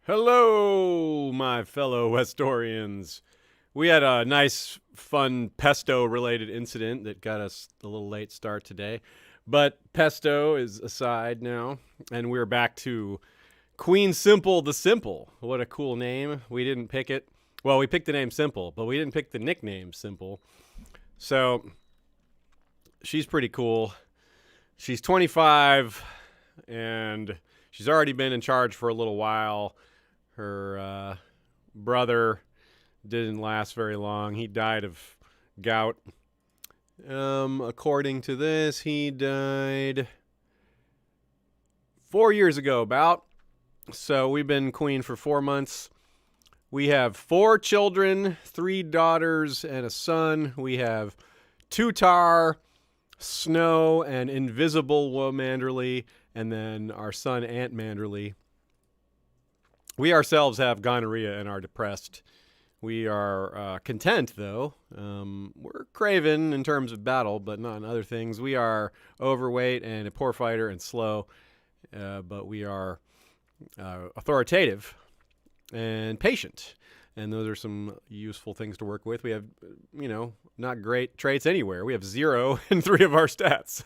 Hello, my fellow Westorians. We had a nice, fun pesto-related incident that got us a little late start today. But pesto is aside now, and we're back to Queen Simple the Simple. What a cool name. We didn't pick it. Well, we picked the name Simple, but we didn't pick the nickname Simple. So, she's pretty cool. She's 25, and she's already been in charge for a little while. Her brother didn't last very long. He died of gout. According to this, he died 4 years ago, about. So we've been queen for 4 months. We have 4 children, 3 daughters, and a son. We have Tutar, Snow, and Invisible Manderly, and then our son, Aunt Manderly. We ourselves have gonorrhea and are depressed. We are content, though. We're craven in terms of battle, but not in other things. We are overweight and a poor fighter and slow, but we are authoritative and patient. And those are some useful things to work with. We have, not great traits anywhere. We have 0 in 3 of our stats.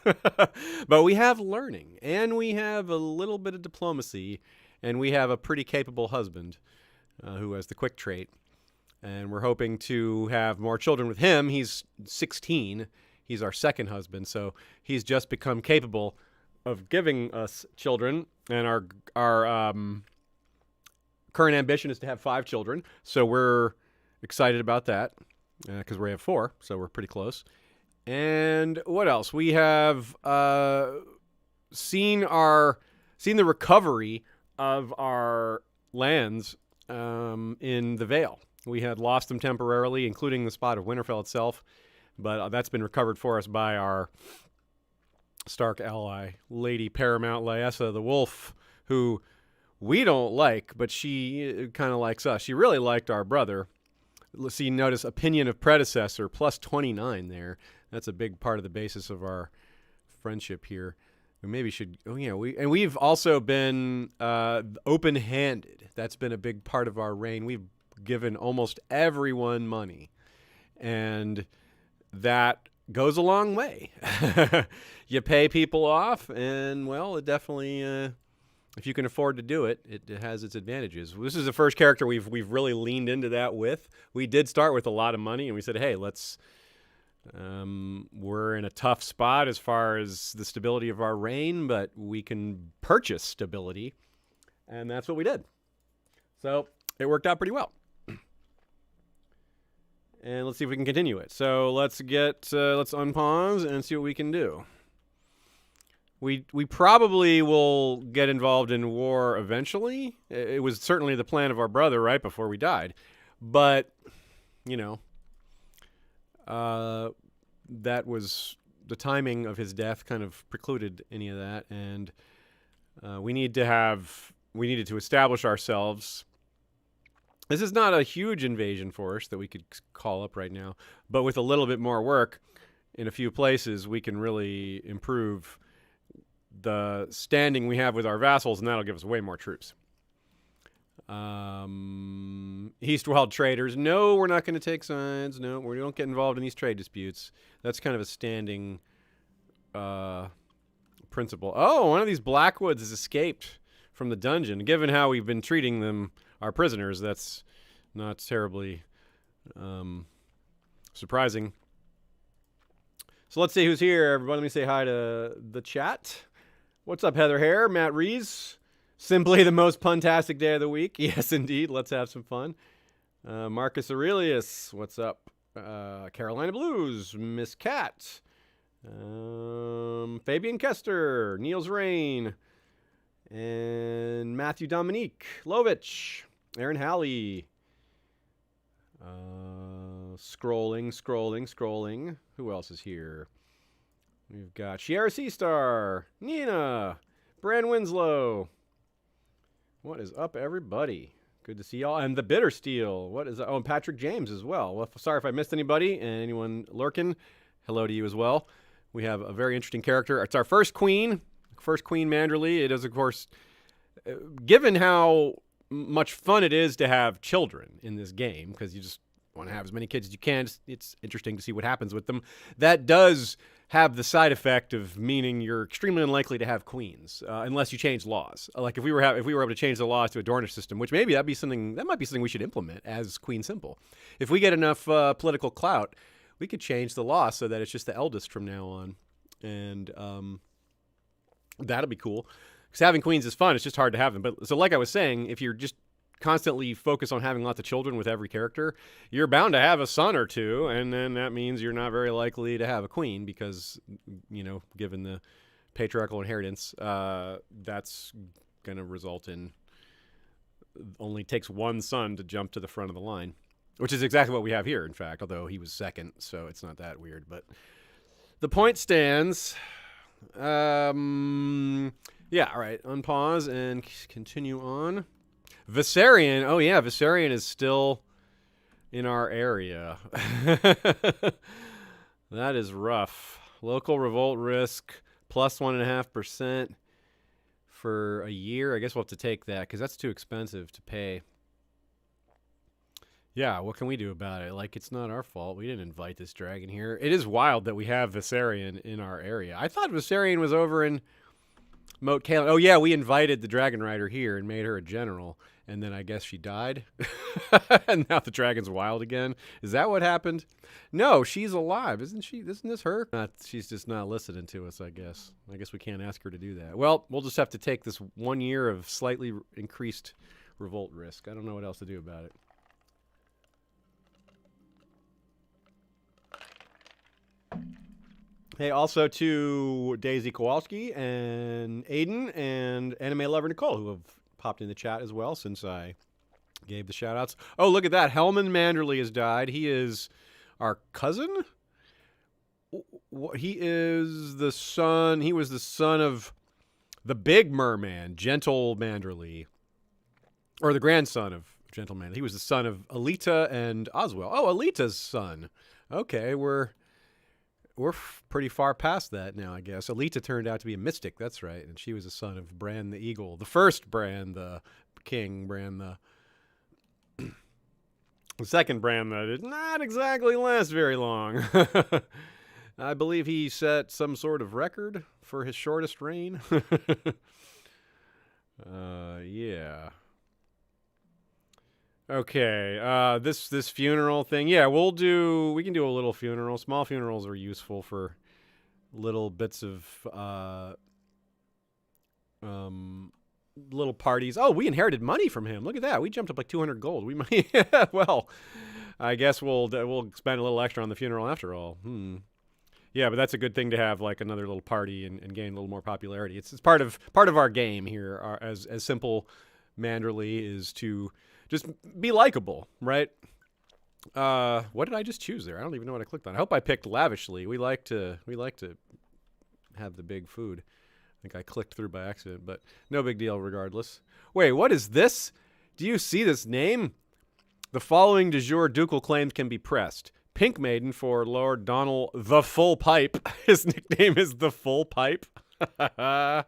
But we have learning, and we have a little bit of diplomacy, and we have a pretty capable husband who has the quick trait. And we're hoping to have more children with him. He's 16. He's our second husband, so he's just become capable of giving us children. And our current ambition is to have 5 children, so we're excited about that because we have 4, so we're pretty close. And what else? We have seen the recovery of our lands in the Vale. We had lost them temporarily, including the spot of Winterfell itself, but that's been recovered for us by our Stark ally, Lady Paramount Lyessa the Wolf, who we don't like, but she kind of likes us. She really liked our brother. Let's see, notice opinion of predecessor, plus 29 there. That's a big part of the basis of our friendship here. We maybe should, we've also been open-handed. That's been a big part of our reign. We've given almost everyone money, and that goes a long way. You pay people off, and, well, it definitely, if you can afford to do it, it has its advantages. This is the first character we've really leaned into that with. We did start with a lot of money, and we said, hey, we're in a tough spot as far as the stability of our reign, but we can purchase stability, and that's what we did. So it worked out pretty well. And let's see if we can continue it. So let's unpause and see what we can do. We probably will get involved in war eventually. It was certainly the plan of our brother right before we died. But, that was the timing of his death kind of precluded any of that. And we needed to establish ourselves. This is not a huge invasion force that we could call up right now, but with a little bit more work in a few places, we can really improve the standing we have with our vassals, and that'll give us way more troops. Eastwald traders. No, we're not going to take sides. No, we don't get involved in these trade disputes. That's kind of a standing principle. Oh, one of these Blackwoods has escaped from the dungeon. Given how we've been treating them, our prisoners, that's not terribly surprising. So let's see who's here. Everybody, let me say hi to the chat. What's up, Heather Hare? Matt Rees. Simply the most puntastic day of the week. Yes, indeed. Let's have some fun. Marcus Aurelius. What's up? Carolina Blues. Miss Cat. Fabian Kester. Niels Rain. And Matthew Dominique. Lovich. Aaron Halley. Scrolling. Who else is here? We've got Shiera Seastar. Nina. Bran Winslow. What is up, everybody? Good to see y'all. And the Bitter Steel. What is that? Oh, and Patrick James as well. Well, sorry if I missed anybody. And anyone lurking, hello to you as well. We have a very interesting character. It's our first queen Manderly. It is, of course, given how much fun it is to have children in this game, because you just want to have as many kids as you can. It's interesting to see what happens with them. That does have the side effect of meaning you're extremely unlikely to have queens unless you change laws. Like if we were able to change the laws to a Dornish system, which maybe that might be something we should implement as Queen Simple. If we get enough political clout, we could change the law so that it's just the eldest from now on, and that'll be cool. Because having queens is fun. It's just hard to have them. But so, like I was saying, if you're just constantly focused on having lots of children with every character, you're bound to have a son or two, and then that means you're not very likely to have a queen because, given the patriarchal inheritance, that's going to result in only takes one son to jump to the front of the line, which is exactly what we have here, in fact, although he was second, so it's not that weird. But the point stands. Yeah, all right, unpause and continue on. Viserion. Oh, yeah, Viserion is still in our area. That is rough. Local revolt risk plus 1.5% for a year. I guess we'll have to take that because that's too expensive to pay. Yeah, what can we do about it? Like, it's not our fault. We didn't invite this dragon here. It is wild that we have Viserion in our area. I thought Viserion was over in Moat Cailin. Oh, yeah, we invited the Dragon Rider here and made her a general. And then I guess she died. And now the dragon's wild again. Is that what happened? No, she's alive. Isn't she? Isn't this her? She's just not listening to us, I guess. I guess we can't ask her to do that. Well, we'll just have to take this 1 year of slightly increased revolt risk. I don't know what else to do about it. Hey, also to Daisy Kowalski and Aiden and Anime Lover Nicole, who have popped in the chat as well since I gave the shout-outs. Oh, look at that. Helman Manderly has died. He is our cousin? He is the son... He was the son of the big merman, Gentle Manderly. Or the grandson of Gentle Manderly. He was the son of Alita and Oswell. Oh, Alita's son. Okay, we're pretty far past that now, I guess. Alita turned out to be a mystic, that's right. And she was the son of Bran the Eagle. The first Bran, the king, Bran the second Bran that did not exactly last very long. I believe he set some sort of record for his shortest reign. Yeah. Okay, this funeral thing. Yeah, we can do a little funeral. Small funerals are useful for little bits of little parties. Oh, we inherited money from him. Look at that. We jumped up like 200 gold. We might well, I guess we'll spend a little extra on the funeral after all. Yeah, but that's a good thing to have, like another little party and gain a little more popularity. It's part of our game here, as simple Manderly is to just be likable, right? What did I just choose there? I don't even know what I clicked on. I hope I picked lavishly. We like to have the big food. I think I clicked through by accident, but no big deal regardless. Wait, what is this? Do you see this name? The following de jure ducal claims can be pressed. Pink Maiden for Lord Donald the Full Pipe. His nickname is the Full Pipe. That's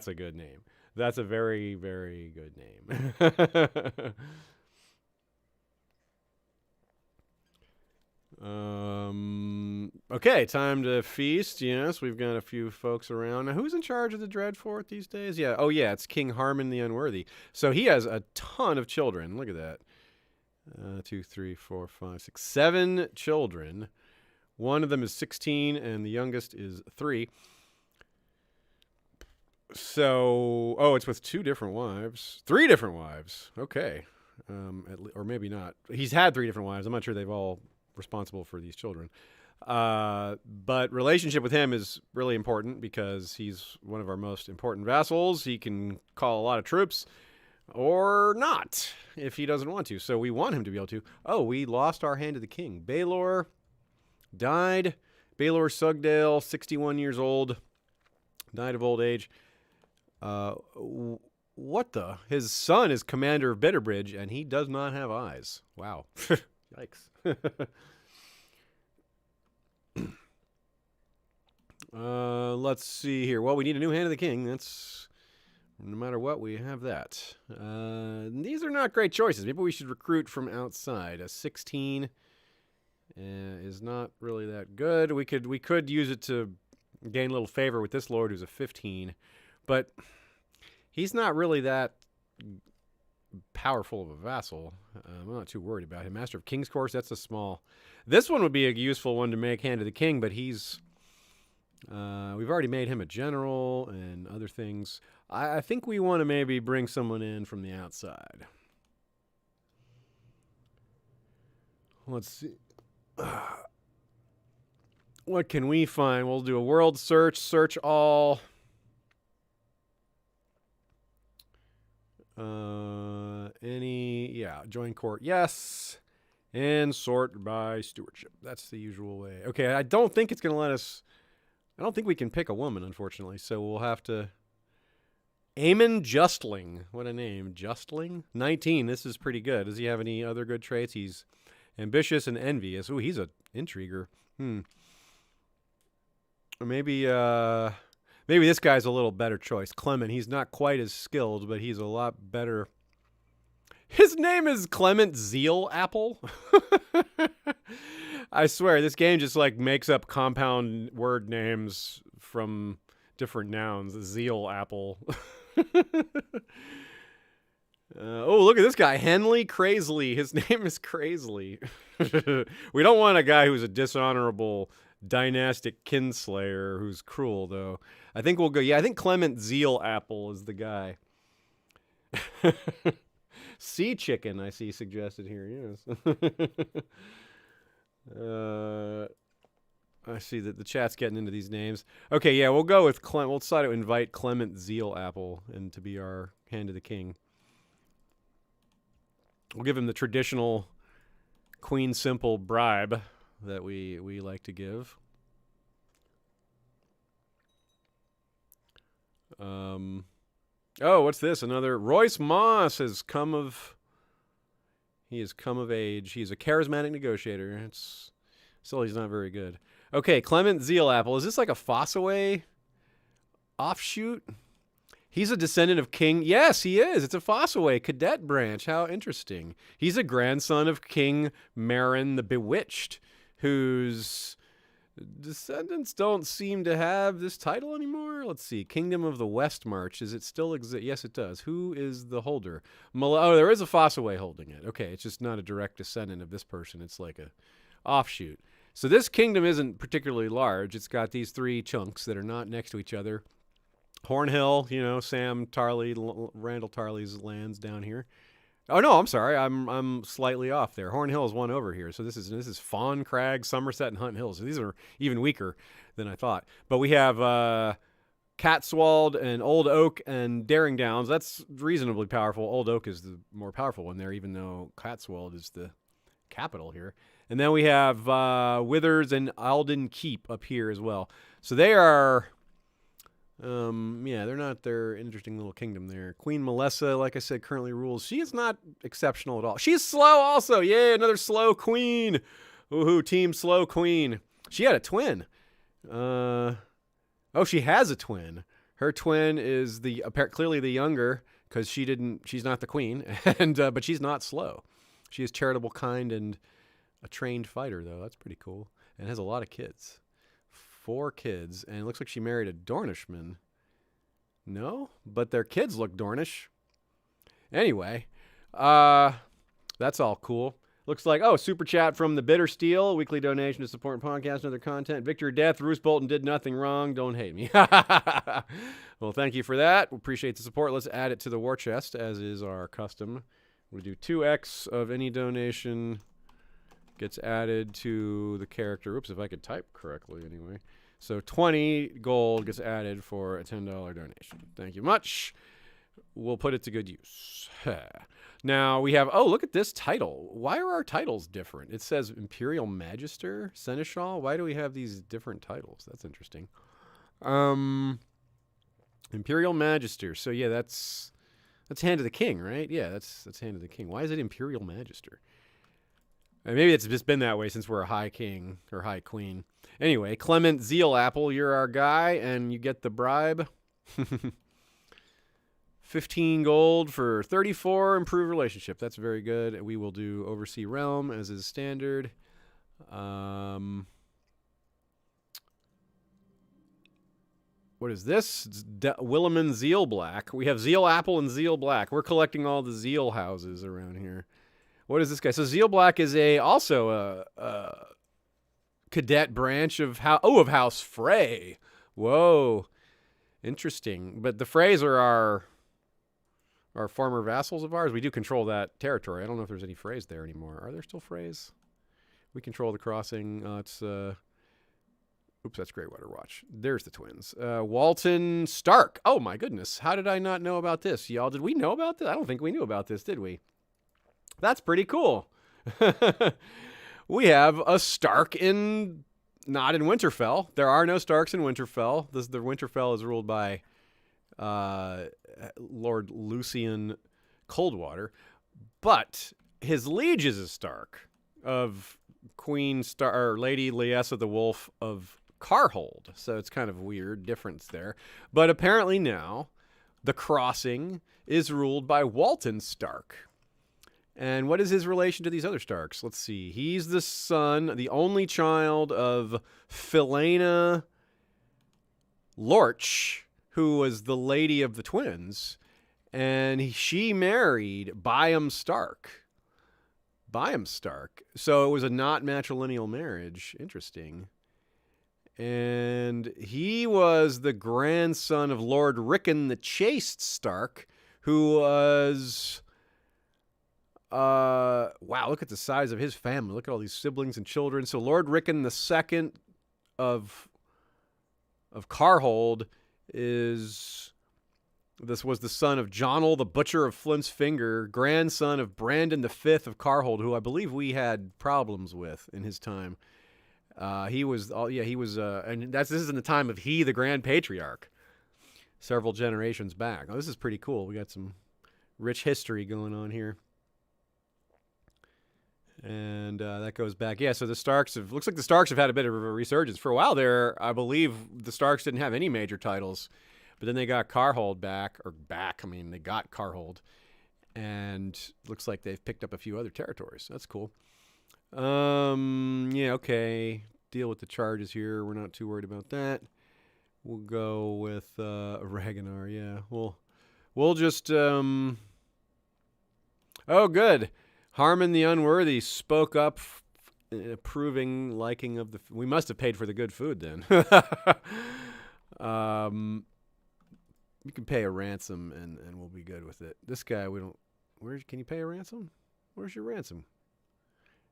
a good name. That's a very, very good name. Okay, time to feast. Yes, we've got a few folks around. Now, who's in charge of the Dreadfort these days? Yeah. Oh, yeah, it's King Harmon the Unworthy. So he has a ton of children. Look at that. 2, 3, 4, 5, 6, 7 children. One of them is 16, and the youngest is 3. So, it's with 2 different wives. 3 different wives. Okay. Or maybe not. He's had 3 different wives. I'm not sure they've all responsible for these children. But relationship with him is really important because he's one of our most important vassals. He can call a lot of troops or not if he doesn't want to. So we want him to be able to. Oh, we lost our hand to the king. Baelor died. Baelor Sugdale, 61 years old, died of old age. What the? His son is commander of Bitterbridge, and he does not have eyes. Wow. Yikes. Let's see here. Well, we need a new hand of the king. That's No matter what, we have that. These are not great choices. Maybe we should recruit from outside. A 16 is not really that good. We could use it to gain a little favor with this lord who's a 15, but he's not really that powerful of a vassal. I'm not too worried about him. Master of King's Course, that's a small. This one would be a useful one to make hand of the king, but he's we've already made him a general and other things. I think we want to maybe bring someone in from the outside. Let's see. What can we find? We'll do a world search, search all. Join court, yes. And sort by stewardship. That's the usual way. Okay, I don't think it's going to let us. I don't think we can pick a woman, unfortunately. So we'll have to. Aemon Justling. What a name. Justling? 19. This is pretty good. Does he have any other good traits? He's ambitious and envious. Ooh, he's an intriguer. Maybe this guy's a little better choice. Clement. He's not quite as skilled, but he's a lot better. His name is Clement Zeal Apple. I swear, this game just like makes up compound word names from different nouns. Zeal Apple. Oh, look at this guy, Henley Crazely. His name is Crazely. We don't want a guy who's a dishonorable dynastic kinslayer who's cruel, though. I think we'll go. Yeah, I think Clement Zeal Apple is the guy. Sea chicken, I see suggested here. Yes. I see that the chat's getting into these names. Okay, yeah, we'll go with Clement. We'll decide to invite Clement Zeal Apple and to be our hand of the king. We'll give him the traditional Queen Simple bribe that we like to give. Oh, what's this? Another Royce Moss has come of. He has come of age. He's a charismatic negotiator. Still, he's not very good. Okay, Clement Zeal Apple. Is this like a Fossaway offshoot? He's a descendant of King. Yes, he is. It's a Fossaway cadet branch. How interesting. He's a grandson of King Meryn the Bewitched, whose descendants don't seem to have this title anymore. Let's see. Kingdom of the West March. Does it still exist? Yes, it does. Who is the holder? Oh, there is a Fossaway holding it. Okay, it's just not a direct descendant of this person. It's like a offshoot. So this kingdom isn't particularly large. It's got these three chunks that are not next to each other. Hornhill, Sam Tarley, Randall Tarley's lands down here. Oh no, I'm sorry, I'm slightly off there. Hornhill is one over here, so this is Fawn Crag, Somerset, and Hunt Hills. So these are even weaker than I thought. But we have Catswold and Old Oak and Daring Downs. That's reasonably powerful. Old Oak is the more powerful one there, even though Catswold is the capital here. And then we have Withers and Alden Keep up here as well. So they are. They're interesting little kingdom there. Queen Melissa, like I said, currently rules. She is not exceptional at all. She's slow also. Yay, another slow queen. Woohoo, team slow queen. She had a twin. She has a twin. Her twin is clearly the younger because she's not the queen, but she's not slow. She is charitable, kind, and a trained fighter, though. That's pretty cool. And has a lot of kids. 4 kids, and it looks like she married a Dornishman. No, but their kids look Dornish. Anyway, that's all cool. Looks like, super chat from the Bitter Steel, weekly donation to support podcast and other content. Victor Death, Roose Bolton did nothing wrong. Don't hate me. Well, thank you for that. We appreciate the support. Let's add it to the war chest, as is our custom. We'll do 2x of any donation gets added to the character. Oops, if I could type correctly anyway. So 20 gold gets added for a $10 donation. Thank you much. We'll put it to good use. Now we have, look at this title. Why are our titles different? It says Imperial Magister, Seneschal. Why do we have these different titles? That's interesting. Imperial Magister. So yeah, that's Hand of the King, right? Yeah, that's Hand of the King. Why is it Imperial Magister? And maybe it's just been that way since we're a high king or high queen. Anyway, Clement Zeal Apple, you're our guy, and you get the bribe. 15 gold for 34 improved relationship. That's very good. We will do Oversea Realm as is standard. What is this? It's Williman Zeal Black. We have Zeal Apple and Zeal Black. We're collecting all the Zeal houses around here. What is this guy? So Zeal Black is also a cadet branch of House Frey. Whoa, interesting. But the Freys are our former vassals of ours. We do control that territory. I don't know if there's any Freys there anymore. Are there still Freys? We control the crossing. Oops, that's Greywater Watch. There's the twins. Walton Stark. Oh, my goodness. How did I not know about this? Y'all, did we know about this? I don't think we knew about this, did we? That's pretty cool. We have a Stark not in Winterfell. There are no Starks in Winterfell. The Winterfell is ruled by Lord Lucian Coldwater. But his liege is a Stark of Lady Liessa the Wolf of Carhold. So it's kind of weird difference there. But apparently now the crossing is ruled by Walton Stark. And what is his relation to these other Starks? Let's see. He's the son, the only child of Philena Lorch, who was the lady of the twins. And she married Byam Stark. So it was a not matrilineal marriage. Interesting. And he was the grandson of Lord Rickon the Chaste Stark, who was... wow, look at the size of his family. Look at all these siblings and children. So Lord Rickon the Second of Carhold was the son of Jonel the Butcher of Flint's Finger, grandson of Brandon the Fifth of Carhold, who I believe we had problems with in his time. And this is in the time of the Grand Patriarch, several generations back. Oh, this is pretty cool. We got some rich history going on here. And that goes back. Yeah, so looks like the Starks have had a bit of a resurgence. For a while there, I believe the Starks didn't have any major titles, but then they got Carhold back. They got Carhold. And looks like they've picked up a few other territories. That's cool. Yeah, okay. Deal with the charges here. We're not too worried about that. We'll go with Ragnar. Yeah, we'll just oh, good. Harmon the Unworthy spoke up, approving liking of the. We must have paid for the good food then. You can pay a ransom and we'll be good with it. This guy, we don't. Can you pay a ransom? Where's your ransom?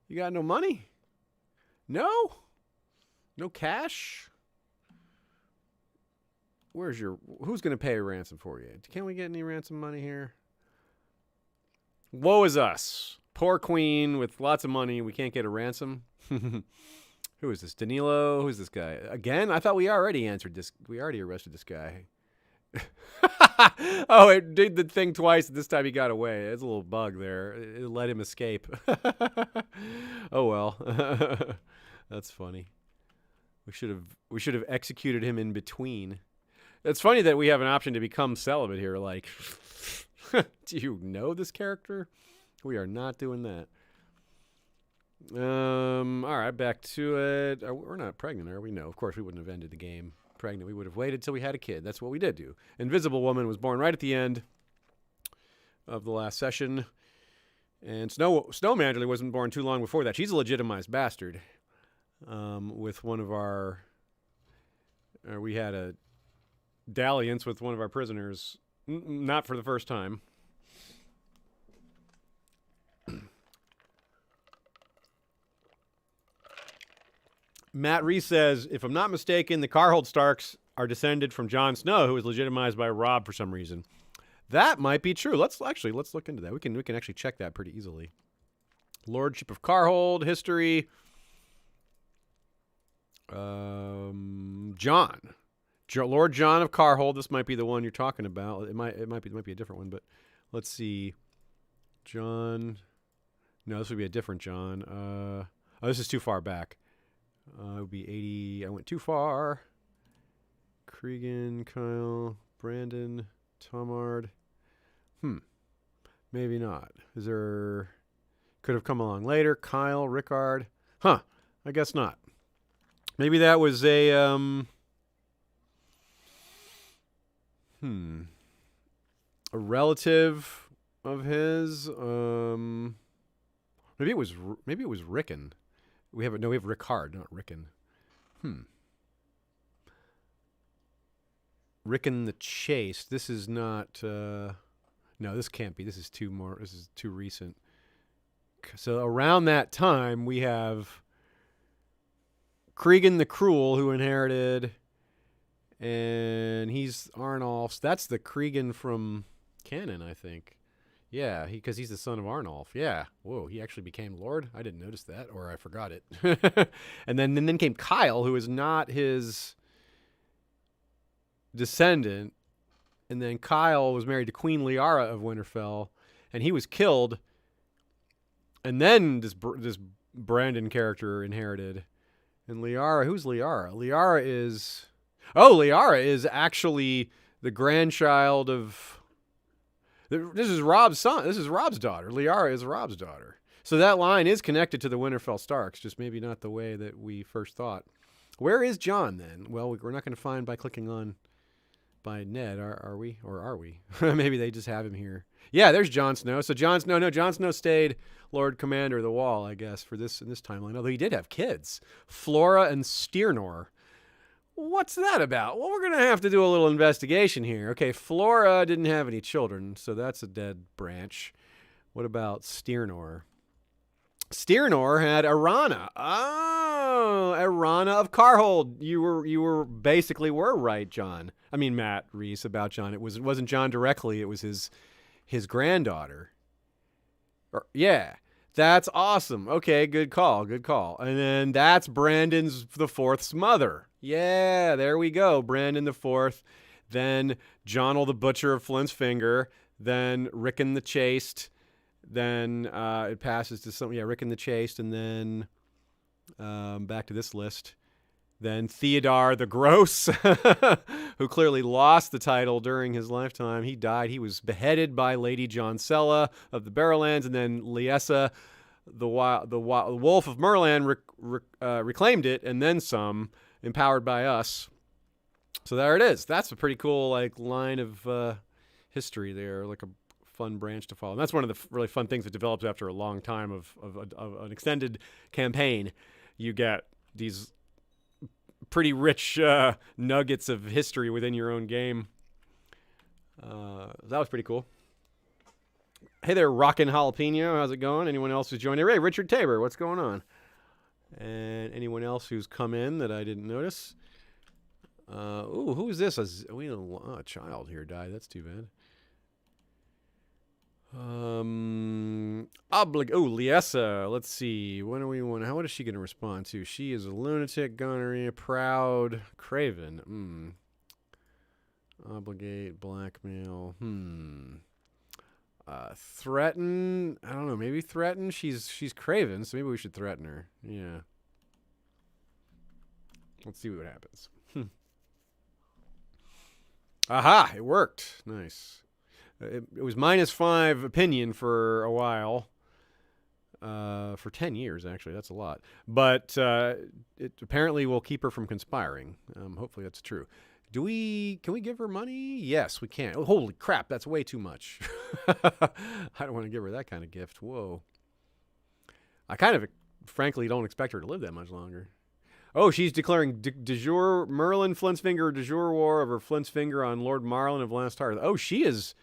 You got no money? No? No cash? Who's going to pay a ransom for you? Can we get any ransom money here? Woe is us. Poor queen with lots of money. We can't get a ransom. Who is this? Danilo? Who's this guy? Again? I thought we already answered this. We already arrested this guy. Oh, it did the thing twice. This time he got away. There's a little bug there. It let him escape. Oh well. That's funny. We should have executed him in between. It's funny that we have an option to become celibate here. Like, do you know this character? We are not doing that. All right, back to it. We're not pregnant, are we? No, of course we wouldn't have ended the game pregnant. We would have waited till we had a kid. That's what we did do. Invisible Woman was born right at the end of the last session. And Snow Manderly wasn't born too long before that. She's a legitimized bastard. With one of our... we had a dalliance with one of our prisoners. Not for the first time. Matt Reese says, if I'm not mistaken, the Carhold Starks are descended from Jon Snow, who was legitimized by Robb for some reason. That might be true. Let's look into that. We can actually check that pretty easily. Lordship of Carhold, history. Lord John of Carhold. This might be the one you're talking about. It might be a different one, but let's see. John. No, this would be a different John. Oh, this is too far back. It would be 80. I went too far. Cregan, Kyle, Brandon, Tomard. Maybe not. Is there... Could have come along later. Kyle, Rickard. Huh. I guess not. Maybe that was a... a relative of his. Maybe it was Rickon. We have Rickard, not Rickon. Rickon the Chase. This is not. No, this can't be. This is too recent. So around that time, we have Cregan the Cruel, who inherited, and he's Arnulf's. That's the Cregan from canon, I think. Yeah, because he's the son of Arnulf. Yeah. Whoa, he actually became Lord? I didn't notice that, or I forgot it. And then came Kyle, who is not his descendant. And then Kyle was married to Queen Liara of Winterfell, and he was killed. And then this Brandon character inherited. And Liara, who's Liara? Liara is actually the grandchild of... This is Rob's son. This is Rob's daughter. Liara is Rob's daughter. So that line is connected to the Winterfell Starks, just maybe not the way that we first thought. Where is Jon then? Well, we're not going to find by clicking on by Ned, are we? Or are we? Maybe they just have him here. Yeah, there's Jon Snow. So Jon Snow stayed Lord Commander of the Wall, I guess, in this timeline. Although he did have kids, Flora and Styrnor. What's that about? Well, we're going to have to do a little investigation here. Okay, Flora didn't have any children, so that's a dead branch. What about Styrnor? Styrnor had Arana. Oh, Arana of Carhold. You were basically right, John. I mean, Matt Reese, about John. It wasn't John directly. It was his granddaughter. Yeah. That's awesome. Okay, good call. And then that's Brandon's the Fourth's mother. Yeah, there we go. Brandon the Fourth. Then Jonel the Butcher of Flint's Finger. Then Rickon the Chaste. Then it passes to Rickon the Chaste. And then back to this list. Then Theodore the Gross, who clearly lost the title during his lifetime. He died. He was beheaded by Lady Johnsella of the Barrowlands, and then Liessa, the Wolf of Merland, reclaimed it, and then some, empowered by us. So there it is. That's a pretty cool line of history there, like a fun branch to follow. And that's one of the really fun things that develops after a long time of an extended campaign. You get these pretty rich nuggets of history within your own game. That was pretty cool. Hey there, Rockin' Jalapeno. How's it going? Anyone else who's joined? Hey, Richard Tabor. What's going on? And anyone else who's come in that I didn't notice? Who is this? A child here died. That's too bad. Liessa. Let's see. What is she going to respond to? She is a lunatic, gonorrhea, proud, craven. Obligate, blackmail. Threaten. I don't know. Maybe threaten. She's craven, so maybe we should threaten her. Yeah. Let's see what happens. Aha! It worked. Nice. It was -5 opinion for a while. For 10 years, actually. That's a lot. But it apparently will keep her from conspiring. Hopefully that's true. Can we give her money? Yes, we can. Oh, holy crap, that's way too much. I don't want to give her that kind of gift. Whoa. I kind of, frankly, don't expect her to live that much longer. Oh, she's declaring de jure Merlin Flint's Finger de jure war over Flint's Finger on Lord Marlin of Last Hearth. Oh, she is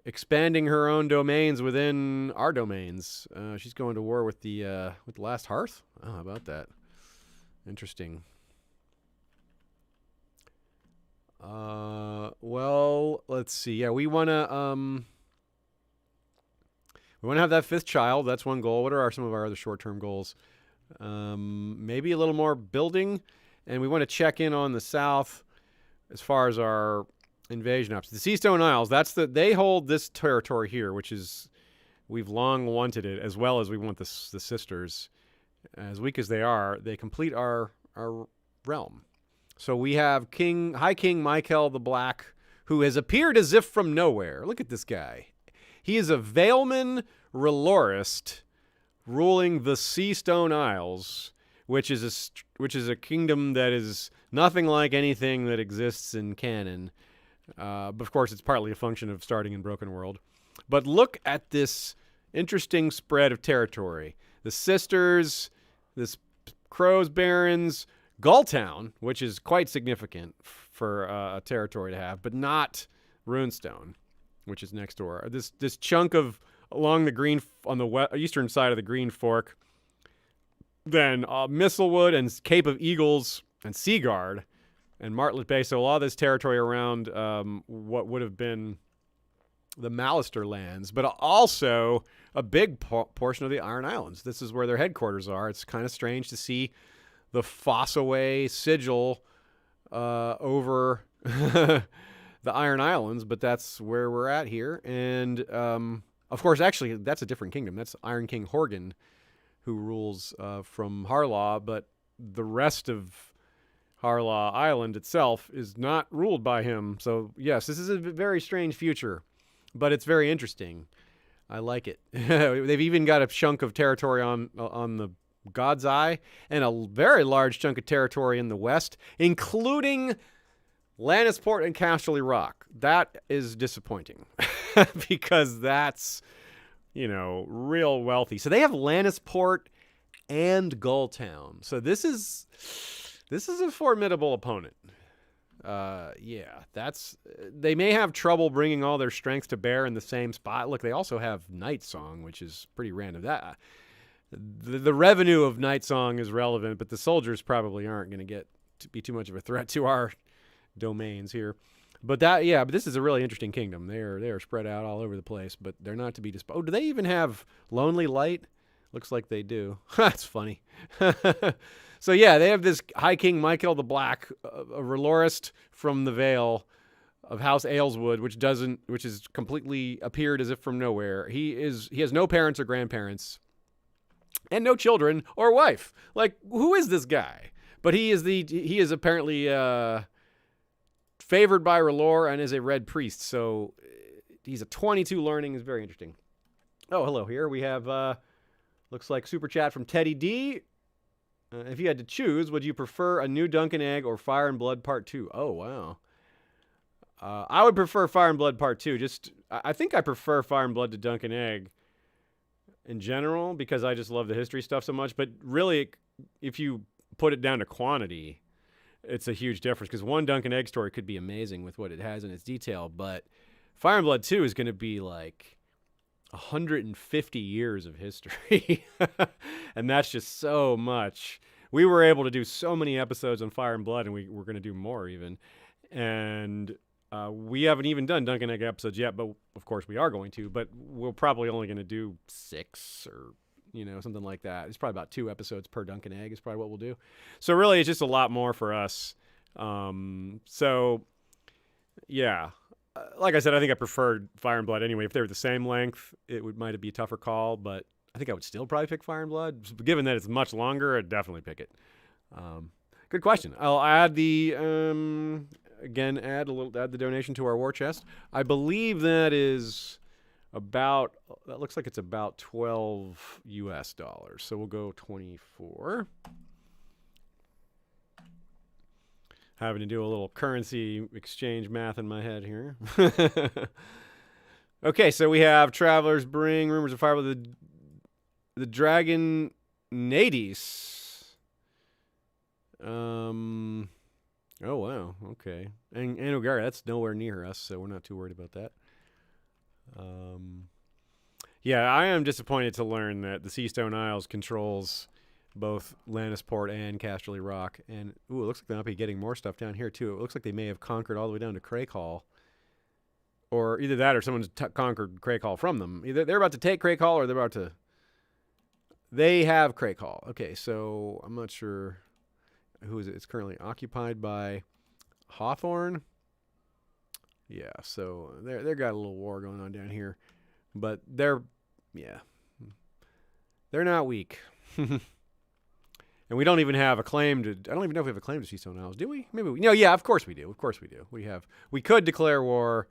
expanding her own domains within our domains. She's going to war with the Last Hearth. Oh, how about that? Interesting. Well, let's see. Yeah, we want to have that 5th child. That's one goal. What are some of our other short-term goals? Maybe a little more building, and we want to check in on the south as far as our invasion ops. The Seastone Isles, they hold this territory here, which is, we've long wanted it, as well as we want the sisters. As weak as they are, they complete our realm. So we have High King Michael the Black, who has appeared as if from nowhere. Look at this guy. He is a Valeman Relorist ruling the Seastone Isles, which is a kingdom that is nothing like anything that exists in canon. But of course, it's partly a function of starting in Broken World. But look at this interesting spread of territory. The Sisters, this Crow's Barrens, Gulltown, which is quite significant for a territory to have, but not Runestone, which is next door. This chunk of along the Green on the eastern side of the Green Fork, then Mistlewood and Cape of Eagles and Seaguard and Martlet Bay. So a lot of this territory around what would have been the Mallister lands, but also a big portion of the Iron Islands. This is where their headquarters are. It's kind of strange to see the Fossaway sigil over the Iron Islands, but that's where we're at here. And, of course, actually, that's a different kingdom. That's Iron King Horgan, who rules from Harlaw, but the rest of Harlaw Island itself is not ruled by him. So, yes, this is a very strange future, but it's very interesting. I like it. They've even got a chunk of territory on the God's Eye and a very large chunk of territory in the west, including Lannisport and Casterly Rock. That is disappointing because that's, real wealthy. So they have Lannisport and Gulltown. So this is a formidable opponent. They may have trouble bringing all their strength to bear in the same spot. Look, they also have Night Song, which is pretty random. The revenue of Night Song is relevant, but the soldiers probably aren't going to be too much of a threat to our domains here. But this is a really interesting kingdom. They are spread out all over the place, but they're not to be disposed. Oh, do they even have Lonely Light? Looks like they do. That's funny. So yeah, they have this High King Michael the Black, a Relorist from the Vale of House Ayleswood, which is completely appeared as if from nowhere. He has no parents or grandparents, and no children or wife. Like, who is this guy? But he is apparently favored by R'hllor and is a red priest. So he's a 22 learning. Is very interesting. Oh, hello. Here we have looks like super chat from Teddy D. If you had to choose, would you prefer a new Dunkin' Egg or Fire and Blood Part 2? Oh, wow. I would prefer Fire and Blood Part 2. I think I prefer Fire and Blood to Dunkin' Egg in general because I just love the history stuff so much. But really, if you put it down to quantity, it's a huge difference because one Dunkin' Egg story could be amazing with what it has in its detail. But Fire and Blood 2 is going to be like 150 years of history. And that's just so much. We were able to do so many episodes on Fire and Blood, and we're going to do more even. And we haven't even done Dunkin' Egg episodes yet, but of course we are going to. But we're probably only going to do 6 or something like that. It's probably about 2 episodes per Dunkin' Egg is probably what we'll do. So really, it's just a lot more for us. So yeah. Like I said, I think I preferred Fire and Blood anyway. If they were the same length, might be a tougher call, but I think I would still probably pick Fire and Blood. Given that it's much longer, I'd definitely pick it. Good question. I'll add the add the donation to our war chest. I believe that looks like it's about $12 US. So we'll go 24. Having to do a little currency exchange math in my head here. Okay, so we have Travelers Bring, Rumors of Fire with the Dragon Nades. Oh, wow. Okay. And O'Gara, that's nowhere near us, so we're not too worried about that. Yeah, I am disappointed to learn that the Seastone Isles controls both Lannisport and Casterly Rock. And, it looks like they might be getting more stuff down here, too. It looks like they may have conquered all the way down to Crake-Hall. Or either that or someone's conquered Crake-Hall from them. Either they're about to take Crake-Hall or they're about to... They have Crake-Hall. Okay, so I'm not sure who is it. It's currently occupied by Hawthorne. Yeah, so they've got a little war going on down here. But they're not weak. And we don't even have a claim to, I don't even know if we have a claim to Keystone Isles. Do we? Maybe we, no, yeah, of course we do. Of course we do. We could declare war.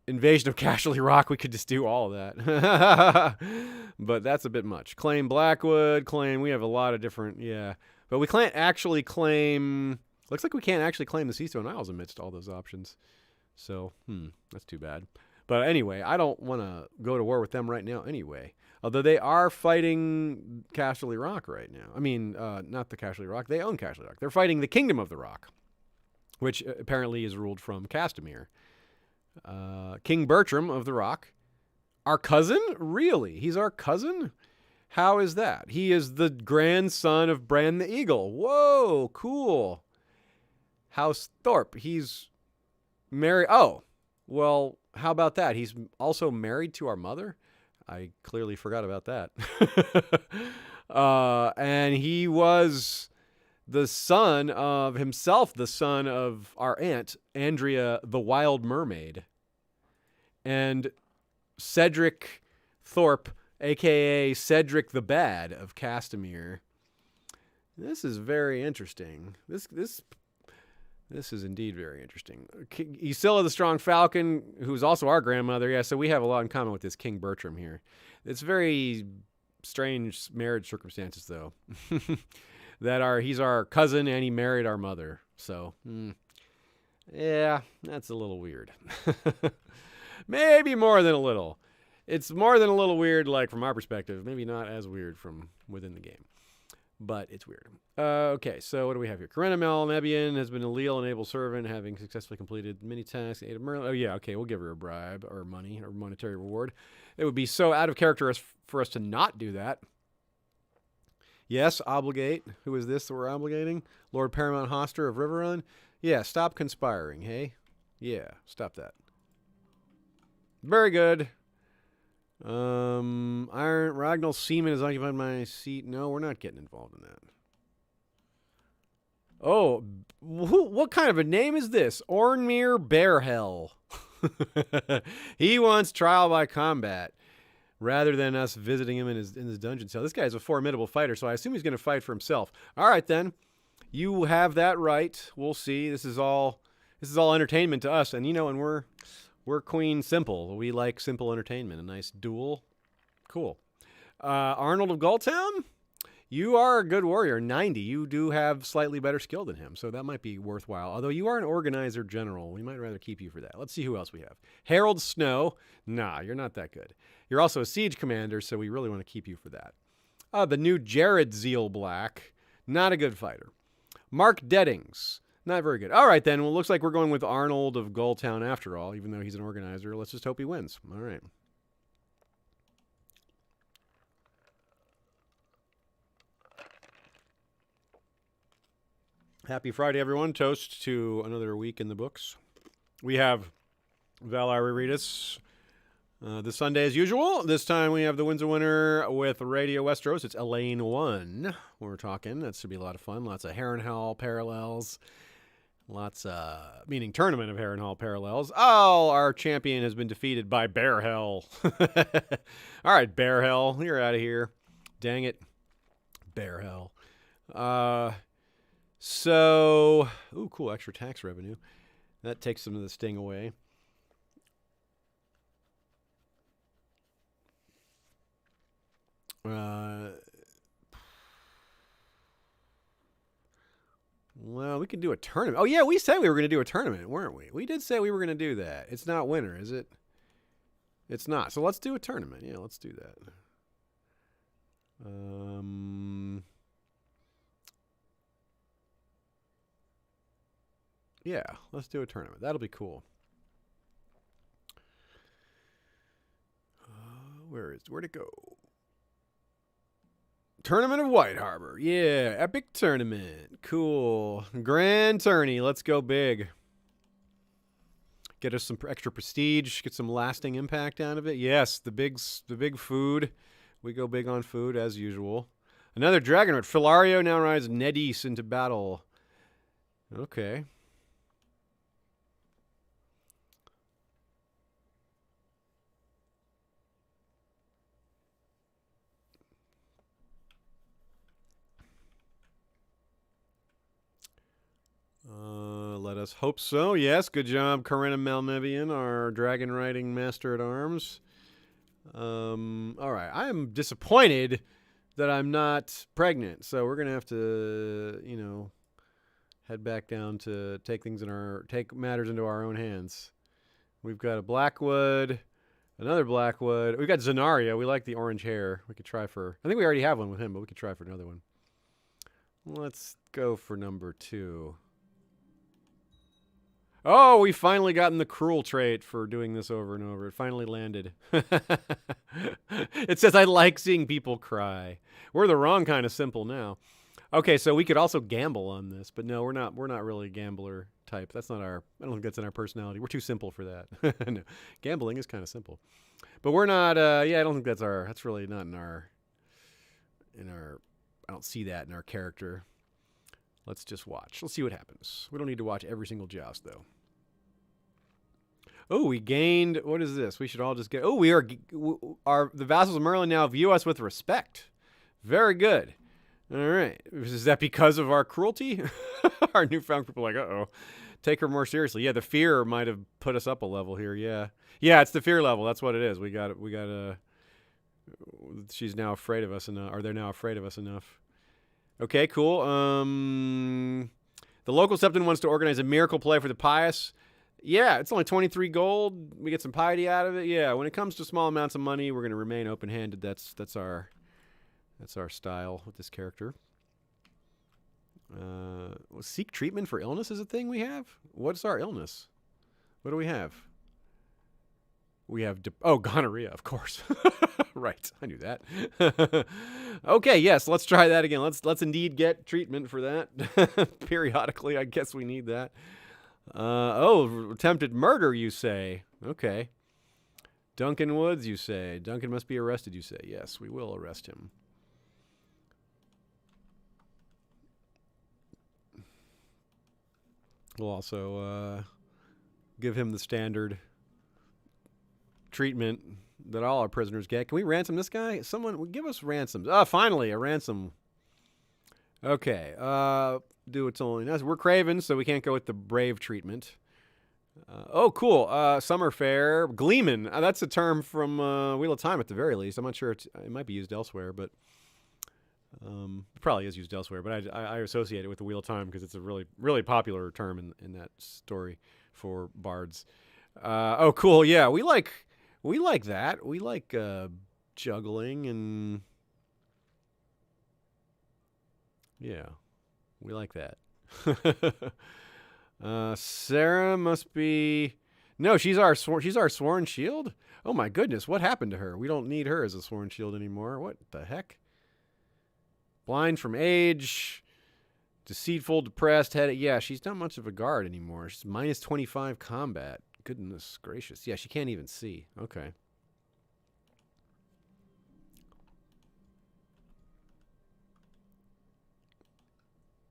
Invasion of Casualty Rock, we could just do all of that. But that's a bit much. Claim Blackwood, we have a lot of different, yeah. But we can't actually claim, looks like we can't actually claim the Keystone Isles amidst all those options. So, that's too bad. But anyway, I don't want to go to war with them right now anyway. Although they are fighting Casualty Rock right now. I mean, not the Casualty Rock. They own Casualty Rock. They're fighting the Kingdom of the Rock, which apparently is ruled from Castamere. King Bertram of the Rock. Our cousin? Really? He's our cousin? How is that? He is the grandson of Bran the Eagle. Whoa, cool. House Thorpe. He's married. Oh, well, how about that? He's also married to our mother? I clearly forgot about that. And he was the son of himself, the son of our aunt, Andrea the Wild Mermaid. And Cedric Thorpe, a.k.a. Cedric the Bad of Castamere. This is very interesting. This is indeed very interesting. Isilla the Strong Falcon, who's also our grandmother. Yeah, so we have a lot in common with this King Bertram here. It's very strange marriage circumstances, though. He's our cousin and he married our mother. So, yeah, that's a little weird. Maybe more than a little. It's more than a little weird, like, from our perspective. Maybe not as weird from within the game. But it's weird. Okay, so what do we have here? Corinna Mel Nebian has been a leal and able servant, having successfully completed many tasks. Ada Merlin. Oh, yeah, okay, we'll give her a bribe or money or monetary reward. It would be so out of character for us to not do that. Yes, obligate. Who is this that we're obligating? Lord Paramount Hoster of Riverrun? Yeah, stop conspiring, hey? Yeah, stop that. Very good. Iron Ragnall Seaman has occupied my seat. No, we're not getting involved in that. Oh, what kind of a name is this? Ornmere Bearhell. He wants trial by combat rather than us visiting him in his dungeon cell. This guy's a formidable fighter, so I assume he's going to fight for himself. All right, then. You have that right. We'll see. This is all entertainment to us, and we're Queen Simple. We like simple entertainment. A nice duel. Cool. Arnold of Gulltown? You are a good warrior. 90. You do have slightly better skill than him, so that might be worthwhile. Although you are an organizer general. We might rather keep you for that. Let's see who else we have. Harold Snow. Nah, you're not that good. You're also a siege commander, so we really want to keep you for that. The new Jared Zeal Black. Not a good fighter. Mark Deddings. Not very good. All right, then. Well, it looks like we're going with Arnold of Gulltown after all, even though he's an organizer. Let's just hope he wins. All right. Happy Friday, everyone. Toast to another week in the books. We have Valar Rereadus this Sunday as usual. This time we have the Windsor winner with Radio Westeros. It's Elaine 1. We're talking. That should be a lot of fun. Lots of Harrenhal parallels. Lots, meaning tournament of Harrenhal parallels. Oh, our champion has been defeated by Bear Hell. All right, Bear Hell, you're out of here. Dang it. Bear Hell. So, ooh, cool, extra tax revenue. That takes some of the sting away. Well, we could do a tournament. Oh, yeah, we said we were going to do a tournament, weren't we? We did say we were going to do that. It's not winter, is it? It's not. So let's do a tournament. Yeah, let's do that. Yeah, let's do a tournament. That'll be cool. Where'd it go? Tournament of White Harbor. Yeah, epic tournament. Cool. Grand tourney. Let's go big. Get us some extra prestige. Get some lasting impact out of it. Yes, the big food. We go big on food as usual. Another Dragonheart. Filario now rides Nedis into battle. Okay. Let us hope so. Yes, good job, Corinna Malmevian, our dragon riding master at arms. All right, I am disappointed that I'm not pregnant, so we're gonna have to, you know, head back down to take matters into our own hands. We've got a Blackwood, another Blackwood. We've got Zenaria. We like the orange hair. We could try for. I think we already have one with him, but we could try for another one. Let's go for number 2. Oh, we finally gotten the cruel trait for doing this over and over. It finally landed. It says, I like seeing people cry. We're the wrong kind of simple now. Okay, so we could also gamble on this, but no, we're not really a gambler type. That's not our, I don't think that's in our personality. We're too simple for that. No, gambling is kind of simple. But we're not, yeah, I don't think that's really not in our, I don't see that in our character. Let's just watch. Let's see what happens. We don't need to watch every single joust, though. Oh, we gained, what is this? We should all just get, oh, the vassals of Merlin now view us with respect. Very good. All right. Is that because of our cruelty? Our newfound people are like, uh-oh. Take her more seriously. Yeah, the fear might have put us up a level here, yeah. Yeah, it's the fear level. That's what it is. We got she's now afraid of us enough, or they're now afraid of us enough. Okay, cool. The local septon wants to organize a miracle play for the pious. Yeah, it's only 23 gold. We get some piety out of it. Yeah, when it comes to small amounts of money, we're going to remain open-handed. That's our style with this character. Seek treatment for illness is a thing we have? What's our illness? What do we have? We have gonorrhea, of course. Right, I knew that. Okay, yes, let's try that again. Let's indeed get treatment for that. Periodically, I guess we need that. Attempted murder, you say? Okay. Duncan Woods, you say? Duncan must be arrested, you say? Yes, we will arrest him. We'll also give him the standard treatment that all our prisoners get. Can we ransom this guy? Someone give us ransoms. Finally, a ransom. Okay. Do its only. We're cravens, so we can't go with the brave treatment. Cool. Summer fair. Gleeman. That's a term from Wheel of Time at the very least. I'm not sure. It might be used elsewhere, but it probably is used elsewhere. But I associate it with the Wheel of Time because it's a really, really popular term in that story for bards. Cool. Yeah, we like that. We like juggling and yeah, we like that. Sarah must be she's our sworn shield. Oh my goodness, what happened to her? We don't need her as a sworn shield anymore. What the heck? Blind from age, deceitful, depressed, headache. Yeah, she's not much of a guard anymore. She's minus 25 combat. Goodness gracious. Yeah, she can't even see. Okay.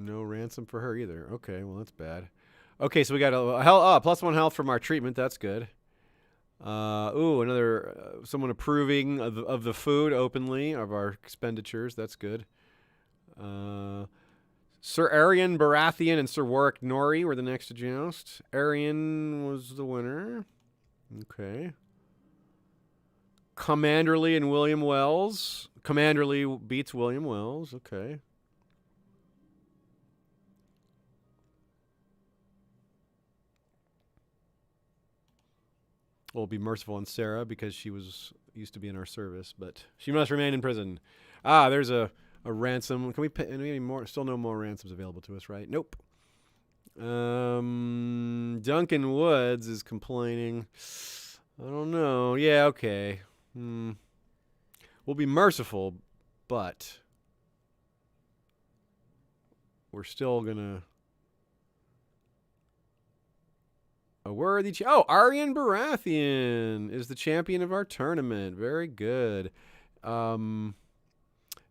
No ransom for her either. Okay, well, that's bad. Okay, so we got a plus 1 health from our treatment. That's good. Another someone approving of the food openly, of our expenditures. That's good. Sir Arian Baratheon and Sir Warwick Norrie were the next to joust. Arian was the winner. Okay. Commanderly and William Wells. Commanderly beats William Wells. Okay. We'll be merciful on Sarah because she used to be in our service, but she must remain in prison. There's a ransom. Can we pay any more? Still no more ransoms available to us, right? Nope. Duncan Woods is complaining. I don't know. Yeah, okay. We'll be merciful, but we're still gonna. A worthy Arian Baratheon is the champion of our tournament. Very good.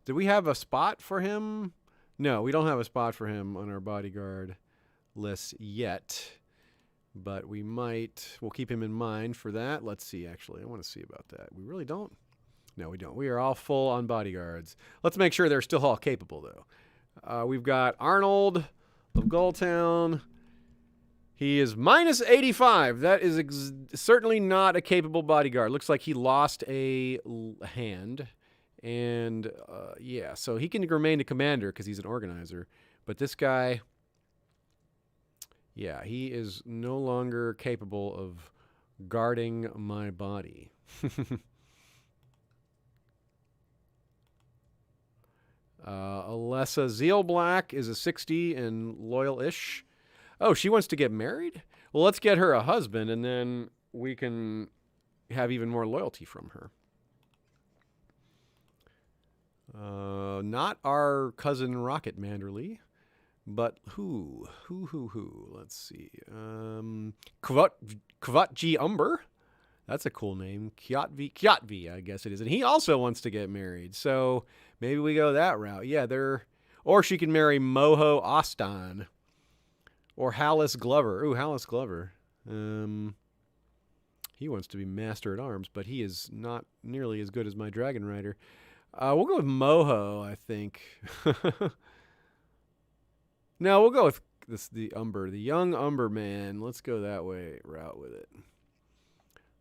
Did we have a spot for him? No, we don't have a spot for him on our bodyguard list yet. But we might. We'll keep him in mind for that. Let's see, actually. I want to see about that. We really don't? No, we don't. We are all full on bodyguards. Let's make sure they're still all capable, though. We've got Arnold of Gulltown. He is minus 85. That is certainly not a capable bodyguard. Looks like he lost a hand. And, yeah, so he can remain a commander because he's an organizer. But this guy, yeah, he is no longer capable of guarding my body. Alessa Zealblack is a 60 and loyal-ish. Oh, she wants to get married? Well, let's get her a husband, and then we can have even more loyalty from her. Not our cousin Rocket Manderly, but who? Let's see. Kvatji Umber. That's a cool name. Kjotvi, I guess it is. And he also wants to get married. So maybe we go that route. Yeah, or she can marry Moho Ostan. Or Hallis Glover. Ooh, Hallis Glover. He wants to be master at arms, but he is not nearly as good as my dragon rider. We'll go with Moho, I think. No, we'll go with the Umber. The young Umber man. Let's go that route with it.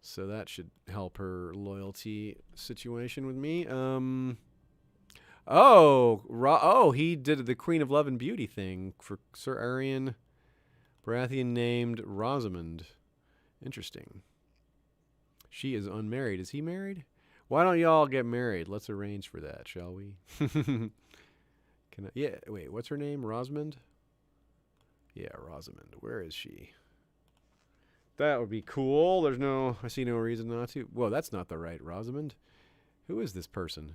So that should help her loyalty situation with me. He did the Queen of Love and Beauty thing for Sir Arian Baratheon named Rosamund. Interesting. She is unmarried. Is he married? Why don't y'all get married? Let's arrange for that, shall we? Yeah, wait, what's her name? Rosamund? Yeah, Rosamund. Where is she? That would be cool. I see no reason not to. Whoa, that's not the right Rosamund. Who is this person?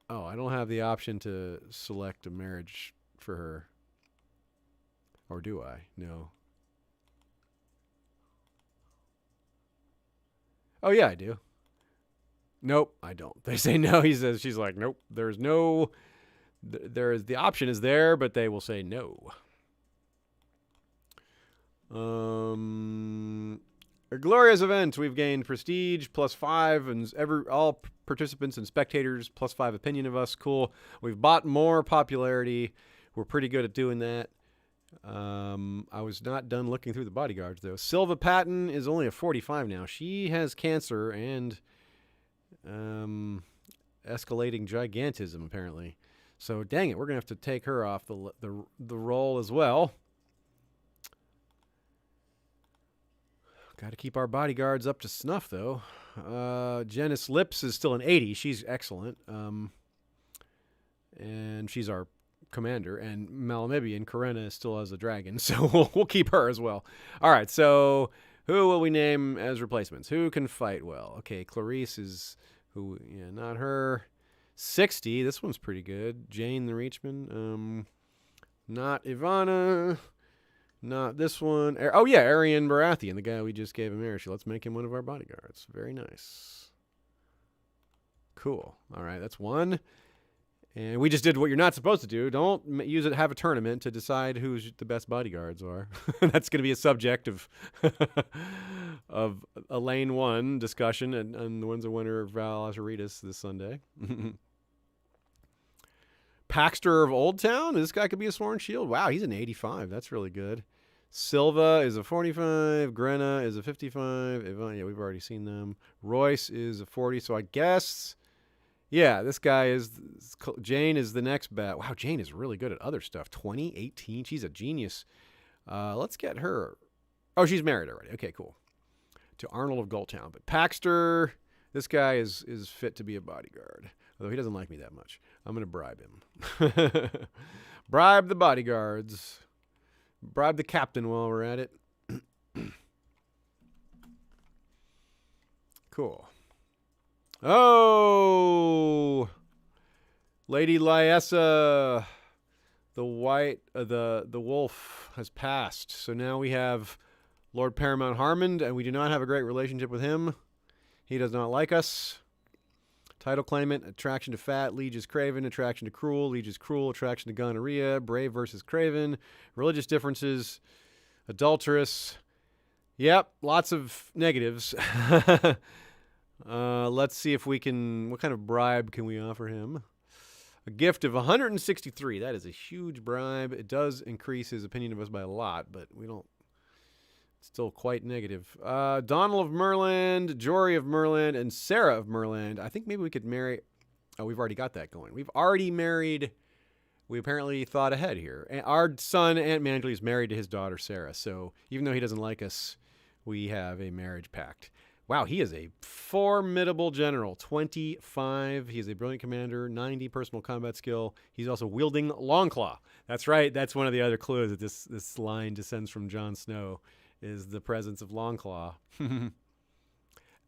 Oh, I don't have the option to select a marriage for her. Or do I? No. Oh, yeah, I do. Nope, I don't. They say no. She's like, nope, there's no, the option is there, but they will say no. A glorious event. We've gained prestige +5 and all participants and spectators +5 opinion of us. Cool. We've bought more popularity. We're pretty good at doing that. I was not done looking through the bodyguards, though. Silva Patton is only a 45 now. She has cancer and escalating gigantism, apparently. So, dang it, we're going to have to take her off the roll as well. Got to keep our bodyguards up to snuff, though. Janice Lips is still an 80. She's excellent. And she's our commander, and Malamibian Karena still has a dragon, so we'll keep her as well. All right, so who will we name as replacements? Who can fight well? Okay, Clarice is not her. 60, this one's pretty good. Jane the Reachman. Not Ivana. Not this one. Oh yeah, Arian Baratheon, the guy we just gave a marriage. Let's make him one of our bodyguards. Very nice. Cool. All right, that's one. And we just did what you're not supposed to do. Don't use it. Have a tournament to decide who's the best bodyguards are. That's going to be a subject of a lane 1 discussion, and the one's a winner of Val Azaritas this Sunday. Paxter of Old Town. This guy could be a Sworn Shield. Wow, he's an 85. That's really good. Silva is a 45. Grenna is a 55. Yeah, we've already seen them. Royce is a 40. So I guess. Yeah, this guy is, Jane is the next bet. Wow, Jane is really good at other stuff. 20, 18, she's a genius. Let's get her. Oh, she's married already. Okay, cool. To Arnold of Goldtown. But Paxter, this guy is fit to be a bodyguard. Although he doesn't like me that much. I'm going to bribe him. Bribe the bodyguards. Bribe the captain while we're at it. Cool. Oh, Lady Lyessa, the wolf has passed. So now we have Lord Paramount Harmond, and we do not have a great relationship with him. He does not like us. Title claimant, attraction to fat, liege is craven, attraction to cruel, liege is cruel, attraction to gonorrhea, brave versus craven, religious differences, adulterous. Yep, lots of negatives. Let's see if we can, what kind of bribe can we offer him? A gift of 163. That is a huge bribe. It does increase his opinion of us by a lot, but we don't. It's still quite negative. Donald of Merland, Jory of Merland, and Sarah of Merland. I think maybe we could marry. Oh, we've already got that going. We've already married. We apparently thought ahead here. Our son, Aunt Manderly, is married to his daughter, Sarah. So even though he doesn't like us, we have a marriage pact. Wow, he is a formidable general. 25. He is a brilliant commander. 90 personal combat skill. He's also wielding Longclaw. That's right. That's one of the other clues that this line descends from Jon Snow, is the presence of Longclaw.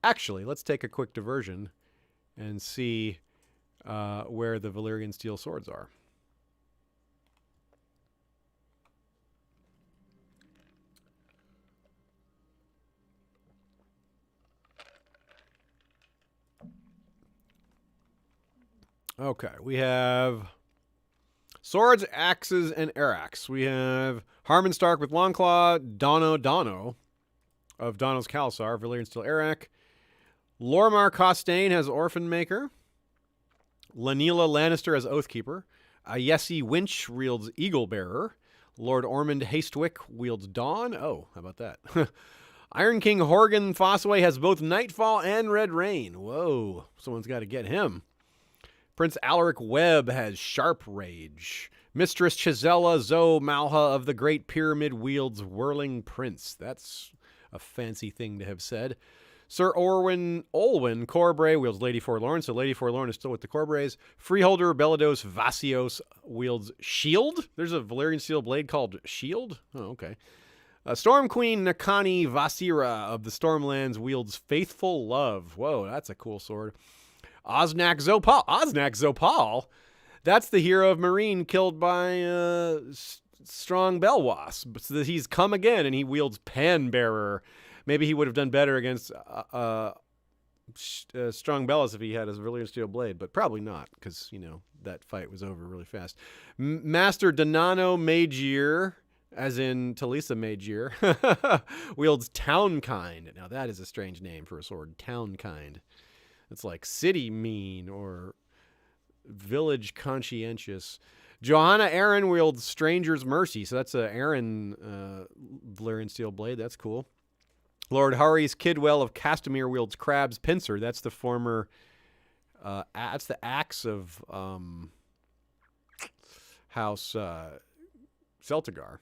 Actually, let's take a quick diversion and see where the Valyrian steel swords are. Okay, we have swords, axes, and arax. We have Harmon Stark with Longclaw, Dono of Dono's Khalasar, Valyrian Steel Arak. Lormar Costain has Orphan Maker. Lanila Lannister has Oathkeeper. Ayesi Winch wields Eagle Bearer. Lord Ormond Hastewick wields Dawn. Oh, how about that? Iron King Horgan Fossaway has both Nightfall and Red Rain. Whoa, someone's got to get him. Prince Alaric Webb has Sharp Rage. Mistress Chisella Zoe Malha of the Great Pyramid wields Whirling Prince. That's a fancy thing to have said. Sir Olwyn Corbray wields Lady Forlorn, so Lady Forlorn is still with the Corbrays. Freeholder Belados Vasios wields Shield. There's a Valyrian steel blade called Shield. Oh, okay. Storm Queen Nakani Vasira of the Stormlands wields Faithful Love. Whoa, that's a cool sword. Osnak Zopal? That's the hero of Meereen killed by Strong Bellwasp. So he's come again, and he wields Panbearer. Maybe he would have done better against Strong Bellas if he had his Valyrian steel blade, but probably not, because, you know, that fight was over really fast. Master Donano Magear, as in Talisa Magear, wields Townkind. Now that is a strange name for a sword, Townkind. It's like City Mean or Village Conscientious. Johanna Aaron wields Stranger's Mercy. So that's a Aaron Valyrian steel blade. That's cool. Lord Harry's Kidwell of Castamere wields Crab's Pincer. That's the former... that's the axe of House Celtigar.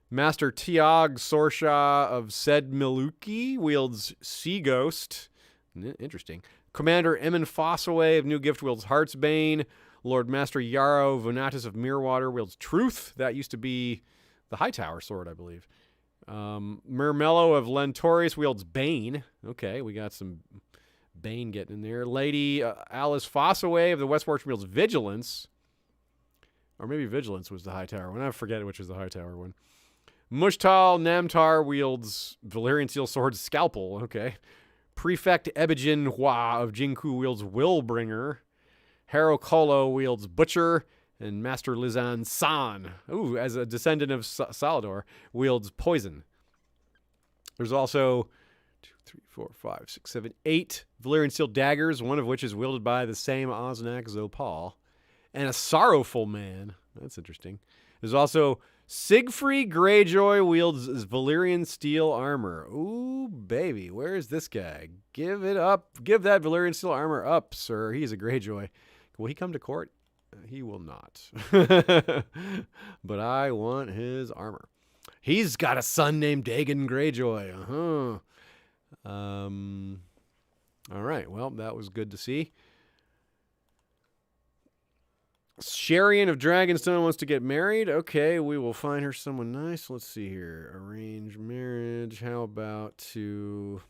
Master Tiag Sorsha of Sedmiluki wields Sea Ghost. Interesting. Commander Emin Fossaway of New Gift wields Heartsbane. Lord Master Yarrow Vonatus of Mirwater wields Truth. That used to be the Hightower sword, I believe. Mermello of Lentorius wields Bane. Okay, we got some Bane getting in there. Lady Alice Fossaway of the Westmarch wields Vigilance. Or maybe Vigilance was the Hightower one. I forget which was the Hightower one. Mushtal Namtar wields Valyrian steel sword Scalpel. Okay. Prefect Ebijin Hua of Jinku wields Willbringer. Haro Kolo wields Butcher. And Master Lizan San, as a descendant of Salador, wields Poison. There's also 2, 3, 4, 5, 6, 7, 8 Valyrian steel daggers, one of which is wielded by the same Osnak Zopal. And a Sorrowful Man. That's interesting. There's also Siegfried Greyjoy wields Valyrian steel armor. Ooh, baby, where is this guy? Give it up. Give that Valyrian steel armor up, sir. He's a Greyjoy. Will he come to court? He will not. But I want his armor. He's got a son named Dagon Greyjoy. All right, well, that was good to see. Sherian of Dragonstone wants to get married. Okay, we will find her someone nice. Let's see here. Arrange marriage. How about to...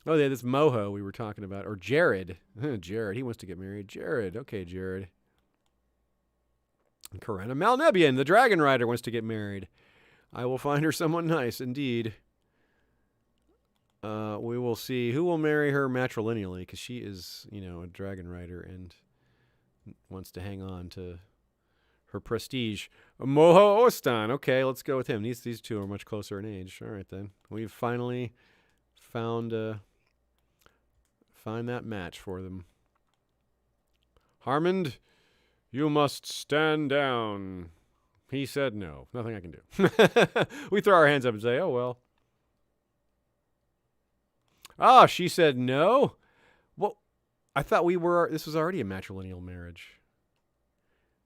Oh, yeah, this Moho we were talking about. Or Jared. Jared, he wants to get married. Jared. Okay, Jared. Corinna Malnebian, the Dragon Rider, wants to get married. I will find her someone nice, indeed. We will see who will marry her matrilineally, because she is, you know, a Dragon Rider and wants to hang on to her prestige. Moho Ostan. Okay, let's go with him. These two are much closer in age. All right, then. We've finally found that match for them. Harmond You must stand down. He said no. Nothing I can do. We throw our hands up and say, oh, well. Oh, she said no? Well, I thought this was already a matrilineal marriage.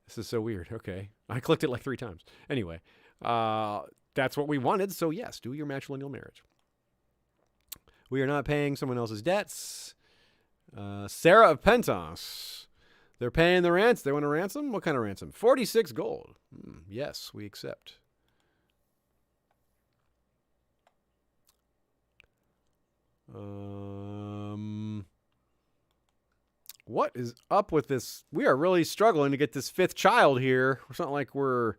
This is so weird. Okay. I clicked it like 3 times. Anyway, that's what we wanted. So yes, do your matrilineal marriage. We are not paying someone else's debts. Sarah of Pentos. They're paying the ransom. They want a ransom? What kind of ransom? 46 gold. Yes, we accept. What is up with this? We are really struggling to get this 5th child here. It's not like we're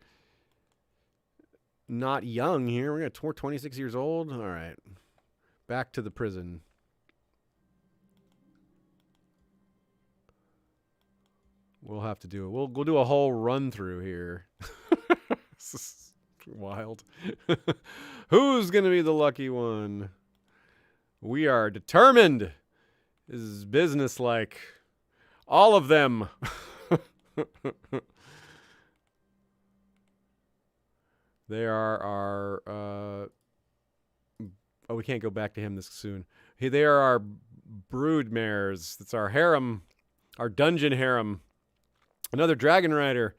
not young here. We're 26 years old. All right. Back to the prison. We'll have to do it. We'll do a whole run through here. This is wild. Who's going to be the lucky one? We are determined. This is businesslike. All of them. They are our... oh, we can't go back to him this soon. They are our brood mares. That's our harem. Our dungeon harem. Another dragon rider.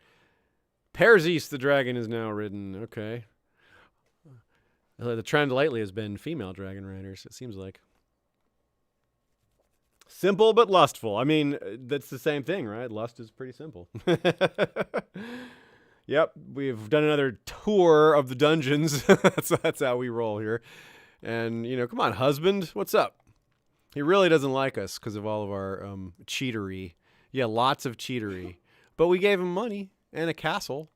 Perseus the dragon is now ridden. Okay. The trend lately has been female dragon riders, it seems like. Simple but lustful. I mean, that's the same thing, right? Lust is pretty simple. Yep, we've done another tour of the dungeons. That's how we roll here. And, come on, husband, what's up? He really doesn't like us because of all of our cheatery. Yeah, lots of cheatery. But we gave him money and a castle.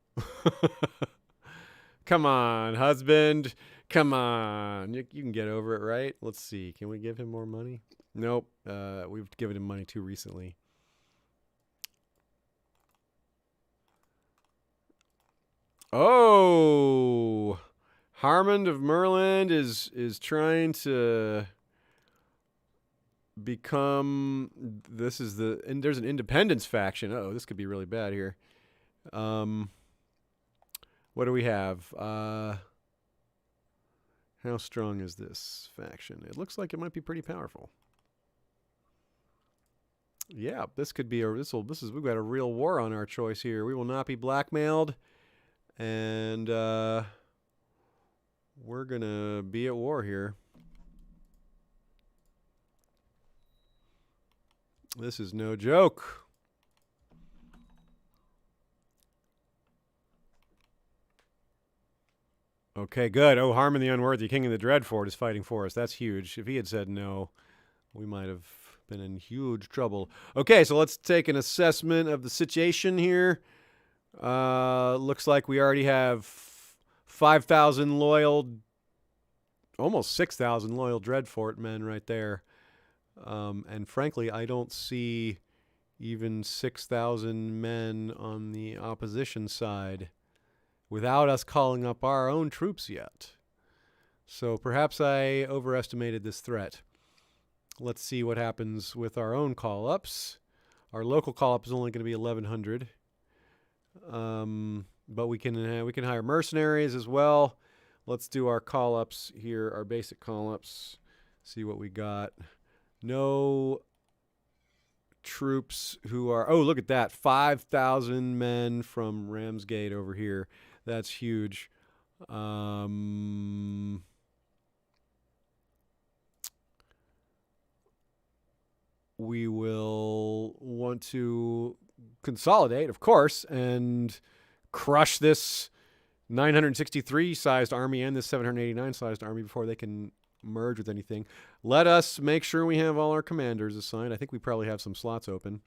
Come on, husband. Come on. You can get over it, right? Let's see. Can we give him more money? Nope. We've given him money too recently. Oh, Harmond of Merland is trying to become. There's an independence faction. Oh, this could be really bad here. What do we have? How strong is this faction? It looks like it might be pretty powerful. Yeah, this could be we've got a real war on our choice here. We will not be blackmailed, and we're gonna be at war here. This is no joke. Okay, good. Oh, Harmon the Unworthy, King of the Dreadfort, is fighting for us. That's huge. If he had said no, we might have been in huge trouble. Okay, so let's take an assessment of the situation here. Looks like we already have 5,000 loyal, almost 6,000 loyal Dreadfort men right there. And frankly, I don't see even 6,000 men on the opposition side without us calling up our own troops yet. So perhaps I overestimated this threat. Let's see what happens with our own call-ups. Our local call-up is only going to be 1,100. But we can hire mercenaries as well. Let's do our call-ups here, our basic call-ups. See what we got. No troops who are... Oh, look at that. 5,000 men from Ramsgate over here. That's huge. We will want to consolidate, of course, and crush this 963-sized army and this 789-sized army before they can merge with anything. Let us make sure we have all our commanders assigned. I think we probably have some slots open.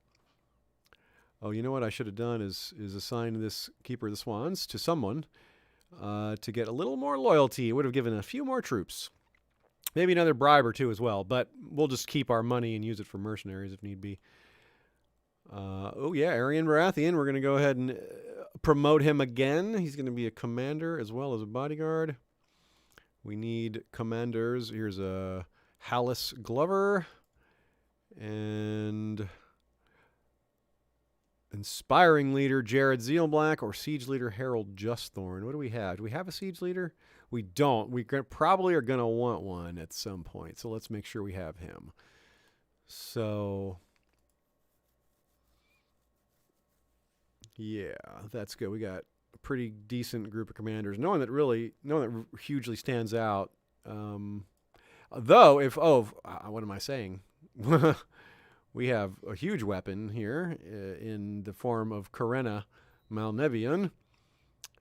Oh, you know what I should have done is assign this Keeper of the Swans to someone to get a little more loyalty. It would have given a few more troops. Maybe another bribe or two as well, but we'll just keep our money and use it for mercenaries if need be. Oh, yeah, Arian Baratheon. We're going to go ahead and promote him again. He's going to be a commander as well as a bodyguard. We need commanders. Here's a Hallis Glover. And Inspiring leader Jared Zealblack or siege leader Harold Justthorn. What do we have? Do we have a siege leader? We don't. We probably are going to want one at some point. So let's make sure we have him. So, yeah, that's good. We got a pretty decent group of commanders. No one that hugely stands out. Though, what am I saying? We have a huge weapon here in the form of Karenna Malnevian,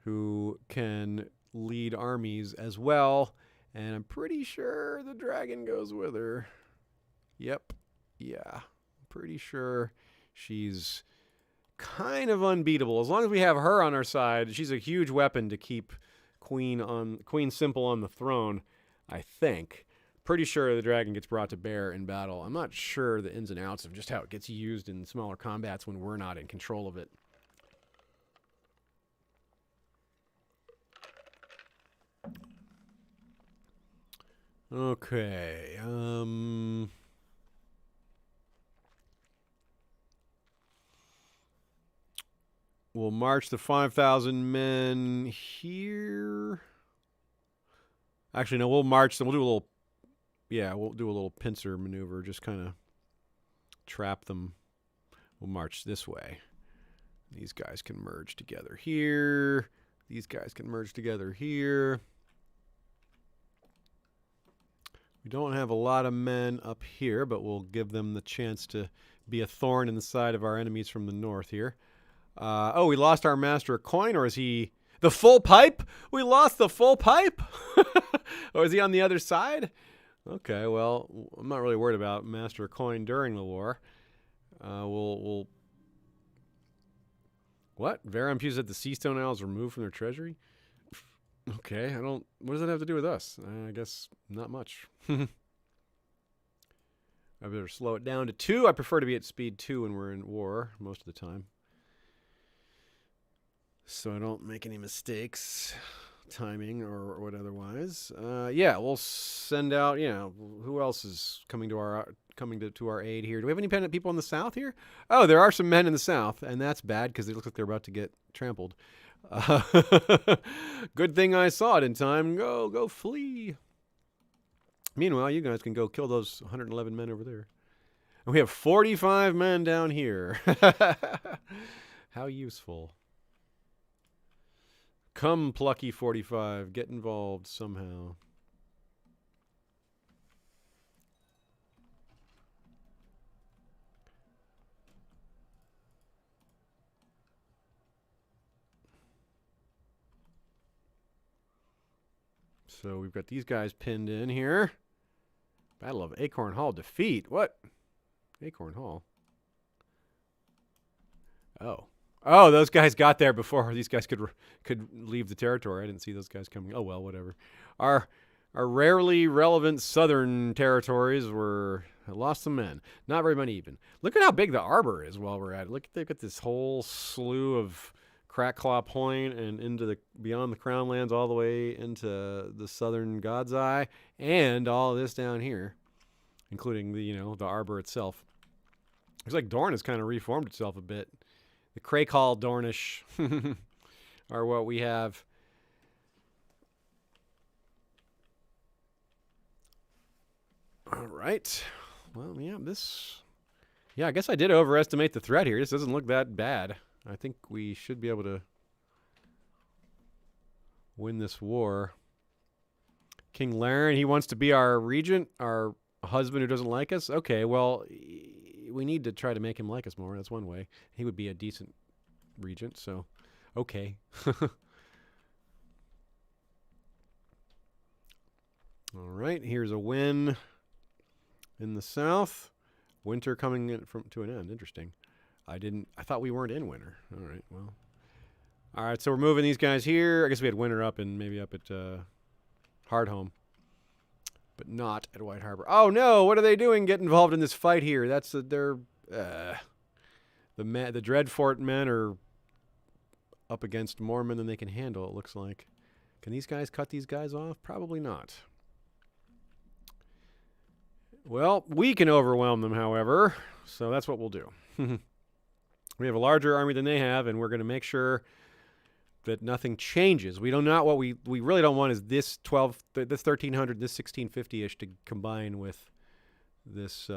who can lead armies as well. And I'm pretty sure the dragon goes with her. Yep. Yeah. Pretty sure she's kind of unbeatable. As long as we have her on our side, she's a huge weapon to keep Queen Simple on the throne, I think. Pretty sure the dragon gets brought to bear in battle. I'm not sure the ins and outs of just how it gets used in smaller combats when we're not in control of it. Okay. We'll march the 5,000 men here. Actually, no, we'll march them. We'll do a little... Yeah, we'll do a little pincer maneuver, just kind of trap them. We'll march this way. These guys can merge together here. These guys can merge together here. We don't have a lot of men up here, but we'll give them the chance to be a thorn in the side of our enemies from the north here. We lost our master of coin, or is he... The full pipe? We lost the full pipe? Or is he on the other side? Okay, well, I'm not really worried about Master of Coin during the war. We'll... What? Varam Pews said the Seastone Isles removed from their treasury? Okay, I don't... What does that have to do with us? I guess not much. I better slow it down to 2. I prefer to be at speed 2 when we're in war most of the time, so I don't make any mistakes. Timing or what otherwise. Yeah, we'll send out, who else is coming to our aid here? Do we have any pennant people in the south here? Oh, there are some men in the south, and that's bad because they look like they're about to get trampled. Good thing I saw it in time. Go flee. Meanwhile, you guys can go kill those 111 men over there. And we have 45 men down here. How useful. Come, plucky 45. Get involved somehow. So we've got these guys pinned in here. Battle of Acorn Hall defeat. What? Acorn Hall? Oh, those guys got there before these guys could leave the territory. I didn't see those guys coming. Oh, well, whatever. Our rarely relevant southern territories lost some men. Not very many even. Look at how big the arbor is while we're at it. Look, they've got this whole slew of Crackclaw Point and into beyond the Crown Lands all the way into the southern God's Eye, and all of this down here, including the arbor itself. Looks like Dorne has kind of reformed itself a bit. The Crakehall Dornish are what we have. All right. Well, yeah, I guess I did overestimate the threat here. This doesn't look that bad. I think we should be able to win this war. King Laren, he wants to be our regent, our husband who doesn't like us. Okay, well... We need to try to make him like us more. That's one way. He would be a decent regent, so okay. All right, here's a win in the south. Winter coming in to an end. Interesting. I thought we weren't in winter. All right, well. All right, so we're moving these guys here. I guess we had winter up and maybe up at Hardhome, but not at White Harbor. Oh no! What are they doing? Get involved in this fight here. That's the Dreadfort men are up against more men than they can handle. It looks like. Can these guys cut these guys off? Probably not. Well, we can overwhelm them, however. So that's what we'll do. We have a larger army than they have, and we're going to make sure that nothing changes. We don't not what we really don't want is this 1300, this 1650-ish to combine with this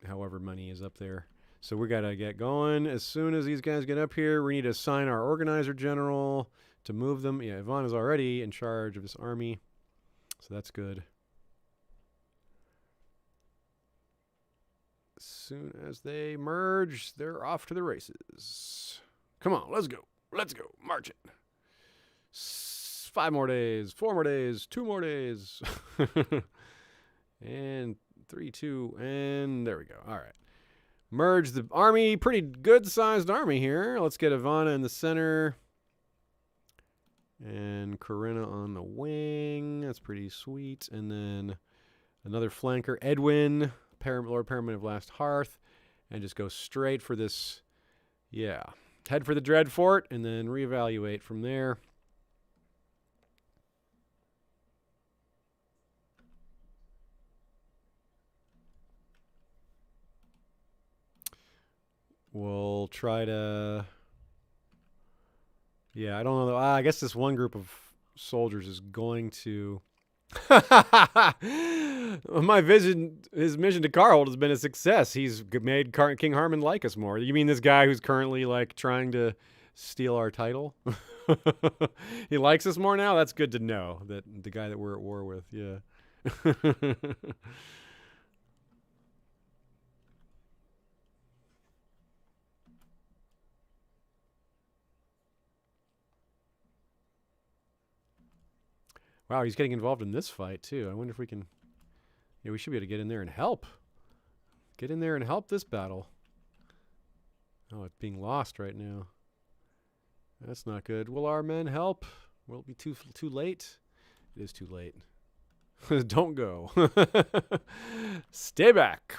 however many is up there. So we got to get going as soon as these guys get up here. We need to assign our organizer general to move them. Yeah, Yvonne is already in charge of this army, so that's good. As soon as they merge, they're off to the races. Come on, let's go. Let's go. March it. 5 more days, 4 more days, 2 more days. And 3, 2, and there we go. All right. Merge the army. Pretty good-sized army here. Let's get Ivana in the center. And Corinna on the wing. That's pretty sweet. And then another flanker, Edwin, Lord Paramount of Last Hearth. And just go straight for this, yeah. Head for the Dread Fort, and then reevaluate from there. We'll try to... Yeah, I don't know. I guess this one group of soldiers is going to... His mission to Carhold has been a success. He's made King Harmon like us more. You mean this guy who's currently like trying to steal our title? He likes us more now? That's good to know. That the guy that we're at war with, yeah. Wow, he's getting involved in this fight, too. I wonder if we can... Yeah, we should be able to get in there and help. Get in there and help this battle. Oh, it's being lost right now. That's not good. Will our men help? Will it be too late? It is too late. Don't go. Stay back.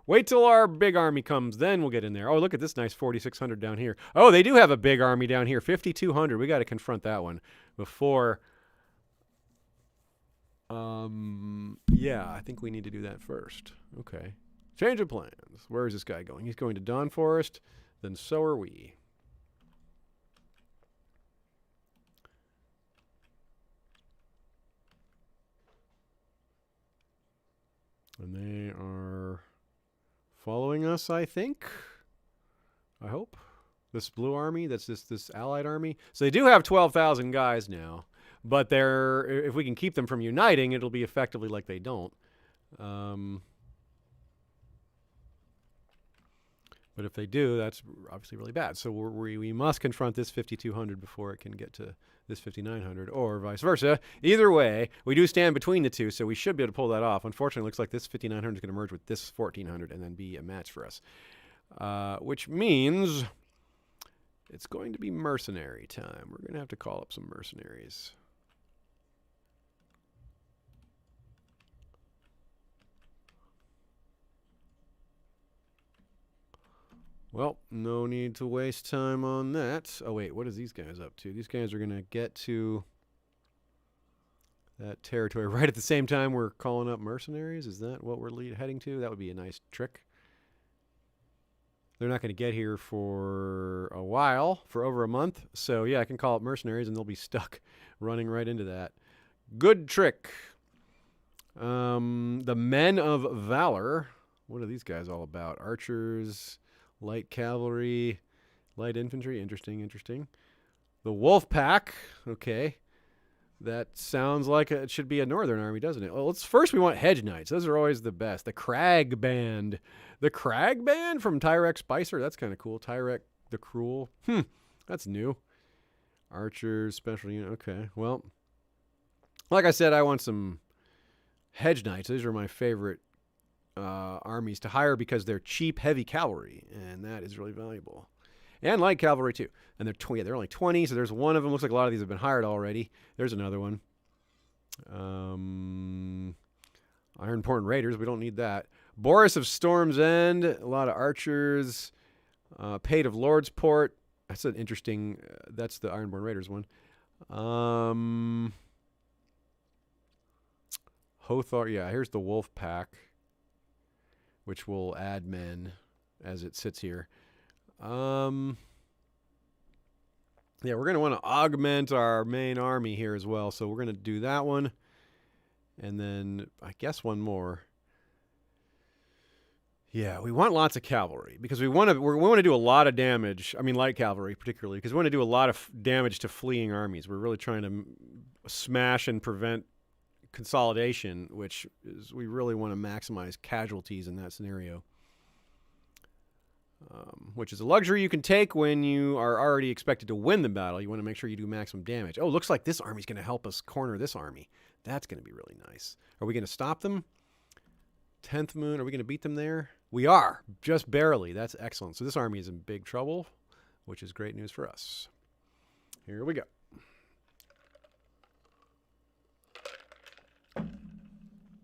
Wait till our big army comes, then we'll get in there. Oh, look at this nice 4,600 down here. Oh, they do have a big army down here. 5,200. We got to confront that one before... yeah, I think we need to do that first. Okay. Change of plans. Where is this guy going? He's going to Dawn Forest. Then so are we. And they are following us, I think. I hope. This blue army, that's this allied army. So they do have 12,000 guys now. But if we can keep them from uniting, it'll be effectively like they don't. But if they do, that's obviously really bad. So we must confront this 5,200 before it can get to this 5,900, or vice versa. Either way, we do stand between the two, so we should be able to pull that off. Unfortunately, it looks like this 5,900 is going to merge with this 1,400 and then be a match for us. Which means it's going to be mercenary time. We're going to have to call up some mercenaries. Well, no need to waste time on that. Oh, wait, what is these guys up to? These guys are going to get to that territory right at the same time we're calling up mercenaries. Is that what we're heading to? That would be a nice trick. They're not going to get here for a while, for over a month. So, yeah, I can call up mercenaries, and they'll be stuck running right into that. Good trick. The Men of Valor. What are these guys all about? Archers... Light cavalry, light infantry. Interesting, interesting. The Wolf Pack. Okay. That sounds like it should be a northern army, doesn't it? Well, first we want Hedge Knights. Those are always the best. The Crag Band. The Crag Band from Tyrek Spicer. That's kind of cool. Tyrek the Cruel. That's new. Archers, special unit. Okay. Well, like I said, I want some Hedge Knights. These are my favorite armies to hire because they're cheap, heavy cavalry, and that is really valuable. And light cavalry too. And they're only 20, so there's one of them. Looks like a lot of these have been hired already. There's another one. Ironborn Raiders, we don't need that. Boris of Storm's End, a lot of archers. Pate of Lordsport. That's an interesting. That's the Ironborn Raiders one. Hothar. Yeah, here's the Wolf Pack, which will add men as it sits here. Yeah, we're going to want to augment our main army here as well. So we're going to do that one. And then I guess one more. Yeah, we want lots of cavalry because we want to do a lot of damage. I mean, light cavalry particularly, because we want to do a lot of damage to fleeing armies. We're really trying to smash and prevent consolidation, which is we really want to maximize casualties in that scenario. Which is a luxury you can take when you are already expected to win the battle. You want to make sure you do maximum damage. Oh, looks like this army's going to help us corner this army. That's going to be really nice. Are we going to stop them? 10th moon, are we going to beat them there? We are, just barely. That's excellent. So this army is in big trouble, which is great news for us. Here we go.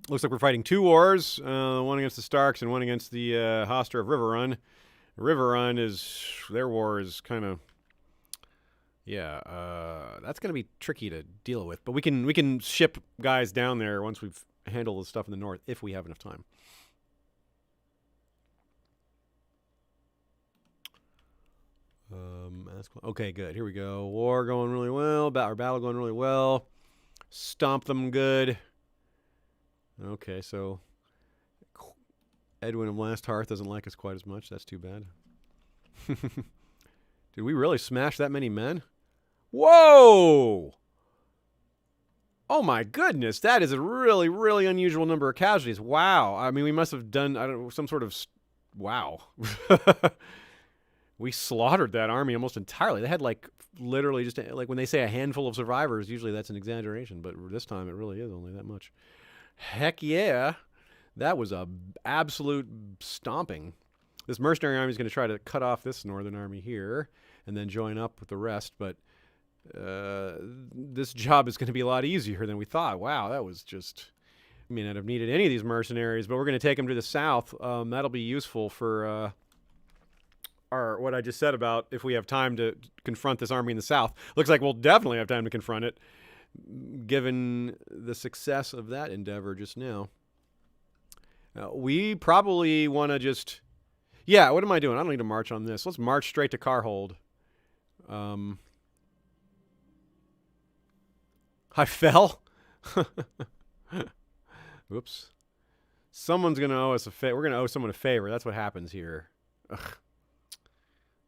Looks like we're fighting two wars, one against the Starks and one against the Hoster of Riverrun. Riverrun is, their war is kind of, yeah, that's going to be tricky to deal with. But we can ship guys down there once we've handled the stuff in the north, if we have enough time. Okay, good. Here we go. War going really well. Our battle going really well. Stomp them good. Okay, so Edwin of Last Hearth doesn't like us quite as much. That's too bad. Did we really smash that many men? Whoa! Oh my goodness, that is a really, really unusual number of casualties. Wow. I mean, we must have done, I don't know, some sort of, wow. We slaughtered that army almost entirely. They had like literally just like when they say a handful of survivors, usually that's an exaggeration, but this time it really is only that much. Heck yeah. That was a absolute stomping. This mercenary army is going to try to cut off this northern army here and then join up with the rest, but this job is going to be a lot easier than we thought. Wow, that was just, I mean, I'd have needed any of these mercenaries, but we're going to take them to the south. That'll be useful for what I just said about if we have time to confront this army in the south. Looks like we'll definitely have time to confront it, given the success of that endeavor just now. We probably want to just, yeah, what am I doing? I don't need to march on this. Let's march straight to Carhold. I fell? Oops. Someone's going to owe us a favor. We're going to owe someone a favor. That's what happens here. Ugh.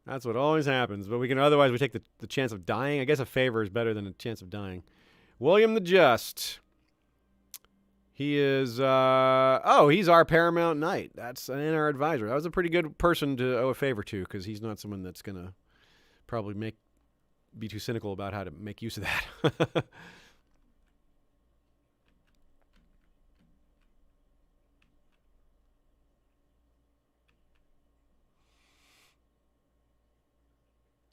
That's what always happens. But we can, otherwise we take the chance of dying. I guess a favor is better than a chance of dying. William the Just. He is, he's our paramount knight. That's and our advisor. That was a pretty good person to owe a favor to, because he's not someone that's going to probably be too cynical about how to make use of that.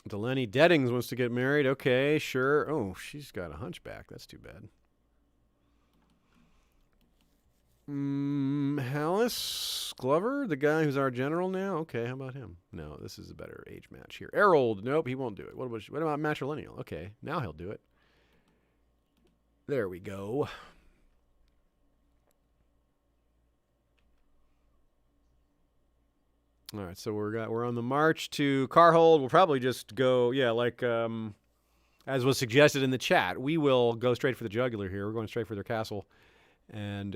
Delaney Deddings wants to get married. Okay, sure. Oh, she's got a hunchback. That's too bad. Hallis Glover, the guy who's our general now? Okay, how about him? No, this is a better age match here. Errold, nope, he won't do it. What about matrilineal? Okay, now he'll do it. There we go. All right, so we're on the march to Carhold. We'll probably just go, yeah, like as was suggested in the chat. We will go straight for the jugular here. We're going straight for their castle, and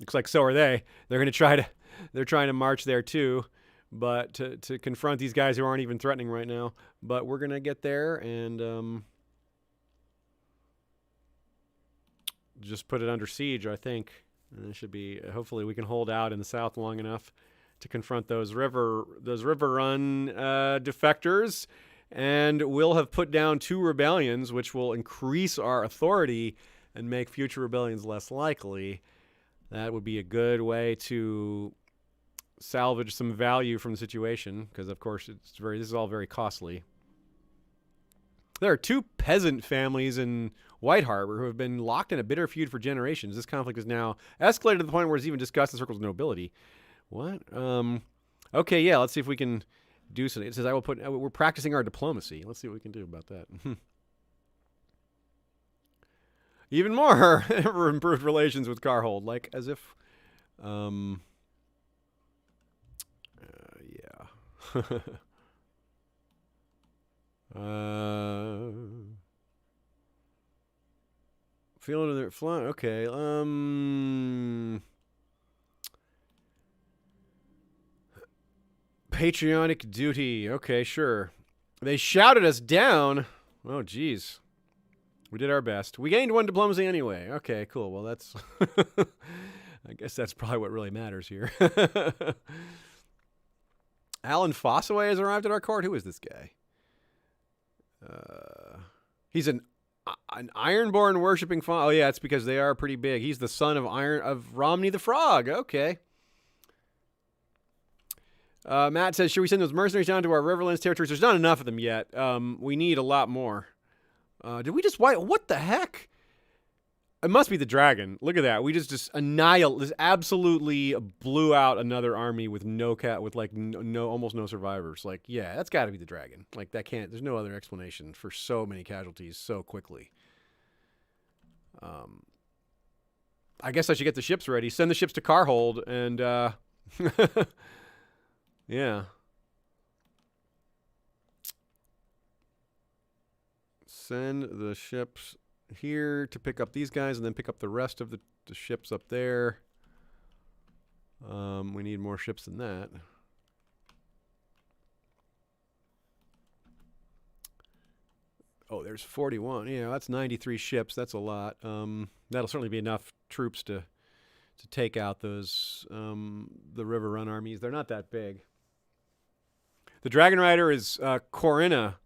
looks like so are they. They're trying to march there too, but to confront these guys who aren't even threatening right now. But we're gonna get there and just put it under siege, I think. And it should be. Hopefully, we can hold out in the south long enough to confront those river run defectors, and we'll have put down 2 rebellions, which will increase our authority and make future rebellions less likely. That would be a good way to salvage some value from the situation, because of course this is all very costly. There are 2 peasant families in White Harbor who have been locked in a bitter feud for generations. This conflict is now escalated to the point where it's even discussed in circles of nobility. What? Okay, yeah, let's see if we can do something. It says, we're practicing our diplomacy. Let's see what we can do about that. Even more improved relations with Carhold, like as if, yeah. Feeling their flying. Okay. Patriotic duty. Okay, sure. They shouted us down. Oh, geez. We did our best. We gained 1 diplomacy anyway. Okay, cool. Well, that's... I guess that's probably what really matters here. Alan Fossaway has arrived at our court. Who is this guy? He's an Ironborn worshipping Oh, yeah, it's because they are pretty big. He's the son of Romney the Frog. Okay. Matt says, should we send those mercenaries down to our Riverlands territories? There's not enough of them yet. We need a lot more. Did we just wipe? What the heck? It must be the dragon. Look at that. We just absolutely blew out another army with almost no survivors. Like, yeah, that's got to be the dragon. Like, there's no other explanation for so many casualties so quickly. I guess I should get the ships ready. Send the ships to Carhold and, yeah. Send the ships here to pick up these guys and then pick up the rest of the ships up there. We need more ships than that. Oh, there's 41. Yeah, that's 93 ships. That's a lot. That'll certainly be enough troops to take out those the River Run armies. They're not that big. The Dragon Rider is Corinna.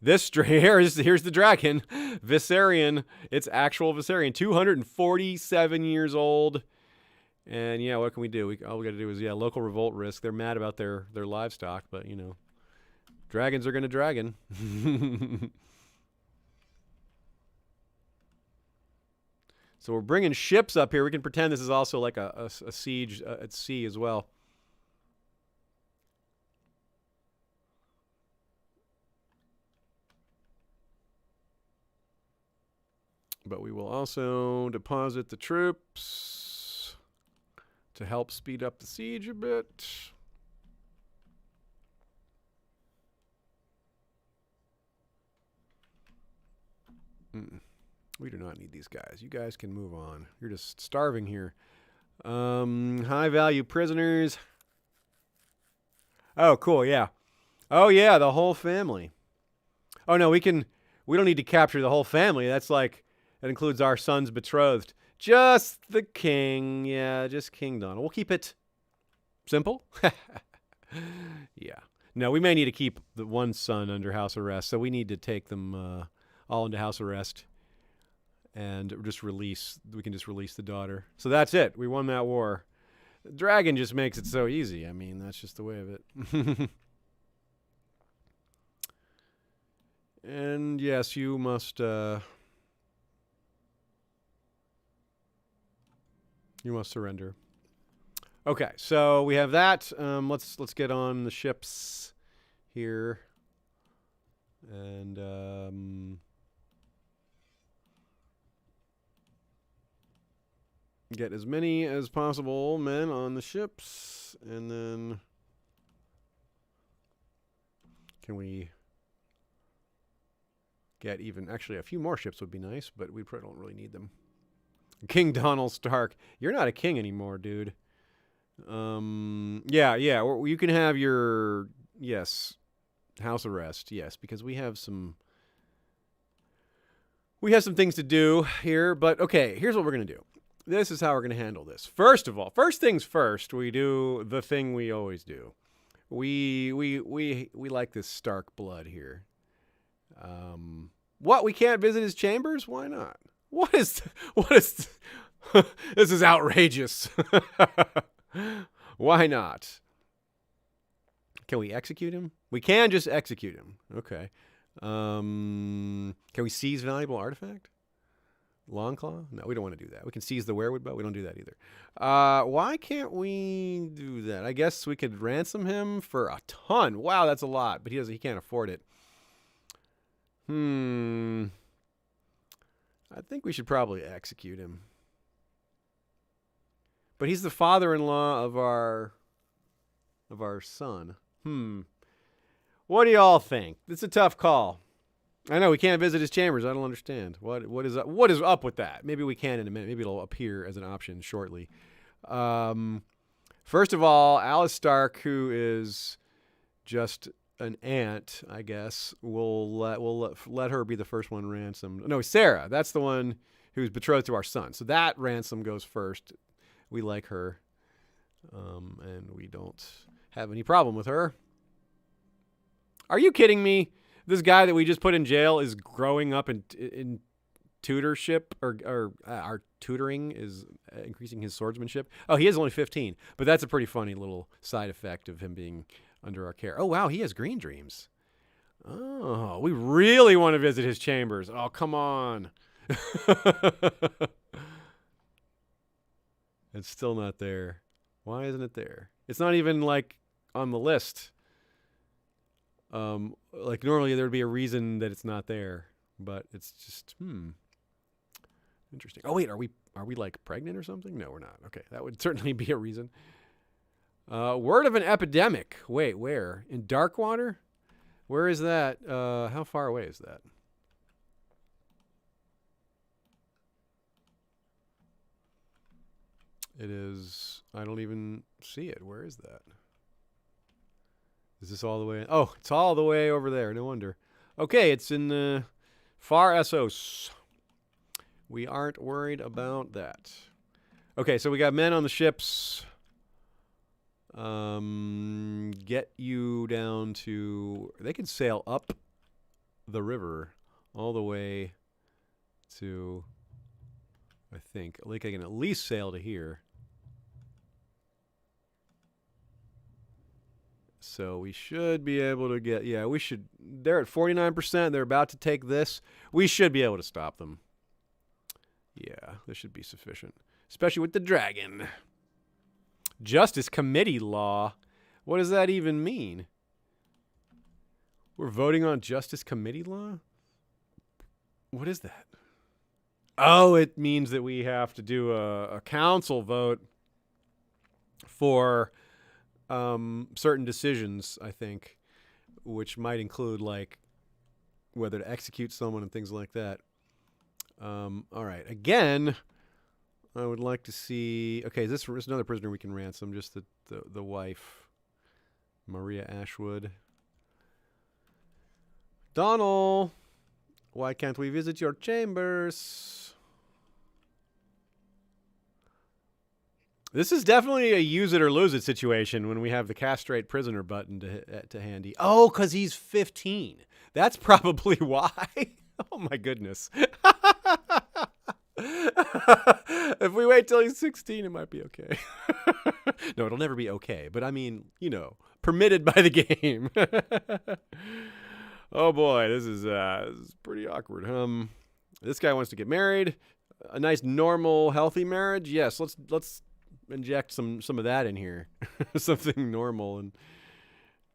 Here's the dragon, Viserion. It's actual Viserion, 247 years old. And yeah, what can we do? All we got to do is local revolt risk. They're mad about their livestock, but you know, dragons are gonna dragon. So we're bringing ships up here. We can pretend this is also like a siege at sea as well. But we will also deposit the troops to help speed up the siege a bit. We do not need these guys. You guys can move on. You're just starving here. High value prisoners. Oh, cool. Yeah. Oh, yeah. The whole family. Oh, no, we don't need to capture the whole family. That includes our son's betrothed. Just the king. Yeah, just King Donald. We'll keep it simple. Yeah. No, we may need to keep the one son under house arrest, so we need to take them all into house arrest and we can just release the daughter. So that's it. We won that war. The dragon just makes it so easy. I mean, that's just the way of it. And yes, you must surrender. Okay, so we have that. Let's get on the ships here, and get as many as possible men on the ships, and then can we get actually a few more ships would be nice, but we probably don't really need them. King Donald Stark, you're not a king anymore, dude. Yeah, you can have your house arrest, yes, because we have some things to do here. But okay, here's what we're gonna do. This is how we're gonna handle this. First of all, first things first, we do the thing we always do. We like this Stark blood here. What, we can't visit his chambers? Why not? What is this is outrageous. Why not? Can we execute him? We can just execute him. Okay. Can we seize valuable artifact? Longclaw? No, we don't want to do that. We can seize the werewood bow. We don't do that either. Why can't we do that? I guess we could ransom him for a ton. Wow, that's a lot, but he can't afford it. I think we should probably execute him. But he's the father-in-law of our son. What do y'all think? It's a tough call. I know we can't visit his chambers. I don't understand. What is up with that? Maybe we can in a minute. Maybe it'll appear as an option shortly. First of all, Alice Stark, who is just an aunt, I guess, we'll let her be the first one ransomed. No, Sarah. That's the one who's betrothed to our son. So that ransom goes first. We like her, and we don't have any problem with her. Are you kidding me? This guy that we just put in jail is growing up in tutorship, or our tutoring is increasing his swordsmanship. Oh, he is only 15, but that's a pretty funny little side effect of him being under our care. Oh, wow, he has green dreams. Oh, we really want to visit his chambers. Oh, come on. It's still not there. Why isn't it there? It's not even like on the list. Like normally there would be a reason that it's not there, but it's just interesting. Oh wait, are we like pregnant or something? No, we're not. Okay, that would certainly be a reason. Word of an epidemic. Wait, where? In Darkwater? Where is that? How far away is that? It is. I don't even see it. Where is that? Is this all the way? Oh, it's all the way over there. No wonder. Okay, it's in the far Essos. We aren't worried about that. Okay, so we got men on the ships. Get you down to... They can sail up the river all the way to... I think. I can at least sail to here. So we should be able to get... Yeah, we should... They're at 49%. They're about to take this. We should be able to stop them. Yeah, this should be sufficient. Especially with the dragon. Justice Committee law. What does that even mean? We're voting on Justice Committee law? What is that? Oh, it means that we have to do a council vote for certain decisions, I think, which might include, like, whether to execute someone and things like that. All right. Again, I would like to see... Okay, is this another prisoner we can ransom? Just the wife, Maria Ashwood. Donald, why can't we visit your chambers? This is definitely a use it or lose it situation when we have the castrate prisoner button to handy. Oh, because he's 15. That's probably why. Oh, my goodness. If we wait till he's 16, it might be okay. No, it'll never be okay. But I mean, you know, permitted by the game. Oh boy, this is pretty awkward. This guy wants to get married. A nice, normal, healthy marriage. Yes, let's inject some of that in here. Something normal. And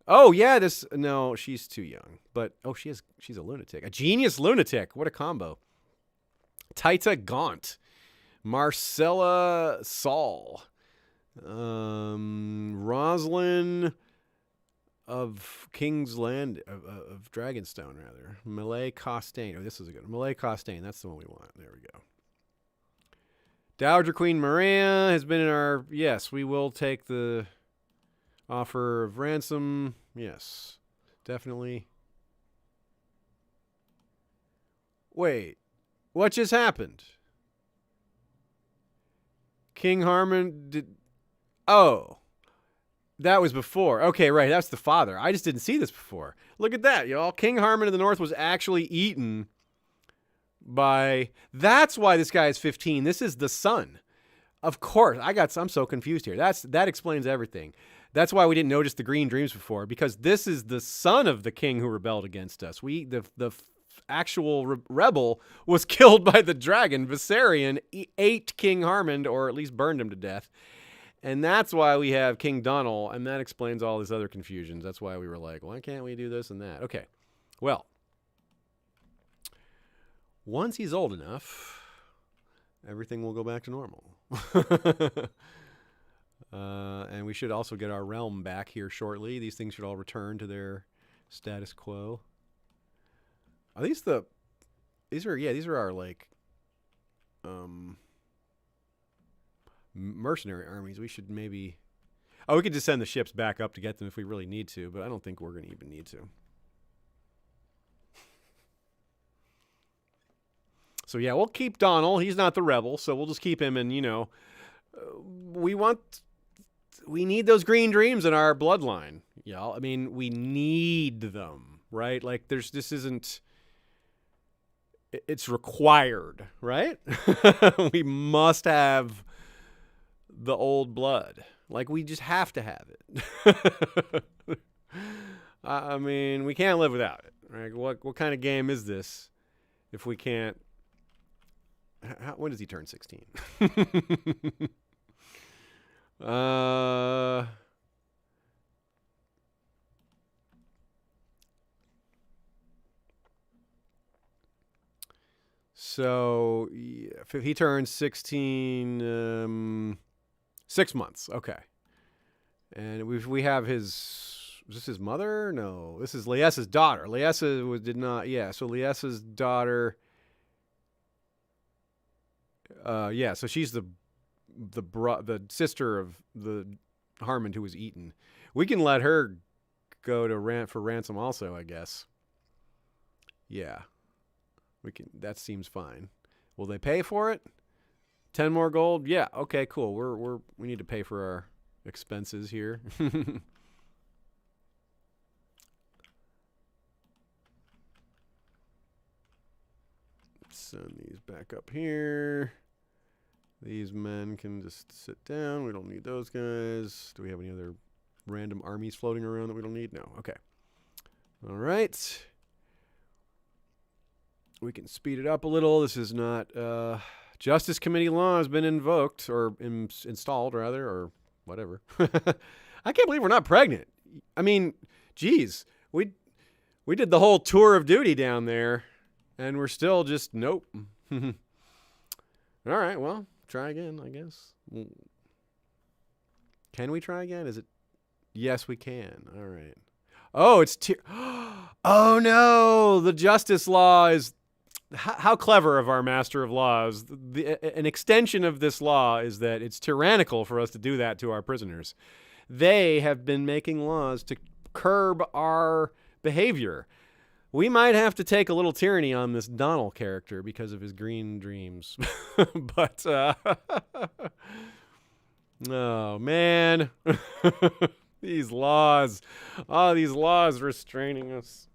oh yeah, no, she's too young. But oh, she's a lunatic, a genius lunatic. What a combo. Taita Gaunt, Marcella Saul, Roslyn of King's Land, of Dragonstone, rather. Malay Costain. Oh, this is a good one. Malay Costain. That's the one we want. There we go. Dowager Queen Maria has been in our... Yes, we will take the offer of ransom. Yes, definitely. Wait. What just happened? King Harmon did... Oh. That was before. Okay, right. That's the father. I just didn't see this before. Look at that, y'all. King Harmon of the North was actually eaten by... That's why this guy is 15. This is the son. Of course. I'm so confused here. That explains everything. That's why we didn't notice the green dreams before, because this is the son of the king who rebelled against us. The actual rebel was killed by the dragon. Viserion ate King Harmon, or at least burned him to death. And that's why we have King Donald, and that explains all these other confusions. That's why we were like, why can't we do this and that? Okay, well, once he's old enough, everything will go back to normal. And we should also get our realm back here shortly. These things should all return to their status quo. Are these the? These are our like, mercenary armies. We should maybe. Oh, we could just send the ships back up to get them if we really need to, but I don't think we're going to even need to. So yeah, we'll keep Donald. He's not the rebel, so we'll just keep him. And we need those green dreams in our bloodline. Yeah, I mean, we need them, right? Like, this isn't. It's required, right? We must have the old blood. Like, we just have to have it. I mean, we can't live without it, right? What kind of game is this if we can't? When does he turn 16? So if he turns 16, 6 months. Okay. And we have his. Was this his mother? No, this is Liessa's daughter. Liessa did not. Yeah. So Liessa's daughter. Yeah. So she's the sister of the Harmond who was eaten. We can let her go to for ransom also, I guess. Yeah. We can. That seems fine. Will they pay for it? 10 more gold? Yeah. Okay. Cool. We need to pay for our expenses here. Send these back up here. These men can just sit down. We don't need those guys. Do we have any other random armies floating around that we don't need? No. Okay. All right. We can speed it up a little. This is not Justice Committee law has been invoked or installed rather, or whatever. I can't believe we're not pregnant. I mean, geez, we did the whole tour of duty down there, and we're still just nope. All right, well, try again, I guess. Can we try again? Is it? Yes, we can. All right. Oh, it's oh no, the justice law is. How clever of our master of laws. An extension of this law is that it's tyrannical for us to do that to our prisoners. They have been making laws to curb our behavior. We might have to take a little tyranny on this Donald character because of his green dreams. But, oh, man. These laws. Oh, these laws restraining us.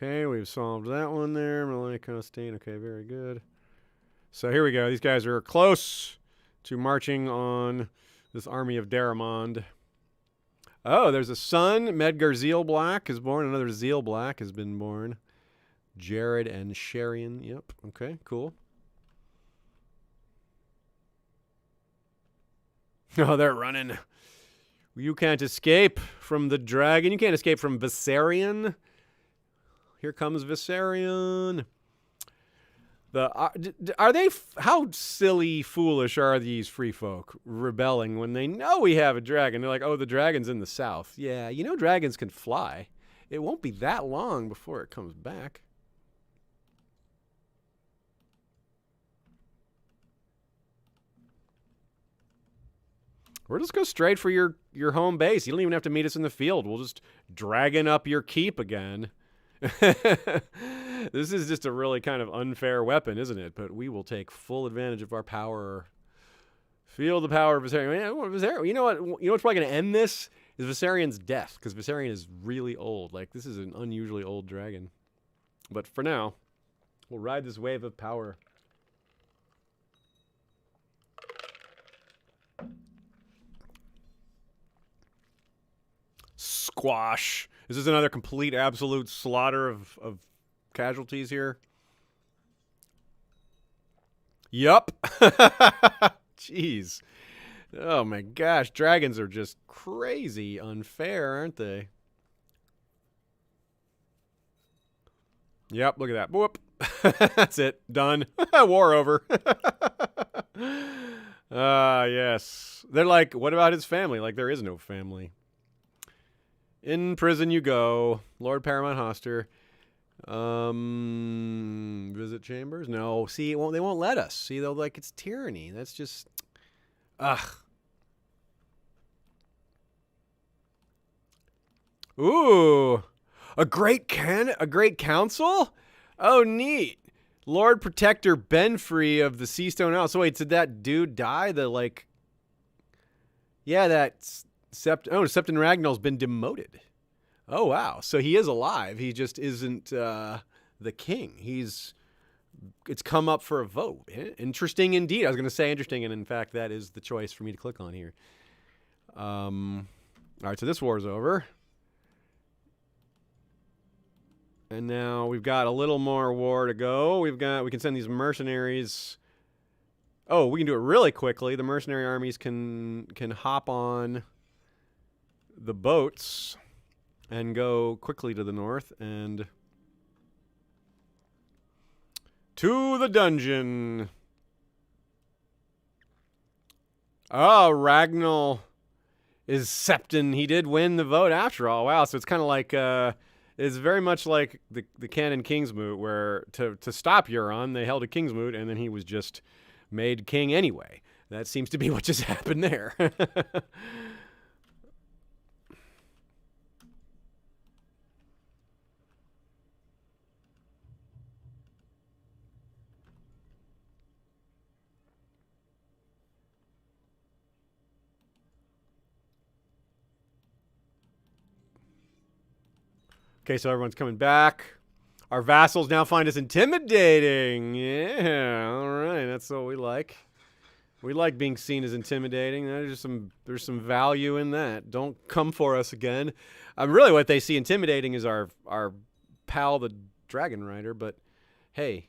Okay, we've solved that one there. Malay Costain. Okay, very good. So here we go. These guys are close to marching on this army of Daramond. Oh, there's a son. Medgar Zeal Black is born. Another Zeal Black has been born. Jared and Sharian. Yep. Okay, cool. Oh, they're running. You can't escape from the dragon. You can't escape from Viserion. Here comes Viserion. Are they? How silly, foolish are these free folk rebelling when they know we have a dragon? They're like, oh, the dragon's in the south. Yeah, you know dragons can fly. It won't be that long before it comes back. We'll just go straight for your home base. You don't even have to meet us in the field. We'll just dragon up your keep again. This is just a really kind of unfair weapon, isn't it? But we will take full advantage of our power. Feel the power of Viserion. You know what? You know what's probably going to end this is Viserion's death, because Viserion is really old. Like, this is an unusually old dragon. But for now, we'll ride this wave of power. Squash. Is this another complete, absolute slaughter of casualties here? Yup. Jeez. Oh my gosh. Dragons are just crazy unfair, aren't they? Yep, look at that. Whoop. That's it. Done. War over. Yes. They're like, what about his family? Like, there is no family. In prison you go. Lord Paramount Hoster. Visit chambers? No. See, they won't let us. See, they'll like, it's tyranny. That's just, ugh. Ooh. A great council? Oh, neat. Lord Protector Benfree of the Seastone Isles. So wait, did that dude die? Yeah, Septon Ragnall's been demoted. Oh, wow. So he is alive. He just isn't the king. It's come up for a vote. Interesting indeed. I was going to say interesting, and in fact, that is the choice for me to click on here. All right, so this war is over. And now we've got a little more war to go. We can send these mercenaries. Oh, we can do it really quickly. The mercenary armies can hop on the boats and go quickly to the north and to the dungeon. Oh, Ragnall is Septon. He did win the vote after all. Wow, so it's kind of like it's very much like the canon Kingsmoot, where to stop Euron, they held a Kingsmoot, and then he was just made king anyway. That seems to be what just happened there. Okay, so everyone's coming back. Our vassals now find us intimidating. Yeah, all right, that's what we like. We like being seen as intimidating. There's some value in that. Don't come for us again. Really, what they see intimidating is our pal, the Dragon Rider. But hey,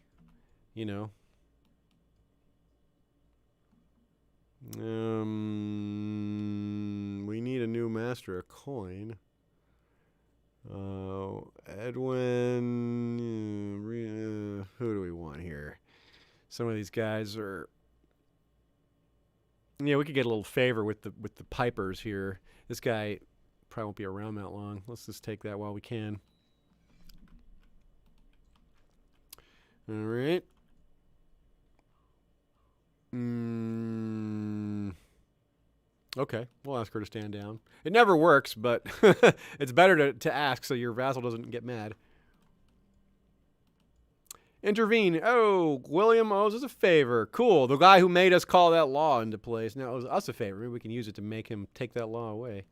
you know. We need a new master of coin. Edwin. Who do we want here? Some of these guys are. Yeah, we could get a little favor with the pipers here. This guy probably won't be around that long. Let's just take that while we can. All right. Okay, we'll ask her to stand down. It never works, but it's better to ask so your vassal doesn't get mad. Intervene. Oh, William owes us a favor. Cool. The guy who made us call that law into place now owes us a favor. Maybe we can use it to make him take that law away.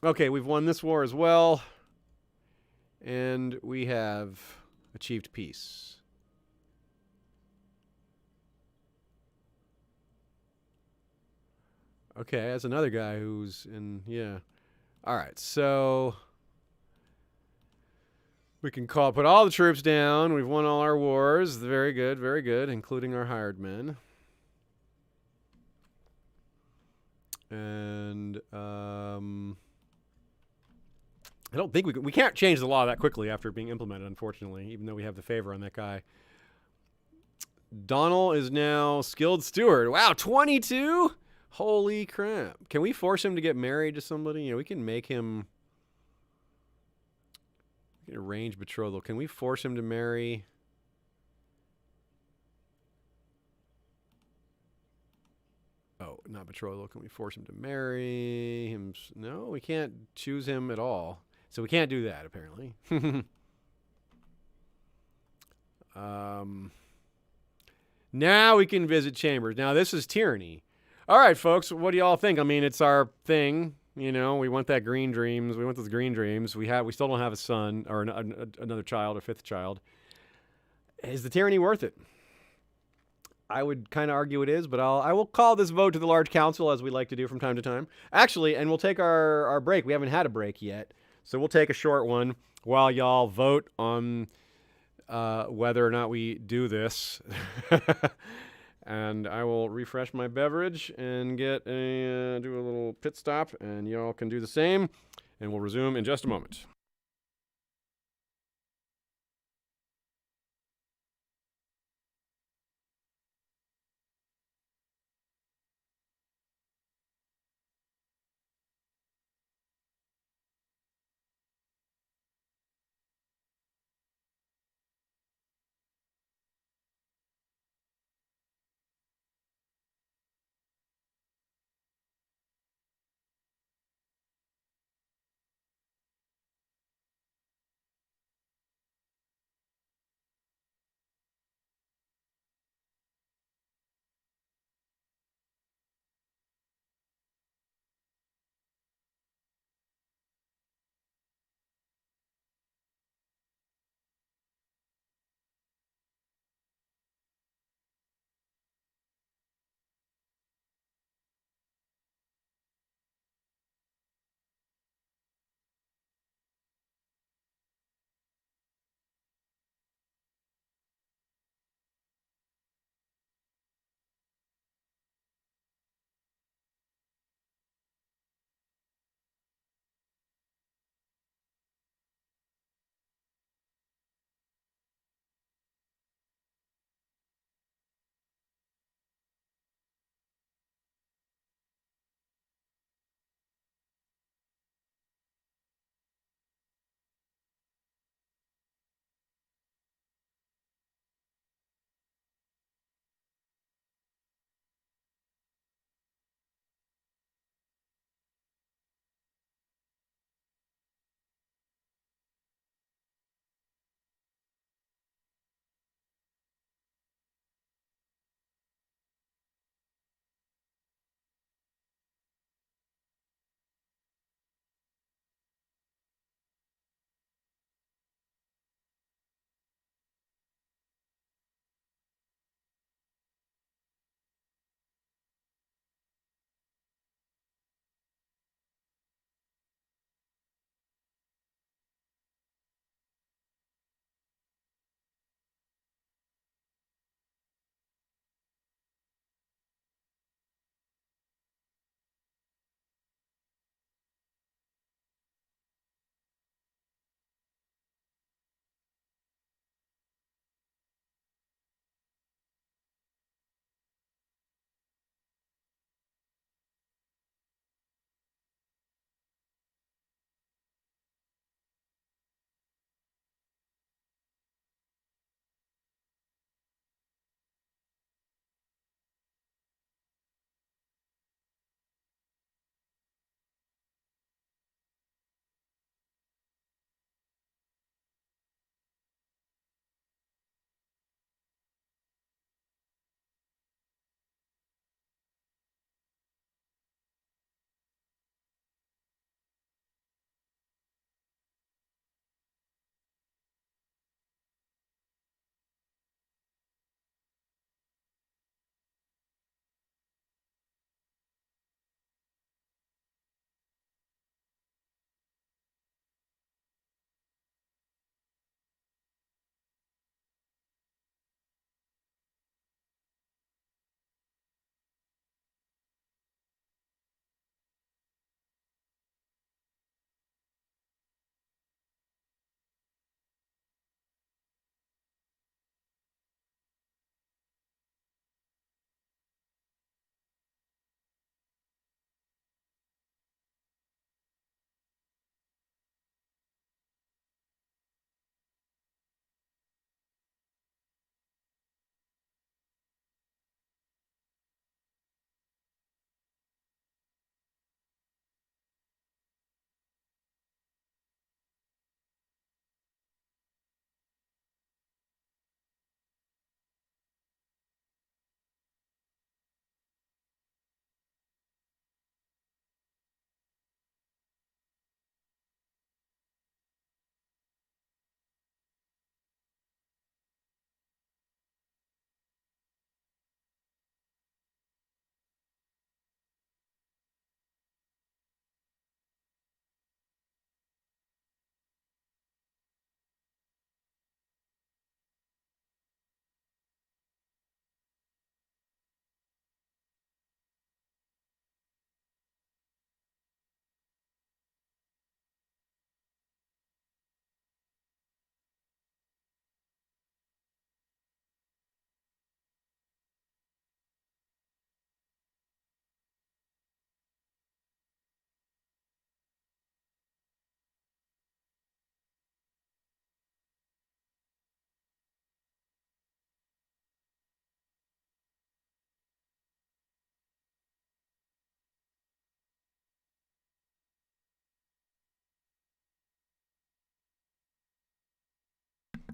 Okay, we've won this war as well. And we have achieved peace. Okay, that's another guy who's in, yeah. All right, so we can put all the troops down. We've won all our wars. Very good, including our hired men. And I don't think we can't change the law that quickly after being implemented, unfortunately, even though we have the favor on that guy. Donald is now skilled steward. Wow, 22? Holy crap. Can we force him to get married to somebody? You know, we can make him arrange betrothal. Can we force him to marry? Oh, not betrothal. Can we force him to marry him? No, we can't choose him at all. So we can't do that, apparently. Now we can visit chambers. Now this is tyranny. All right, folks, what do y'all think? I mean, it's our thing. You know, we want that green dreams. We want those green dreams. We still don't have a son or another child or fifth child. Is the tyranny worth it? I would kind of argue it is, but I will call this vote to the large council, as we like to do from time to time. Actually, and we'll take our break. We haven't had a break yet, so we'll take a short one while y'all vote on whether or not we do this. And I will refresh my beverage and do a little pit stop, and y'all can do the same, and we'll resume in just a moment.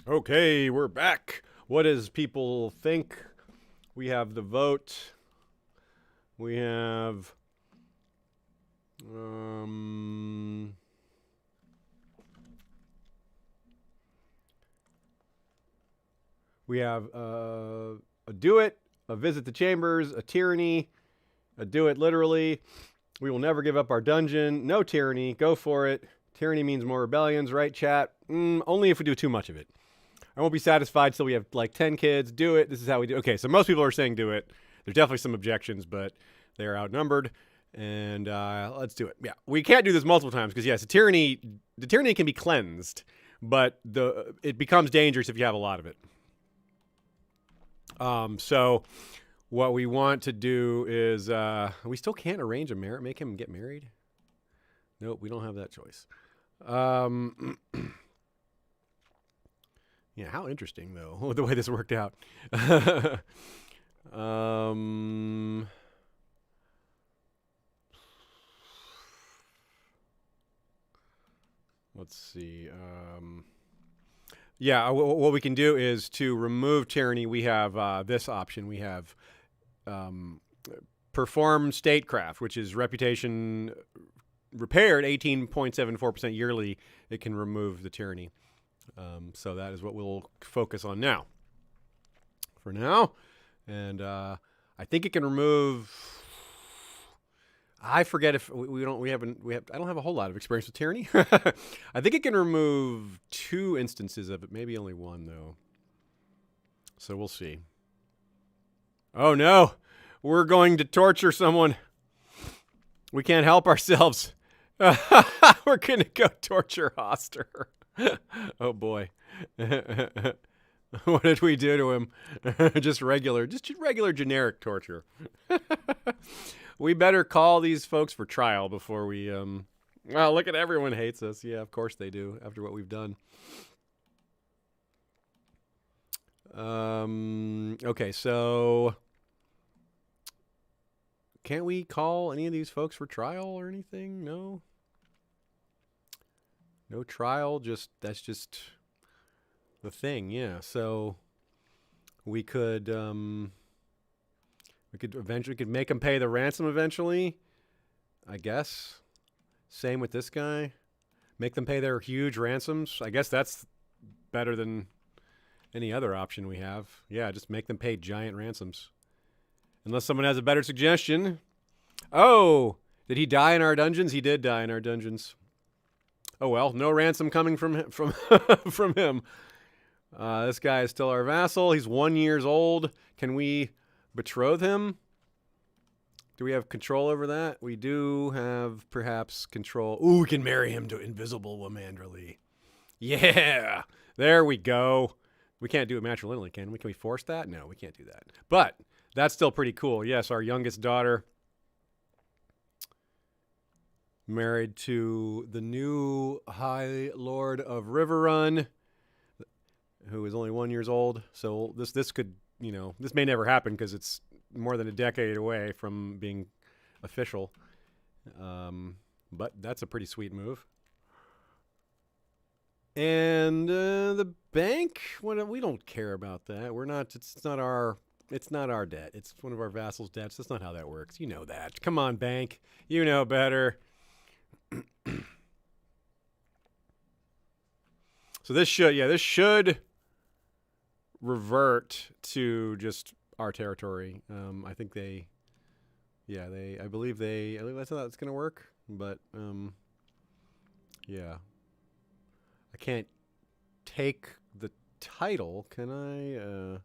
Okay, we're back. What does people think? We have the vote. We have a do it, a visit the chambers, a tyranny, a do it literally. We will never give up our dungeon. No tyranny. Go for it. Tyranny means more rebellions, right, chat? Only if we do too much of it. I won't be satisfied till we have like 10 kids. Do it. This is how we do. Okay, so most people are saying do it. There's definitely some objections, but they are outnumbered. And let's do it. Yeah, we can't do this multiple times because yes, the tyranny can be cleansed, but it becomes dangerous if you have a lot of it. So what we want to do is we still can't arrange make him get married. Nope, we don't have that choice. Yeah, how interesting though the way this worked out. Let's see. Yeah, what we can do is to remove tyranny. We have this option. We have perform statecraft, which is reputation repaired 18.74% yearly. It can remove the tyranny. So that is what we'll focus on now. For now, and I think it can remove. I forget if I don't have a whole lot of experience with tyranny. I think it can remove 2 instances of it, maybe only 1 though. So we'll see. Oh no, we're going to torture someone. We can't help ourselves. We're gonna go torture Hoster. Oh boy. What did we do to him? just regular generic torture. We better call these folks for trial before we well, look at everyone hates us. Yeah, of course they do after what we've done. Okay, so can't we call any of these folks for trial or anything? No. No trial, that's just the thing, yeah. So we could make them pay the ransom eventually, I guess. Same with this guy. Make them pay their huge ransoms. I guess that's better than any other option we have. Yeah, just make them pay giant ransoms. Unless someone has a better suggestion. Oh, did he die in our dungeons? He did die in our dungeons. Oh well, no ransom coming from him. This guy is still our vassal. He's 1 year old. Can we betroth him? Do we have control over that? We do have perhaps control. Ooh, we can marry him to invisible Manderly. Yeah, there we go. We can't do it matrilineally, can we? Can we force that? No, we can't do that. But that's still pretty cool. Yes, our youngest daughter married to the new High Lord of Riverrun, who is only 1 year old. So this could, this may never happen because it's more than a decade away from being official. But that's a pretty sweet move. And the bank, we don't care about that. We're not. It's not our debt. It's one of our vassals' debts. That's not how that works. You know that. Come on, bank. You know better. So this should revert to just our territory. I think I believe that's how that's gonna work. But yeah, I can't take the title, can I?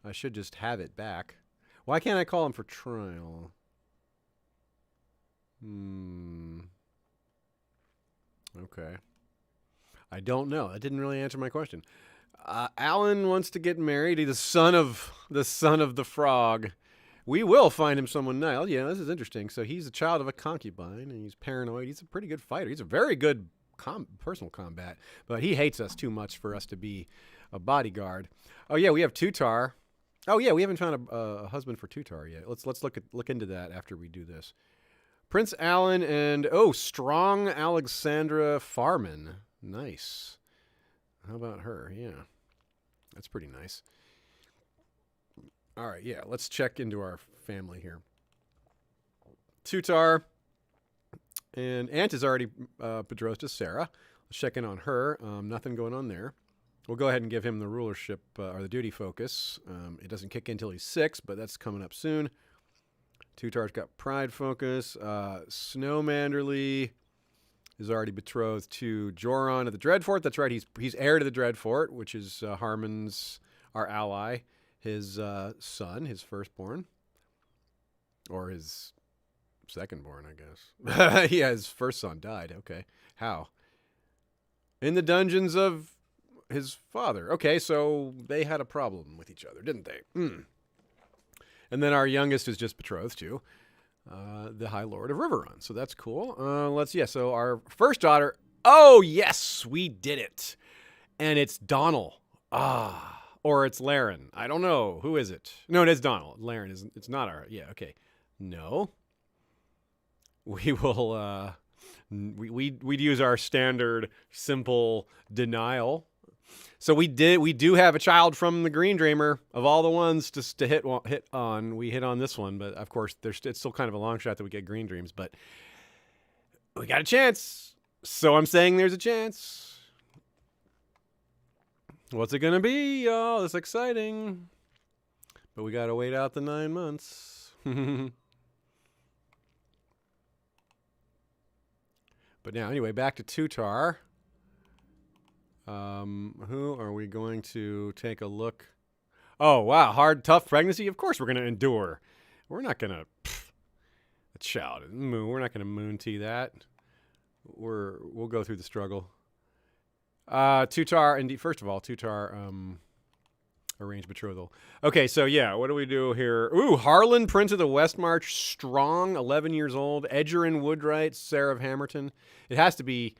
I should just have it back. Why can't I call him for trial? Okay. I don't know. That didn't really answer my question. Alan wants to get married. He's the son of the frog. We will find him someone nice. Oh, yeah, this is interesting. So he's a child of a concubine, and he's paranoid. He's a pretty good fighter. He's a very good personal combat, but he hates us too much for us to be a bodyguard. Oh yeah, we have Tutar. Oh yeah, we haven't found a husband for Tutar yet. Let's look into that after we do this. Prince Alan and strong Alexandra Farman. Nice. How about her? Yeah. That's pretty nice. All right, yeah, let's check into our family here. Tutar and Ant is already betrothed to Sarah. Let's check in on her. Nothing going on there. We'll go ahead and give him the rulership or the duty focus. It doesn't kick in until he's 6, but that's coming up soon. Tutar's got pride focus. Snow Manderly is already betrothed to Joron of the Dreadfort. That's right. He's heir to the Dreadfort, which is Harmon's, our ally, his son, his firstborn, or his secondborn, I guess. Yeah, his first son died. Okay, how? In the dungeons of his father. Okay, so they had a problem with each other, didn't they? And then our youngest is just betrothed to the High Lord of Riverrun. So that's cool. So our first daughter, oh, yes, we did it. And it's Donnell. Or it's Laren. I don't know. Who is it? No, it is Donnell. Laren isn't. It's not our, yeah, okay. No. We will, we'd use our standard simple denial. So we do have a child from the Green Dreamer. Of all the ones to hit on, we hit on this one. But of course, it's still kind of a long shot that we get Green Dreams. But we got a chance. So I'm saying there's a chance. What's it gonna be? Oh, that's exciting. But we gotta wait out the 9 months. But now, anyway, back to Tutar. Who are we going to take a look? Oh, wow. Hard, tough pregnancy? Of course we're going to endure. We're not going to... Child. We're not going to moon tea that. We'll go through the struggle. Tutar, indeed. First of all, Tutar, arranged betrothal. Okay, so yeah, what do we do here? Ooh, Harlan, Prince of the Westmarch, strong, 11 years old. Edgerin Woodwright, Sarah of Hammerton. It has to be...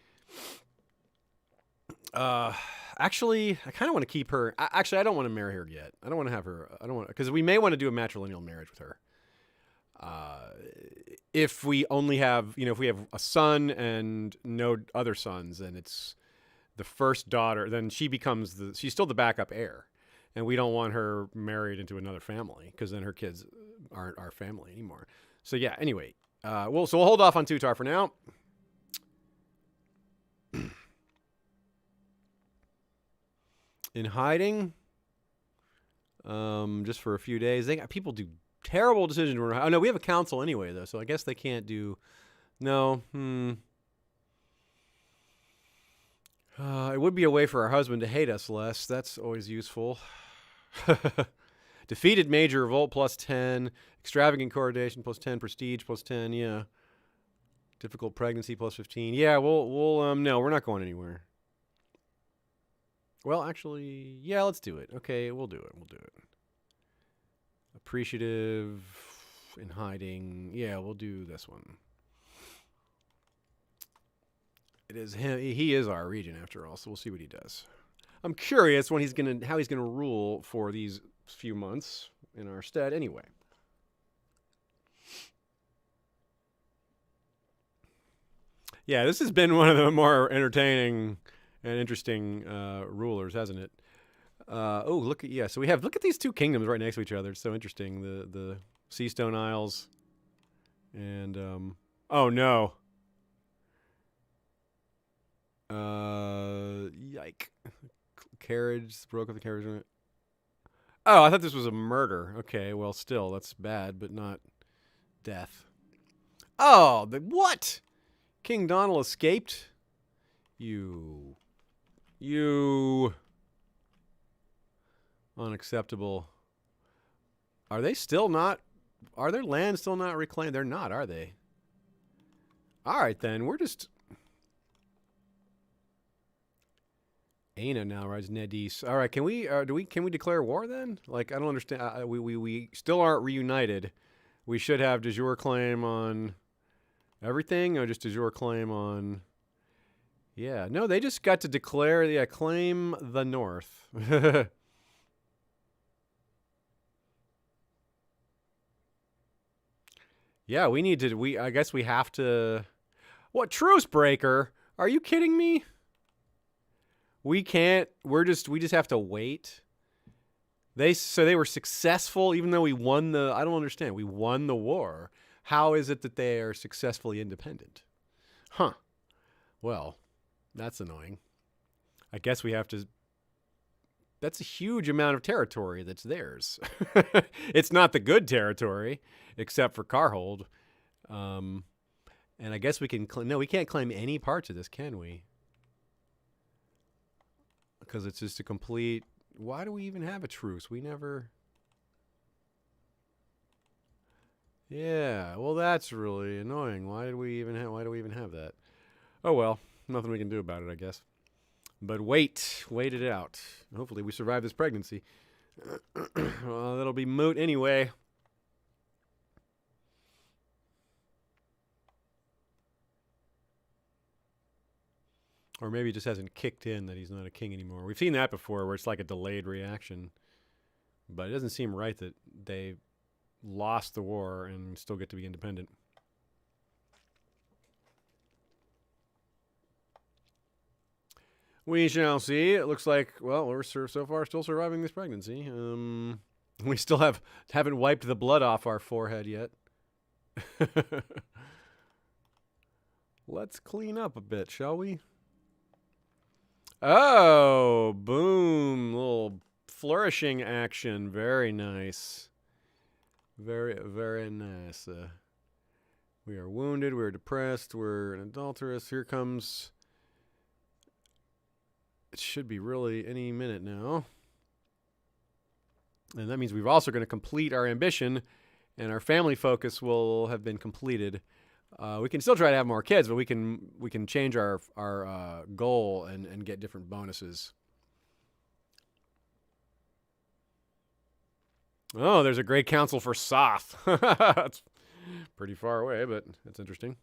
actually, I kind of want to keep her. Actually, I don't want to marry her yet. I don't want to have her. I don't want because we may want to do a matrilineal marriage with her. If we only have, if we have a son and no other sons, and it's the first daughter, then she's still the backup heir, and we don't want her married into another family because then her kids aren't our family anymore. So yeah. Anyway, we'll hold off on Tutar for now. In hiding, just for a few days. People do terrible decisions. Oh, no, we have a council anyway, though, so I guess they can't do... No, it would be a way for our husband to hate us less. That's always useful. Defeated major revolt, +10. Extravagant coronation, +10. Prestige, +10, yeah. Difficult pregnancy, +15. Yeah, no, we're not going anywhere. Well, actually, yeah, let's do it. Okay, we'll do it. Appreciative, in hiding. Yeah, we'll do this one. It is him. He is our regent after all, so we'll see what he does. I'm curious how he's gonna rule for these few months in our stead. Anyway. Yeah, this has been one of the more entertaining and interesting rulers, hasn't it? Look at these two kingdoms right next to each other. It's so interesting. The Seastone Isles and oh no. Yike. Carriage broke up the carriage. Oh, I thought this was a murder. Okay, well still that's bad, but not death. Oh, what? King Donnell escaped? You unacceptable. Are their lands still not reclaimed? They're not, are they? All right, then. We're just... Aina now rides Nedis. All right, can we declare war then? Like, I don't understand. We still aren't reunited. We should have de jure claim on everything, or just de jure claim on... Yeah, no, they just got to declare, claim the North. Yeah, I guess we have to... What, truce breaker? Are you kidding me? We can't, we just have to wait. So they were successful even though we won the... I don't understand. We won the war. How is it that they are successfully independent? Huh. Well, that's annoying. I guess we have to... That's a huge amount of territory that's theirs. It's not the good territory, except for Carhold. And I guess we can... No, we can't claim any parts of this, can we? Because it's just a complete... Why do we even have a truce? We never... Yeah, well, that's really annoying. Why do we even have that? Oh well, nothing we can do about it, I guess. But wait it out. Hopefully we survive this pregnancy. Well, that'll be moot anyway. Or maybe it just hasn't kicked in that he's not a king anymore. We've seen that before where it's like a delayed reaction. But it doesn't seem right that they lost the war and still get to be independent. We shall see. It looks like, well, we're so far still surviving this pregnancy. We still haven't wiped the blood off our forehead yet. Let's clean up a bit, shall we? Oh, boom. Little flourishing action. Very nice. Very, very nice. We are wounded. We're depressed. We're an adulteress. Here comes... It should be really any minute now. And that means we're also going to complete our ambition, and our family focus will have been completed. We can still try to have more kids, but we can change our goal and get different bonuses. Oh, there's a great council for Soth. That's pretty far away, but that's interesting.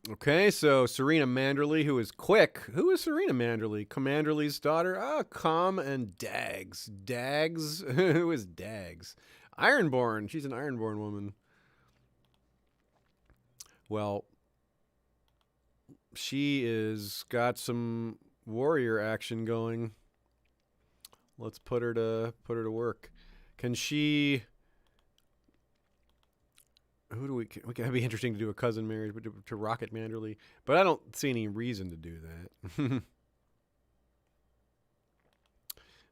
Okay, so Serena Manderly, who is quick. Who is Serena Manderly? Commanderly's daughter? Ah, Com and Dags. Dags? Who is Dags? Ironborn. She's an Ironborn woman. Well, she is got some warrior action going. Let's put her to work. Can she... Who do we can be interesting to do a cousin marriage to Rocket Manderly, but I don't see any reason to do that.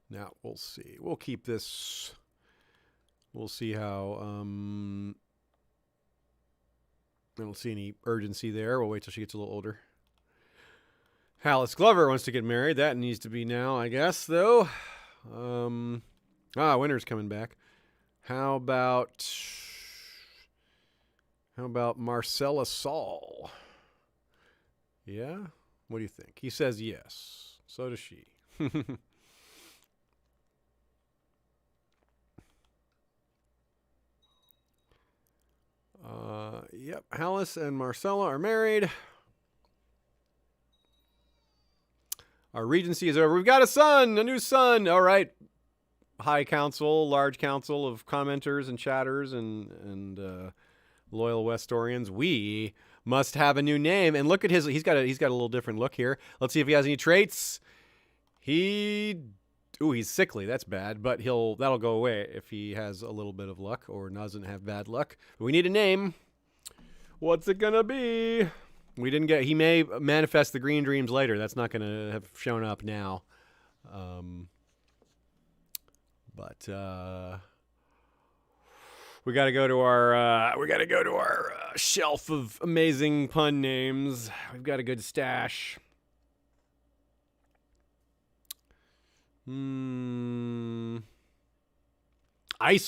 Now we'll see. We'll keep this. We'll see how. I don't see any urgency there. We'll wait till she gets a little older. Alice Glover wants to get married. That needs to be now, I guess, though. Winter's coming back. How about Marcella Saul? Yeah? What do you think? He says yes. So does she. Yep. Alice and Marcella are married. Our regency is over. We've got a new son. All right. High council, large council of commenters and chatters and loyal Westorians. We must have a new name. And look at he's got a little different look here. Let's see if he has any traits. He's sickly. That's bad, but that'll go away if he has a little bit of luck or doesn't have bad luck. But we need a name. What's it gonna be? He may manifest the green dreams later. That's not gonna have shown up now. But we got to go to our shelf of amazing pun names. We've got a good stash. Ice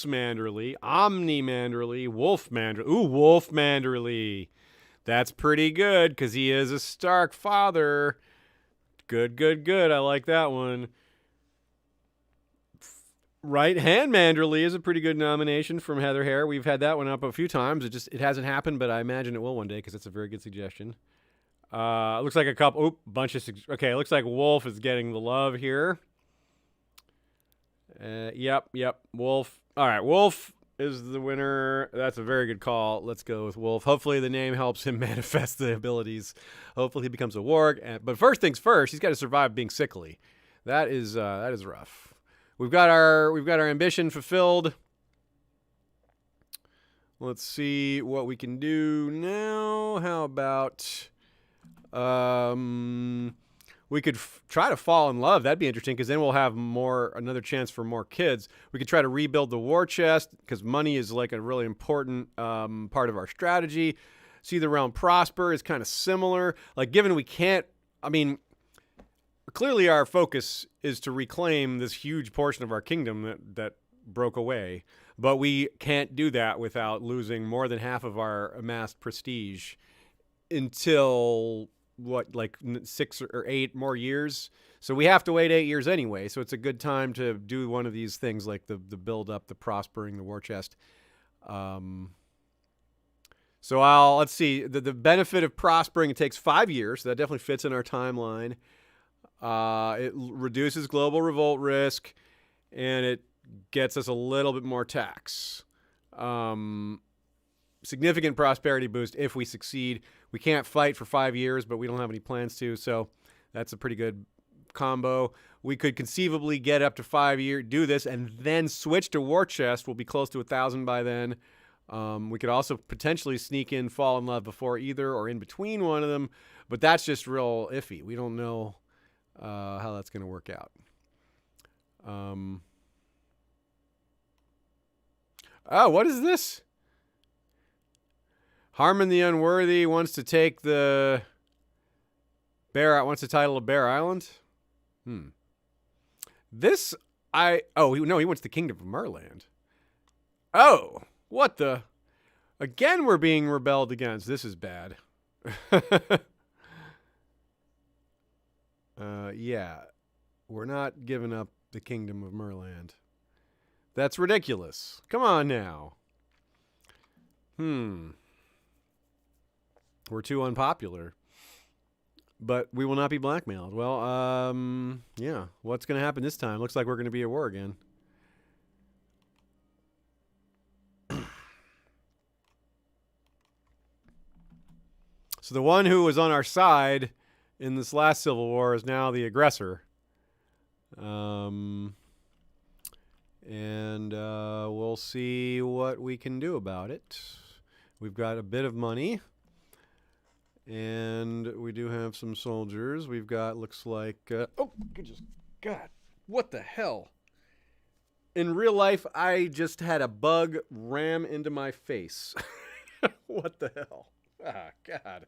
Manderly, Omni Manderly, Wolf Manderly. Ooh, Wolf Manderly. That's pretty good because he is a Stark father. Good. I like that one. Right Hand Manderly is a pretty good nomination from Heather Hare. We've had that one up a few times. It hasn't happened, but I imagine it will one day because it's a very good suggestion. Looks like a couple. Okay, it looks like Wolf is getting the love here. Yep. Wolf. All right, Wolf. is the winner. That's a very good call. Let's go with Wolf. Hopefully the name helps him manifest the abilities. Hopefully he becomes a warg. But first things first, he's got to survive being sickly. That is rough. We've got our ambition fulfilled. Let's see what we can do now. How about we could try to fall in love. That'd be interesting because then we'll have another chance for more kids. We could try to rebuild the war chest because money is like a really important part of our strategy. See the realm prosper is kind of similar. Like given we can't, I mean, clearly our focus is to reclaim this huge portion of our kingdom that broke away. But we can't do that without losing more than half of our amassed prestige until like 6 or 8 more years. So we have to wait 8 years anyway. So it's a good time to do one of these things like the build up, the prospering, the war chest. So let's see. The benefit of prospering, it takes 5 years. So that definitely fits in our timeline. It reduces global revolt risk, and it gets us a little bit more tax. Significant prosperity boost if we succeed. We can't fight for 5 years, but we don't have any plans to, so that's a pretty good combo. We could conceivably get up to 5 years, do this, and then switch to war chest. We'll be close to 1,000 by then. We could also potentially sneak in fall in love before either or in between one of them, but that's just real iffy. We don't know how that's going to work out. Oh, what is this? Harmon the Unworthy wants to take the wants the title of Bear Island. He wants the Kingdom of Merland. Oh, what the? Again, we're being rebelled against. This is bad. Yeah, we're not giving up the Kingdom of Merland. That's ridiculous. Come on now. We're too unpopular. But we will not be blackmailed. Well, yeah. What's going to happen this time? Looks like we're going to be at war again. So the one who was on our side in this last civil war is now the aggressor. And we'll see what we can do about it. We've got a bit of money. And we do have some soldiers. We've got, looks like... oh, God. What the hell? In real life, I just had a bug ram into my face. What the hell? Ah, God.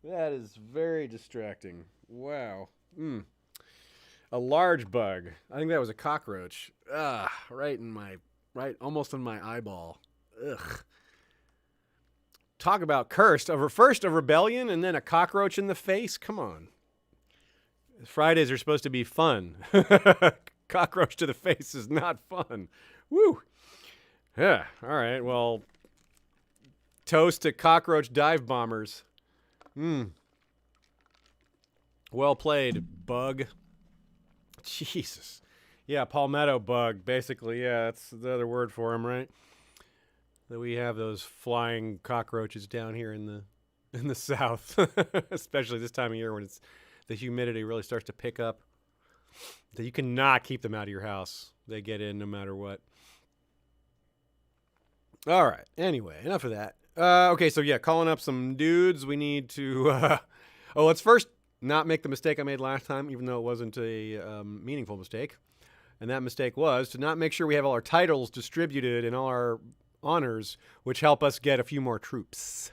That is very distracting. Wow. A large bug. I think that was a cockroach. Right almost in my eyeball. Ugh. Talk about cursed. First a rebellion and then a cockroach in the face? Come on. Fridays are supposed to be fun. Cockroach to the face is not fun. Woo. Yeah. All right. Well, toast to cockroach dive bombers. Well played, bug. Jesus. Yeah, palmetto bug, basically. Yeah, that's the other word for him, right? That we have those flying cockroaches down here in the south, especially this time of year when the humidity really starts to pick up. That you cannot keep them out of your house. They get in no matter what. All right. Anyway, enough of that. Okay, so yeah, calling up some dudes. We need to... let's first not make the mistake I made last time, even though it wasn't a meaningful mistake. And that mistake was to not make sure we have all our titles distributed and all our honors, which help us get a few more troops.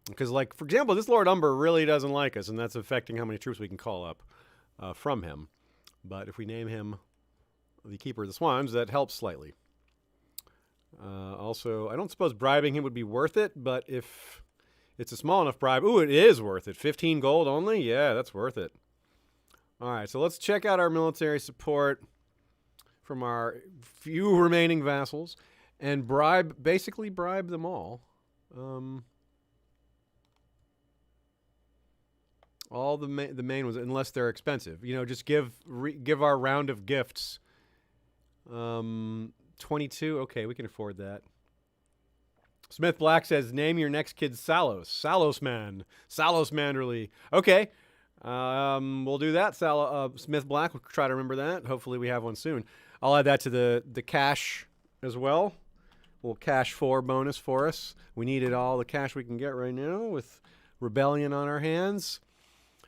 Because, like, for example, this Lord Umber really doesn't like us, and that's affecting how many troops we can call up from him. But if we name him the Keeper of the Swans, that helps slightly. Also, I don't suppose bribing him would be worth it, but if it's a small enough bribe... Ooh, it is worth it. 15 gold only? Yeah, that's worth it. All right, so let's check out our military support from our few remaining vassals and basically bribe them all. All the main ones, unless they're expensive. You know, just give our round of gifts 20 22. Okay, we can afford that. Smith Black says, name your next kid Salos. Salos Man. Salos Manderly. Okay. We'll do that. Smith Black. We'll try to remember that. Hopefully we have one soon. I'll add that to the cash as well. Little cash 4 bonus for us. We needed all the cash we can get right now with Rebellion on our hands.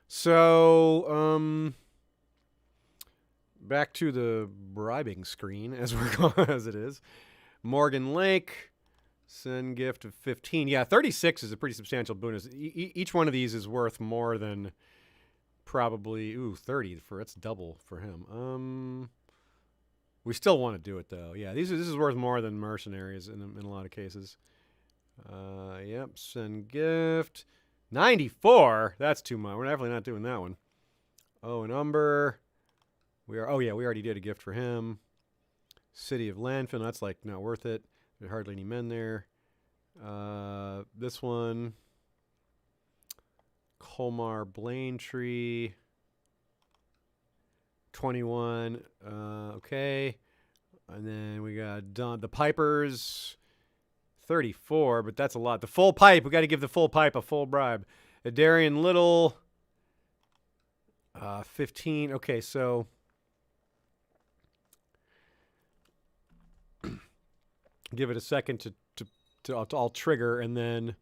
So, back to the bribing screen as we're going, as it is. Morgan Lake. Send gift of 15. Yeah, 36 is a pretty substantial bonus. Each one of these is worth more than probably 30 for it's double for him. We still want to do it though. Yeah, this is worth more than mercenaries in a lot of cases. Yep, send gift 94. That's too much. We're definitely not doing that one. Oh, and Umber. We already did a gift for him. City of Landfill. That's like not worth it. There's hardly any men there. This one. Colmar Blaintree. 21. Okay. And then we got the Pipers. 34, but that's a lot. The full pipe. We got to give the full pipe a full bribe. Darian Little. 15. Okay, so. Give it a second to all trigger, and then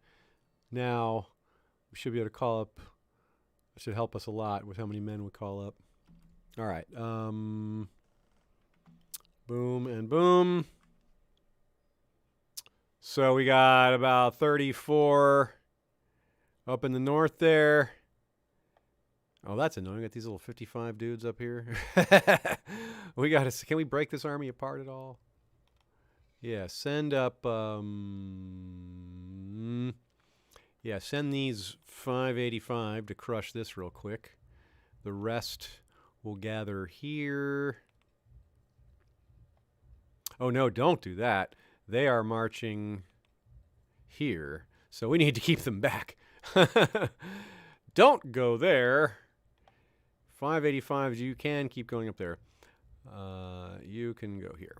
now we should be able to call up. It should help us a lot with how many men we call up. All right. Boom and boom. So we got about 34 up in the north there. Oh, that's annoying. Got these little 55 dudes up here. We got to. Can we break this army apart at all? Yeah, send up, send these 585 to crush this real quick. The rest will gather here. Oh, no, don't do that. They are marching here, so we need to keep them back. Don't go there. 585s, you can keep going up there. You can go here.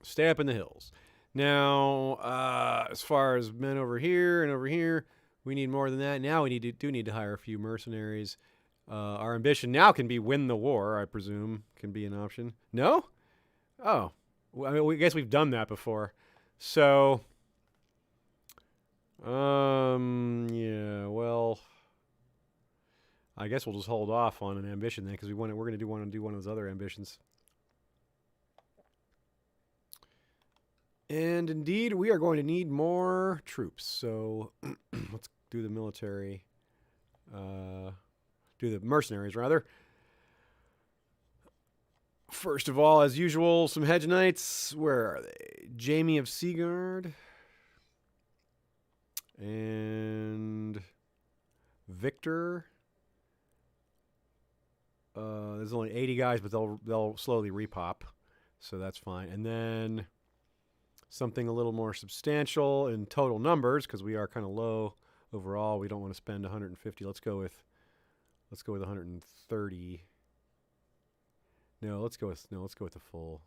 Stay up in the hills. Now, as far as men over here and over here, we need more than that. Now we do need to hire a few mercenaries. Our ambition now can be win the war, I presume, can be an option. No? Oh. I mean, I guess we've done that before. So, yeah, well, I guess we'll just hold off on an ambition then, because we're going to want to do one of those other ambitions. And indeed, we are going to need more troops. So let's do the military. Do the mercenaries, rather. First of all, as usual, some hedge knights. Where are they? Jamie of Seaguard. And Victor. There's only 80 guys, but they'll slowly repop. So that's fine. And then something a little more substantial in total numbers, because we are kind of low overall. We don't want to spend 150. Let's go with 130. No, let's go with the full.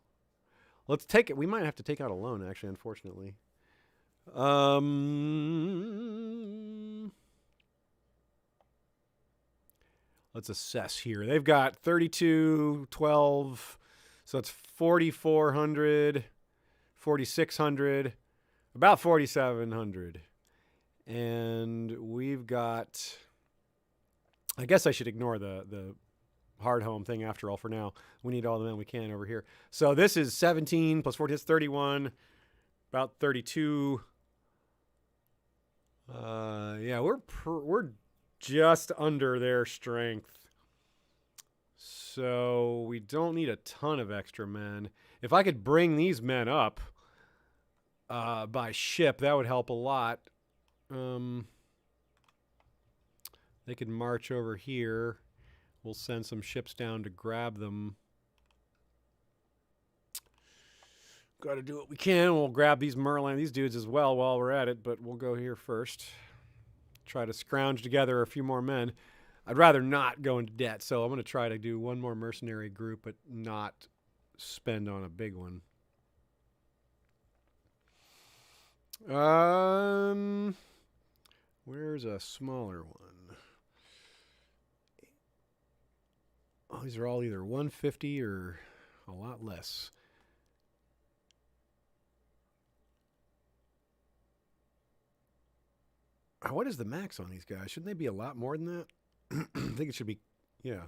Let's take it. We might have to take out a loan, actually, unfortunately. Let's assess here. They've got 3212, so it's 4,400. 4,600, about 4,700. And we've got, I guess I should ignore the hard home thing after all for now. We need all the men we can over here. So this is 17 plus 40, that's 31, about 32. Yeah, we're just under their strength. So we don't need a ton of extra men. If I could bring these men up by ship, that would help a lot. They could march over here. We'll send some ships down to grab them. Got to do what we can. We'll grab these these dudes as well while we're at it, but we'll go here first. Try to scrounge together a few more men. I'd rather not go into debt, so I'm going to try to do one more mercenary group, but not spend on a big one. Where's a smaller one? Oh, these are all either 150 or a lot less. What is the max on these guys? Shouldn't they be a lot more than that? I think it should be, yeah.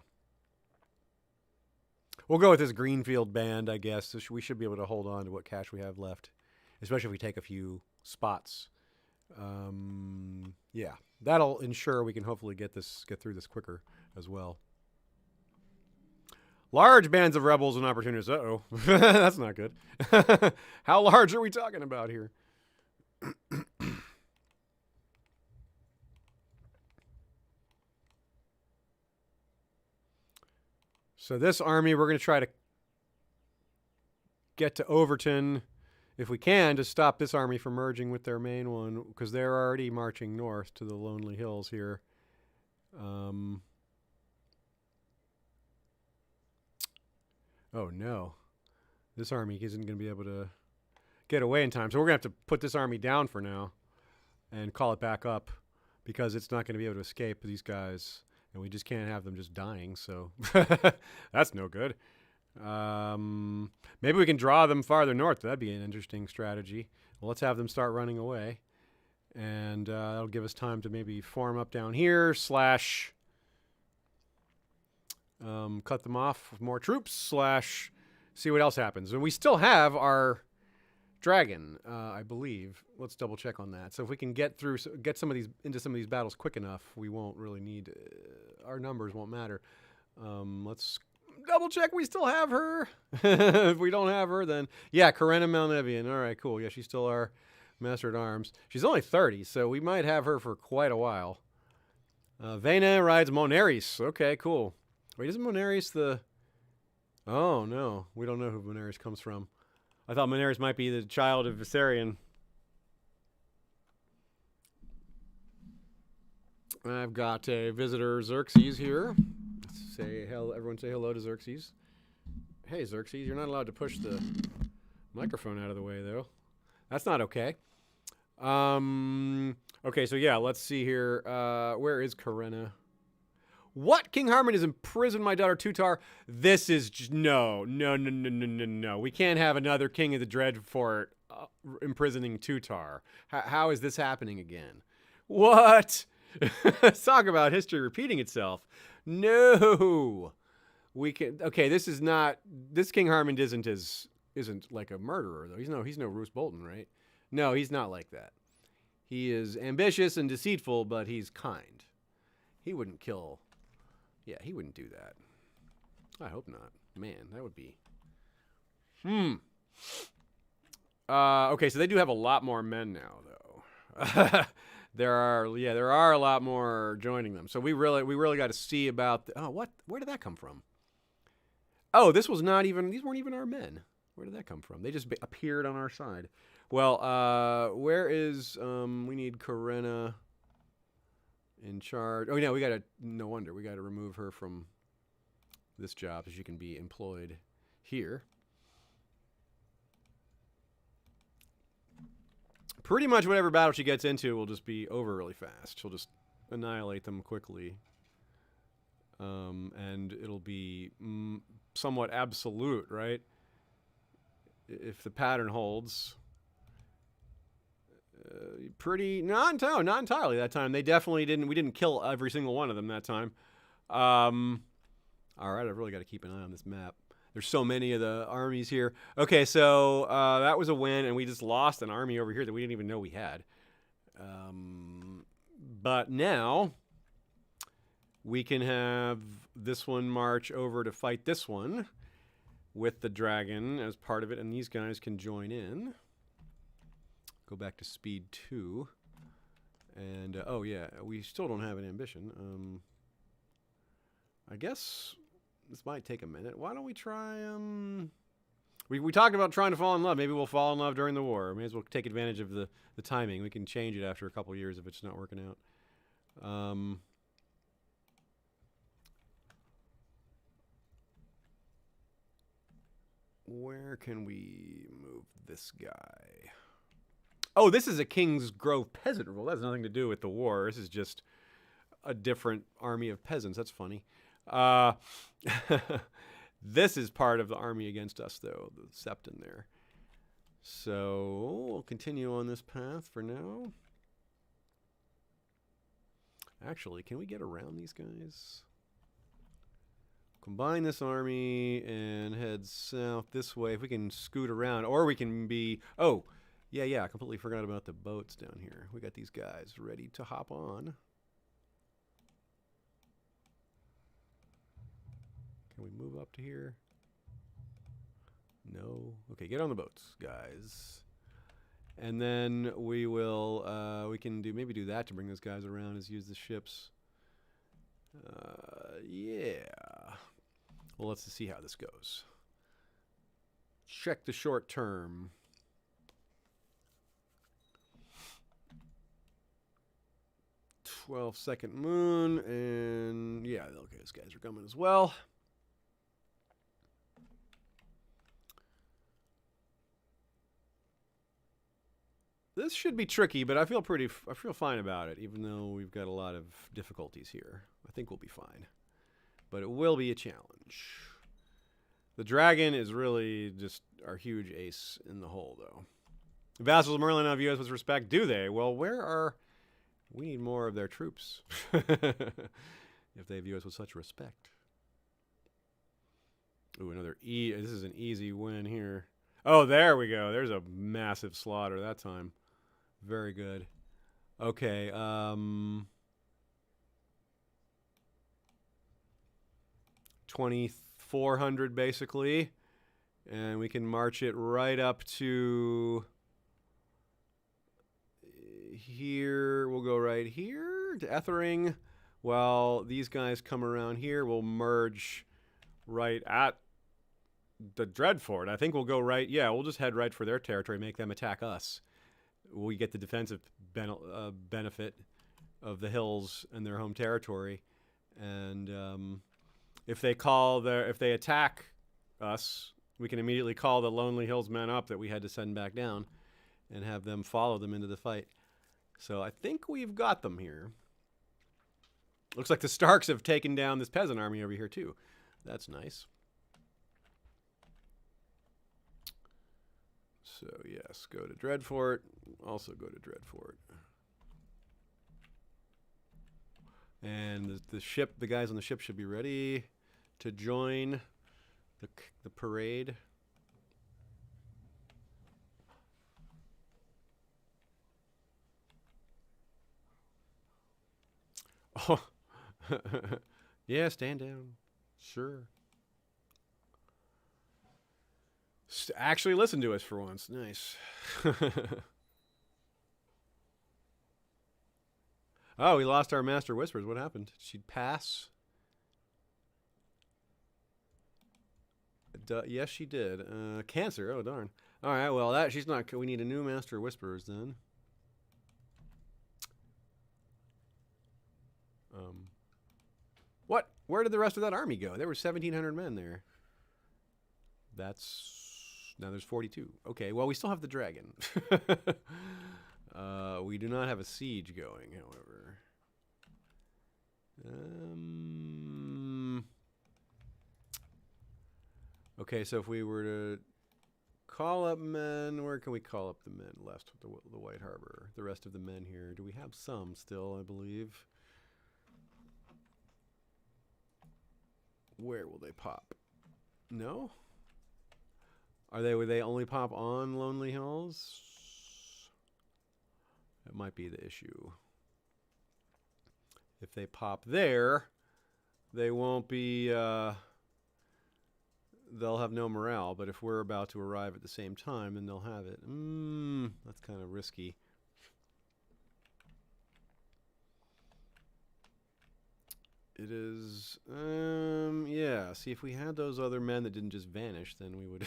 We'll go with this Greenfield band, I guess. So we should be able to hold on to what cash we have left, especially if we take a few spots. Yeah, that'll ensure we can hopefully get through this quicker as well. Large bands of rebels and opportunists. Uh-oh. That's not good. How large are we talking about here? So this army, we're going to try to get to Overton, if we can, to stop this army from merging with their main one, because they're already marching north to the Lonely Hills here. Oh, no. This army isn't going to be able to get away in time. So we're going to have to put this army down for now and call it back up, because it's not going to be able to escape these guys. And we just can't have them just dying, so that's no good. Maybe we can draw them farther north. That'd be an interesting strategy. Well, let's have them start running away. And that'll give us time to maybe form up down here, slash cut them off with more troops, slash see what else happens. And we still have our dragon, I believe. Let's double check on that. So if we can get some of these into some of these battles quick enough, we won't really need our numbers won't matter. Let's double check we still have her. If we don't have her, then yeah, Corinna Malnevian. All right, cool. Yeah, she's still our master at arms. She's only 30, so we might have her for quite a while. Vena rides Moneris. Okay, cool. Wait, isn't Moneris the? Oh no, we don't know who Moneris comes from. I thought Moneris might be the child of Viserion. I've got a visitor, Xerxes, here. Say hello. Everyone say hello to Xerxes. Hey, Xerxes, you're not allowed to push the microphone out of the way, though. That's not okay. Okay, so yeah, let's see here. Where is Corinna? What? King Harmon has imprisoned my daughter Tutar. This is no. We can't have another king of the Dreadfort imprisoning Tutar. How is this happening again? What? Talk about history repeating itself. No. We can. Okay, this is not. This King Harmon isn't like a murderer though. He's no Roose Bolton, right? No, he's not like that. He is ambitious and deceitful, but he's kind. He wouldn't kill. Yeah, he wouldn't do that. I hope not. Man, that would be... Okay, so they do have a lot more men now, though. There are a lot more joining them. So we really got to see about... Where did that come from? Oh, these weren't even our men. Where did that come from? They just appeared on our side. Well, where is... we need Corinna... in charge. Oh, yeah, no wonder. We got to remove her from this job so she can be employed here. Pretty much whatever battle she gets into will just be over really fast. She'll just annihilate them quickly. And it'll be somewhat absolute, right? If the pattern holds... not entirely that time. They definitely didn't. We didn't kill every single one of them that time. All right, I've really got to keep an eye on this map. There's so many of the armies here. Okay, so that was a win, and we just lost an army over here that we didn't even know we had. But now we can have this one march over to fight this one with the dragon as part of it, and these guys can join in. Go back to speed 2. And, oh yeah, we still don't have an ambition. I guess this might take a minute. Why don't we try, we talked about trying to fall in love. Maybe we'll fall in love during the war. May as well take advantage of the timing. We can change it after a couple years if it's not working out. Where can we move this guy? Oh, this is a King's Grove peasant rule. That has nothing to do with the war. This is just a different army of peasants. That's funny. This is part of the army against us, though, the Septon there. So we'll continue on this path for now. Actually, can we get around these guys? Combine this army and head south this way. If we can scoot around, or we can be... Oh, yeah, I completely forgot about the boats down here. We got these guys ready to hop on. Can we move up to here? No. Okay, get on the boats, guys. And then we will, we can maybe do that to bring those guys around, is use the ships. Yeah. Well, let's see how this goes. Check the short term. "12-second moon," and yeah, okay, those guys are coming as well. This should be tricky, but I feel fine about it, even though we've got a lot of difficulties here. I think we'll be fine. But it will be a challenge. The dragon is really just our huge ace in the hole, though. Vassals of Merlin now view us with respect, do they? Well, where are... We need more of their troops. If they view us with such respect. Ooh, another E. This is an easy win here. Oh, there we go. There's a massive slaughter that time. Very good. Okay, 2,400 basically. And we can march it right up to here. We'll go right here to Ethering. While these guys come around here, we'll merge right at the Dreadfort. I think we'll go right. Yeah, we'll just head right for their territory, make them attack us. We get the defensive benefit of the hills and their home territory. And if they attack us, we can immediately call the Lonely Hills men up that we had to send back down and have them follow them into the fight. So I think we've got them here. Looks like the Starks have taken down this peasant army over here too. That's nice. So yes, go to Dreadfort. Also go to Dreadfort. And the guys on the ship should be ready to join the parade. Oh, yeah, stand down. Sure. Actually listen to us for once. Nice. Oh, we lost our Master Whispers. What happened? She'd pass? Yes, she did. Cancer. Oh, darn. All right, well, she's not... We need a new Master Whisperers then. What? Where did the rest of that army go? There were 1,700 men there. Now there's 42. Okay, well, we still have the dragon. We do not have a siege going, however. Okay, so if we were to call up men, where can we call up the men left with the White Harbor? The rest of the men here. Do we have some still, I believe? Where will they pop? No? Would they only pop on Lonely Hills? That might be the issue. If they pop there, they won't be, they'll have no morale. But if we're about to arrive at the same time, then they'll have it. That's kind of risky. It is, yeah. See, if we had those other men that didn't just vanish, then we would,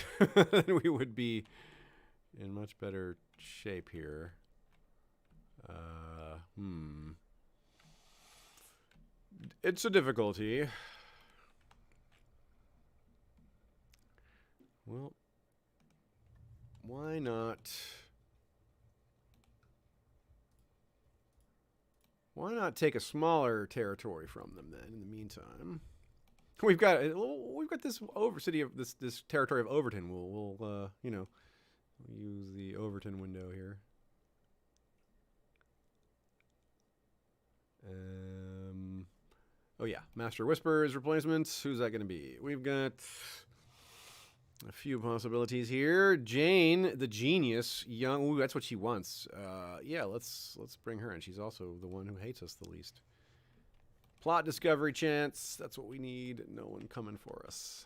then we would be in much better shape here. It's a difficulty. Well, why not Why not take a smaller territory from them then? In the meantime, we've got this this territory of Overton. We'll use the Overton window here. Oh yeah, Master Whisper's replacement. Who's that going to be? We've got a few possibilities here. Jane, the genius, young. Ooh, that's what she wants. Yeah, let's bring her in. She's also the one who hates us the least. Plot discovery chance. That's what we need. No one coming for us.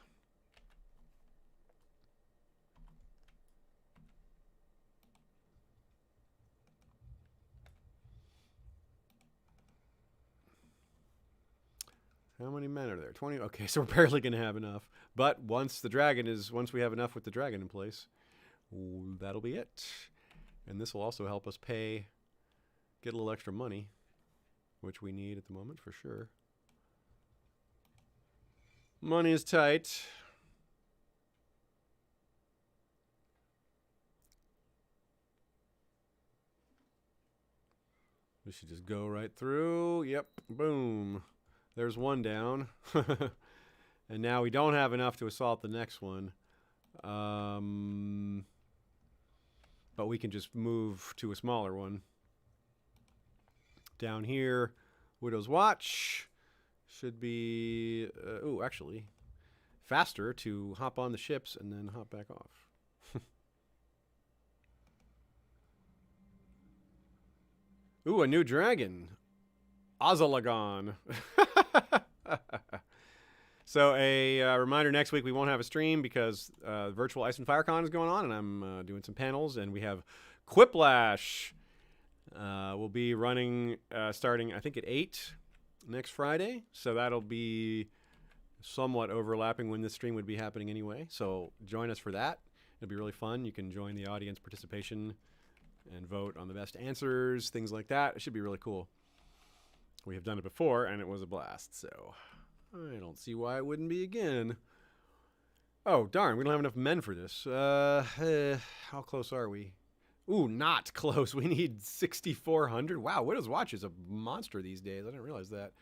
How many men are there? 20. Okay, so we're barely going to have enough. But once we have enough with the dragon in place, that'll be it. And this will also help us get a little extra money, which we need at the moment for sure. Money is tight. We should just go right through. Yep, boom. There's one down. And now we don't have enough to assault the next one. But we can just move to a smaller one. Down here, Widow's Watch should be, actually, faster to hop on the ships and then hop back off. Ooh, a new dragon. Ozalagon. So a reminder, next week we won't have a stream because virtual Ice and Fire Con is going on, and I'm doing some panels, and we have Quiplash. We'll be running starting, I think, at 8 next Friday. So that'll be somewhat overlapping when this stream would be happening anyway. So join us for that. It'll be really fun. You can join the audience participation and vote on the best answers, things like that. It should be really cool. We have done it before, and it was a blast, so I don't see why it wouldn't be again. Oh, darn, we don't have enough men for this. How close are we? Ooh, not close. We need 6,400. Wow, Widow's Watch is a monster these days. I didn't realize that.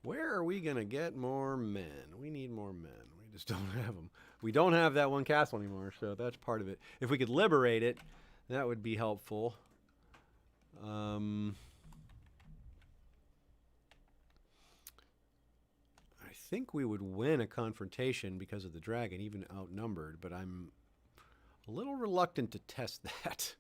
Where are we going to get more men? We need more men. We just don't have them. We don't have that one castle anymore, so that's part of it. If we could liberate it, that would be helpful. I think we would win a confrontation because of the dragon, even outnumbered, but I'm a little reluctant to test that.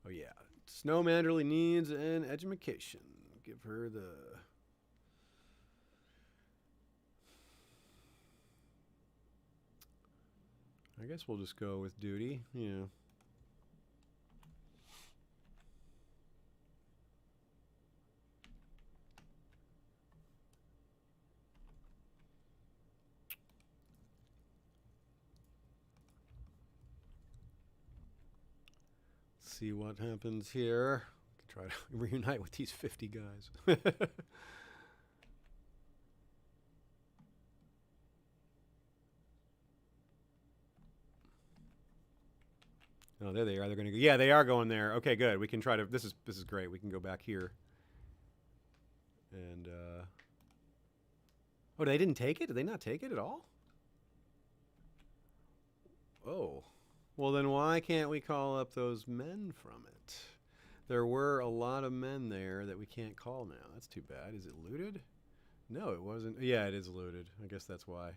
Oh yeah, Snow Manderly needs an education. Give her the... I guess we'll just go with duty, yeah. See what happens here. Try to reunite with these 50 guys. Oh, there they are. They're going to go. Yeah, they are going there. Okay, good. We can try to... This is great. We can go back here. And, oh, they didn't take it? Did they not take it at all? Oh. Well, then why can't we call up those men from it? There were a lot of men there that we can't call now. That's too bad. Is it looted? No, it wasn't. Yeah, it is looted. I guess that's why.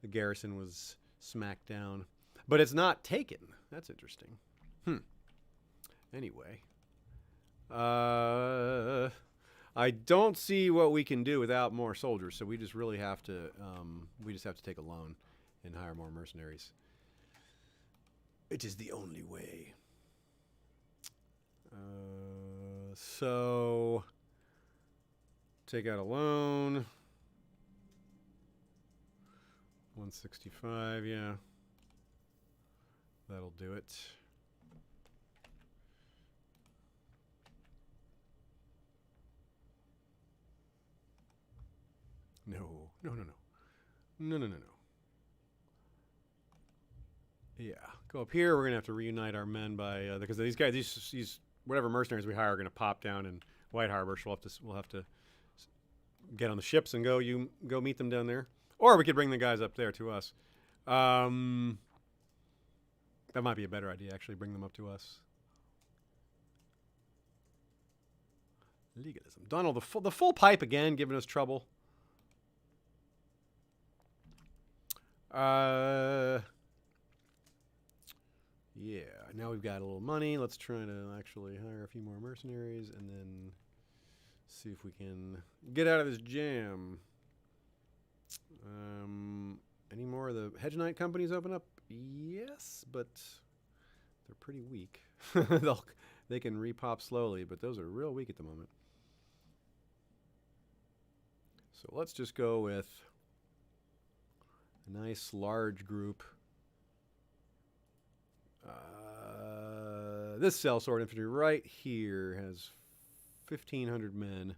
The garrison was smacked down. But it's not taken. That's interesting. Anyway. I don't see what we can do without more soldiers, so we just really have to take a loan and hire more mercenaries. It is the only way. So take out a loan. 165, yeah. That'll do it. No. Yeah, go up here. We're gonna have to reunite our men by because these guys, these whatever mercenaries we hire are gonna pop down in White Harbor. So we'll have to get on the ships and go meet them down there, or we could bring the guys up there to us. That might be a better idea. Actually, bring them up to us. Legalism. Donald, the full pipe again, giving us trouble. Yeah, now we've got a little money. Let's try to actually hire a few more mercenaries and then see if we can get out of this jam. Any more of the Hedge Knight companies open up? Yes, but they're pretty weak. They can repop slowly, but those are real weak at the moment. So let's just go with a nice large group. This sellsword infantry right here has 1,500 men.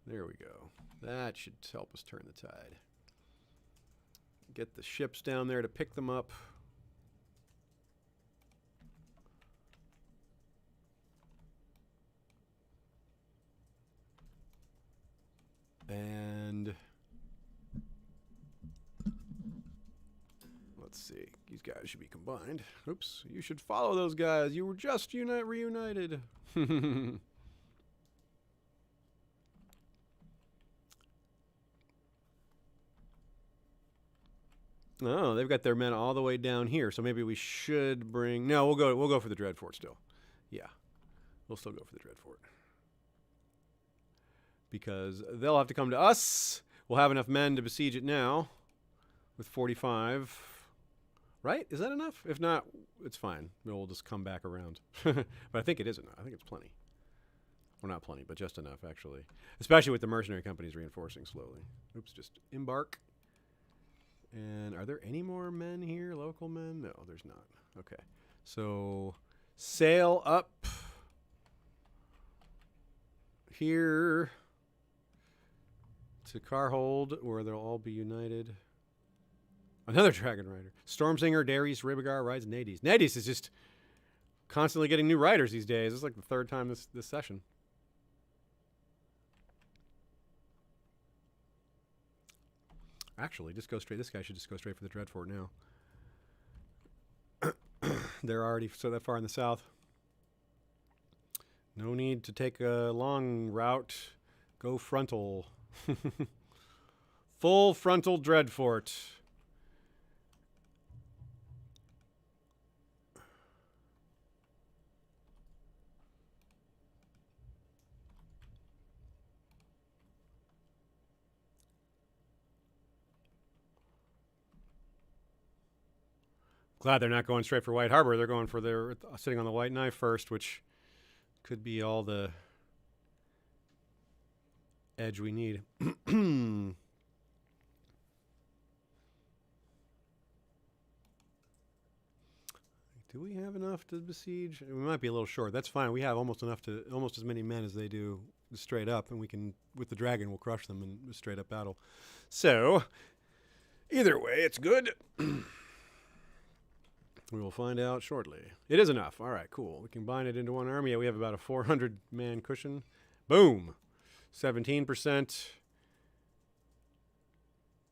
There we go. That should help us turn the tide. Get the ships down there to pick them up. And let's see. These guys should be combined. Oops. You should follow those guys. You were just reunited. Oh, they've got their men all the way down here. So maybe we should bring. No, we'll go for the Dreadfort still. Yeah, we'll still go for the Dreadfort because they'll have to come to us. We'll have enough men to besiege it now with 45. Right? Is that enough? If not, it's fine. We'll just come back around. But I think it is enough. I think it's plenty. Well, not plenty, but just enough, actually. Especially with the mercenary companies reinforcing slowly. Oops, just embark. And are there any more men here? Local men? No, there's not. Okay. So, sail up here to Carhold, where they'll all be united. Another Dragon Rider. Stormsinger, Darius, Ribigar rides Nades. Nades is just constantly getting new riders these days. It's like the third time this session. Actually, just go straight. This guy should just go straight for the Dreadfort now. They're already so that far in the south. No need to take a long route. Go frontal. Full frontal Dreadfort. Glad they're not going straight for White Harbor. They're going for their sitting on the White Knife first, which could be all the edge we need. Do we have enough to besiege? We might be a little short. That's fine. We have almost as many men as they do straight up, and we can, with the dragon, we'll crush them in a straight up battle. So, either way, it's good. We will find out shortly. It is enough. All right, cool. We combine it into one army. Yeah, we have about a 400-man cushion. Boom. 17%.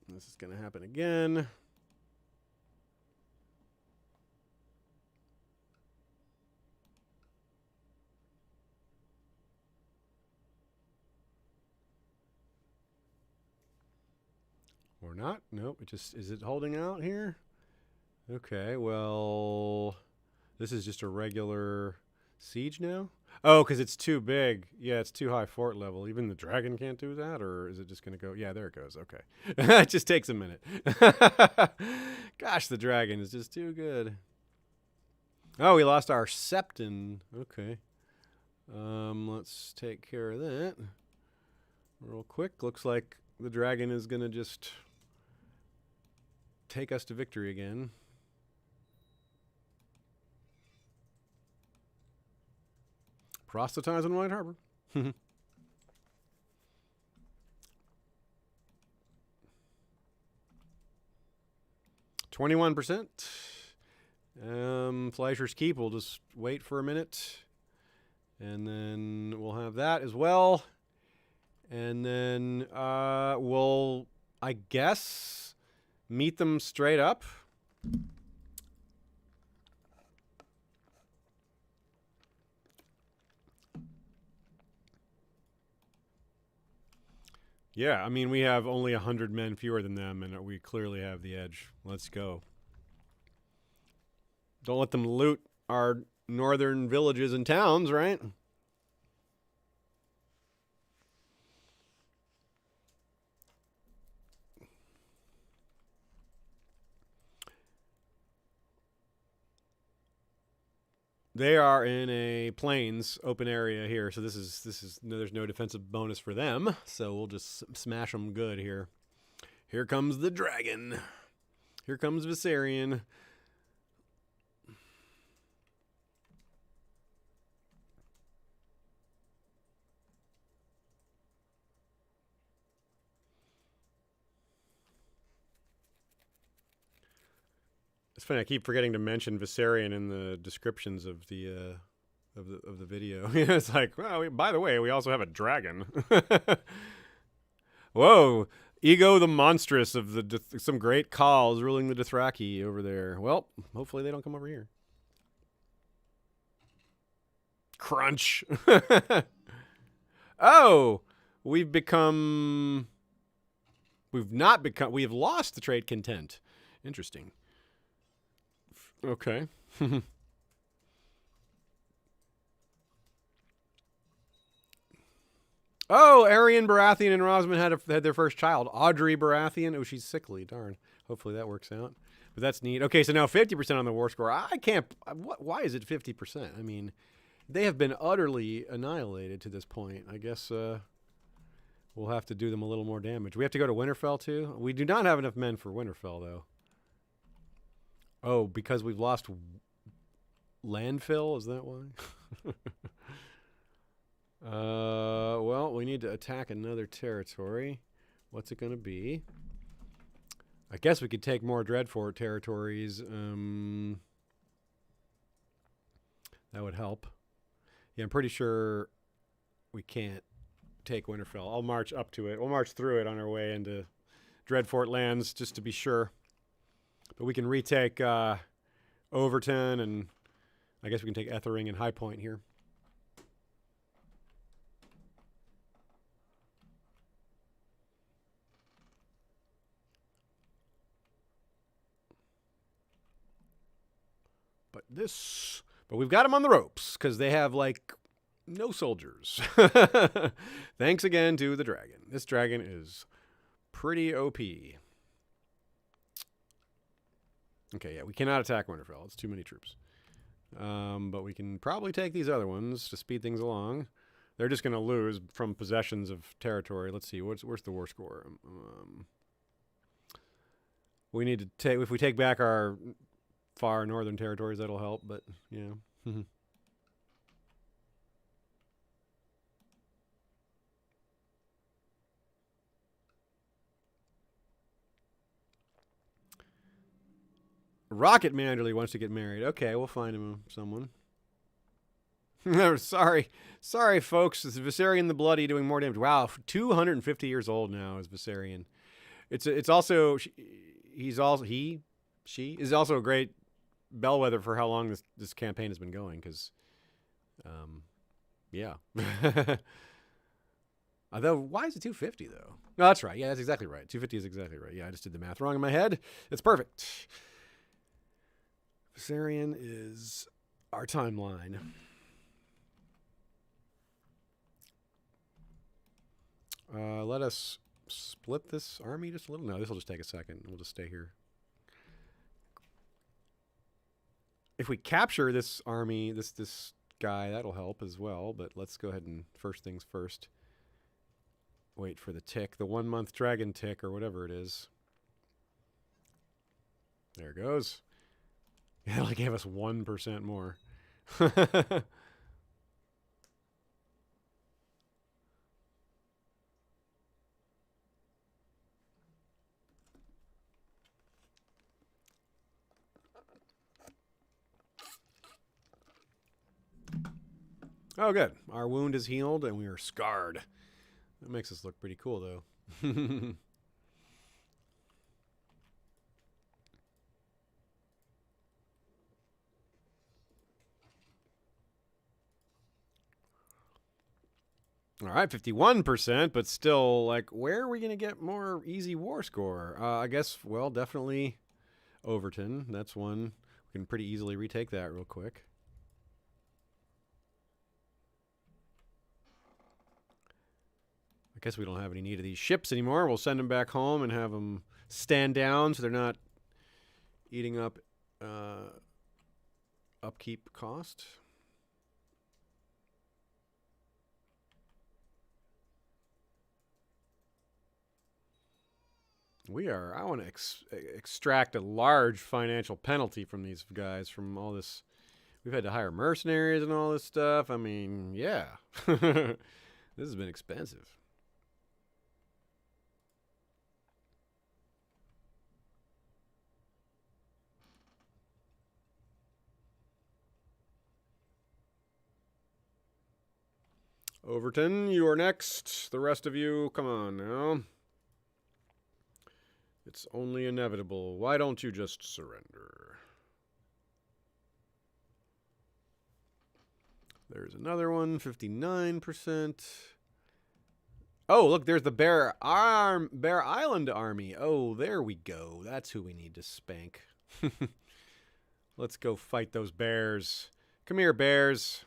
This is going to happen again. Or not? Nope. Is it holding out here? Okay, well, this is just a regular siege now? Oh, because it's too big. Yeah, it's too high fort level. Even the dragon can't do that? Or is it just going to go? Yeah, there it goes. Okay. It just takes a minute. Gosh, the dragon is just too good. Oh, we lost our septon. Okay. Let's take care of that real quick. Looks like the dragon is going to just take us to victory again. Proselytize in White Harbor. 21%. Fleischer's Keep, we'll just wait for a minute. And then we'll have that as well. And then we'll, I guess, meet them straight up. Yeah, I mean, we have only 100 men fewer than them, and we clearly have the edge. Let's go. Don't let them loot our northern villages and towns, right? They are in a plains open area here, so this is there's no defensive bonus for them. So we'll just smash them good here. Here comes the dragon. Here comes Viserion. It's funny. I keep forgetting to mention Viserion in the descriptions of the video. It's like, well, by the way, we also have a dragon. Whoa, Ego the monstrous of the some great calls ruling the Dothraki over there. Well, hopefully they don't come over here. Crunch. Oh, we've lost the trade content. Interesting. Okay. Oh, Aryan Baratheon and Rosman had their first child. Audrey Baratheon. Oh, she's sickly. Darn. Hopefully that works out. But that's neat. Okay, so now 50% on the war score. I can't... Why is it 50%? I mean, they have been utterly annihilated to this point. I guess we'll have to do them a little more damage. We have to go to Winterfell, too? We do not have enough men for Winterfell, though. Oh, because we've lost landfill? Is that why? Well, we need to attack another territory. What's it going to be? I guess we could take more Dreadfort territories. That would help. Yeah, I'm pretty sure we can't take Winterfell. I'll march up to it. We'll march through it on our way into Dreadfort lands just to be sure. But we can retake Overton, and I guess we can take Ethering and High Point here. But we've got them on the ropes because they have like no soldiers. Thanks again to the dragon. This dragon is pretty OP. Okay, yeah, we cannot attack Winterfell. It's too many troops. But we can probably take these other ones to speed things along. They're just going to lose from possessions of territory. Let's see, where's the war score? We need to take, if we take back our far northern territories, that'll help, but yeah. Rocket Manderly wants to get married. Okay, we'll find him someone. Sorry, folks. It's Viserion the Bloody doing more damage. Wow, 250 years old now is Viserion. It's also she is also a great bellwether for how long this campaign has been going. Because, yeah. Although, why is it 250 though? No, that's right. Yeah, that's exactly right. 250 is exactly right. Yeah, I just did the math wrong in my head. It's perfect. Viserion is our timeline. Let us split this army just a little. No, this will just take a second. We'll just stay here. If we capture this army, this guy, that'll help as well. But let's go ahead and first things first. Wait for the tick, the 1 month dragon tick or whatever it is. There it goes. It only gave us 1% more. Oh, good. Our wound is healed and we are scarred. That makes us look pretty cool, though. All right, 51%, but still, like, where are we going to get more easy war score? I guess, well, definitely Overton. That's one. We can pretty easily retake that real quick. I guess we don't have any need of these ships anymore. We'll send them back home and have them stand down so they're not eating up upkeep cost. I want to extract a large financial penalty from these guys from all this. We've had to hire mercenaries and all this stuff. I mean, yeah. This has been expensive. Overton, you are next. The rest of you, come on now. It's only inevitable. Why don't you just surrender? There's another one, 59%. Oh, look, there's the Bear Island Army. Oh, there we go. That's who we need to spank. Let's go fight those bears. Come here, bears.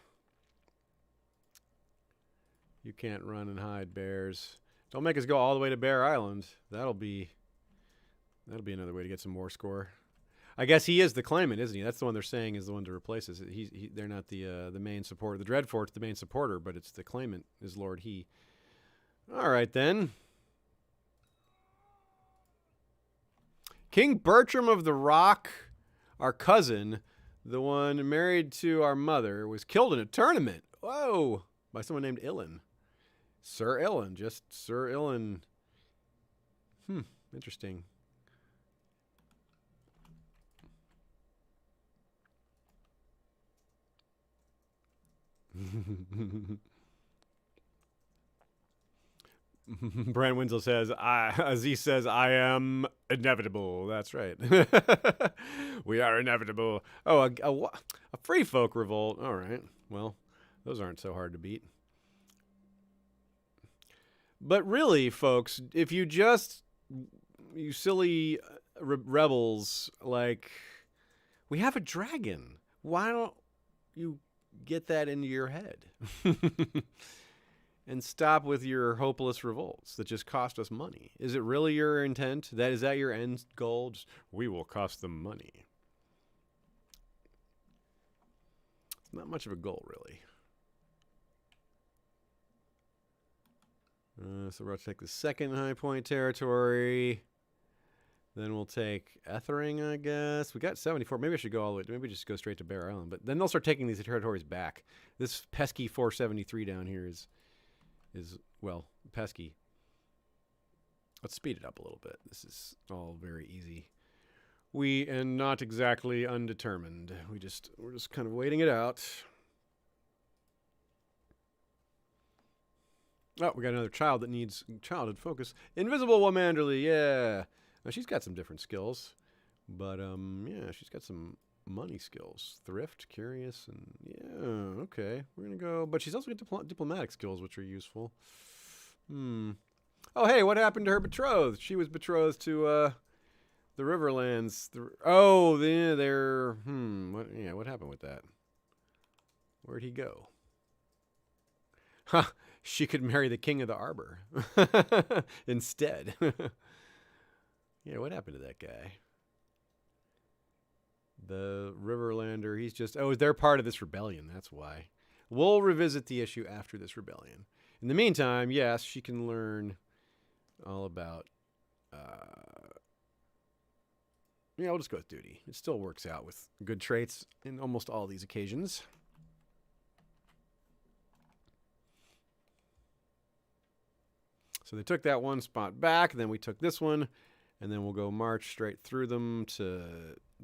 You can't run and hide, bears. Don't make us go all the way to Bear Island. That'll be another way to get some more score. I guess he is the claimant, isn't he? That's the one they're saying is the one to replace us. They're not the main supporter. The Dreadfort's the main supporter, but it's the claimant is Lord He. All right, then. King Bertram of the Rock, our cousin, the one married to our mother, was killed in a tournament. Whoa! By someone named Illan. Sir Illan. Just Sir Illan. Interesting. Brand Winslow says, Aziz says, I am inevitable. That's right. We are inevitable. Oh, a free folk revolt. All right. Well, those aren't so hard to beat. But really, folks, if you silly rebels, like, we have a dragon. Why don't you get that into your head? And stop with your hopeless revolts that just cost us money. Is it really your intent? Is that your end goal? We will cost them money. It's not much of a goal, really. So we'll take the second high point territory. Then we'll take Ethering, I guess. We got 74. Maybe I should go all the way. Maybe just go straight to Bear Island. But then they'll start taking these territories back. This pesky 473 down here is well, pesky. Let's speed it up a little bit. This is all very easy. And not exactly undetermined. We're just kind of waiting it out. Oh, we got another child that needs childhood focus. Invisible Manderly, yeah. Now, she's got some different skills. But, yeah, she's got some money skills. Thrift, curious, and yeah, okay. We're going to go. But she's also got diplomatic skills, which are useful. Oh, hey, what happened to her betrothed? She was betrothed to, the Riverlands. What happened with that? Where'd he go? Huh. She could marry the king of the arbor instead. Yeah, what happened to that guy? The Riverlander, he's just... Oh, they're part of this rebellion, that's why. We'll revisit the issue after this rebellion. In the meantime, yes, she can learn all about... we'll just go with duty. It still works out with good traits in almost all these occasions. So they took that one spot back, then we took this one, and then we'll go march straight through them to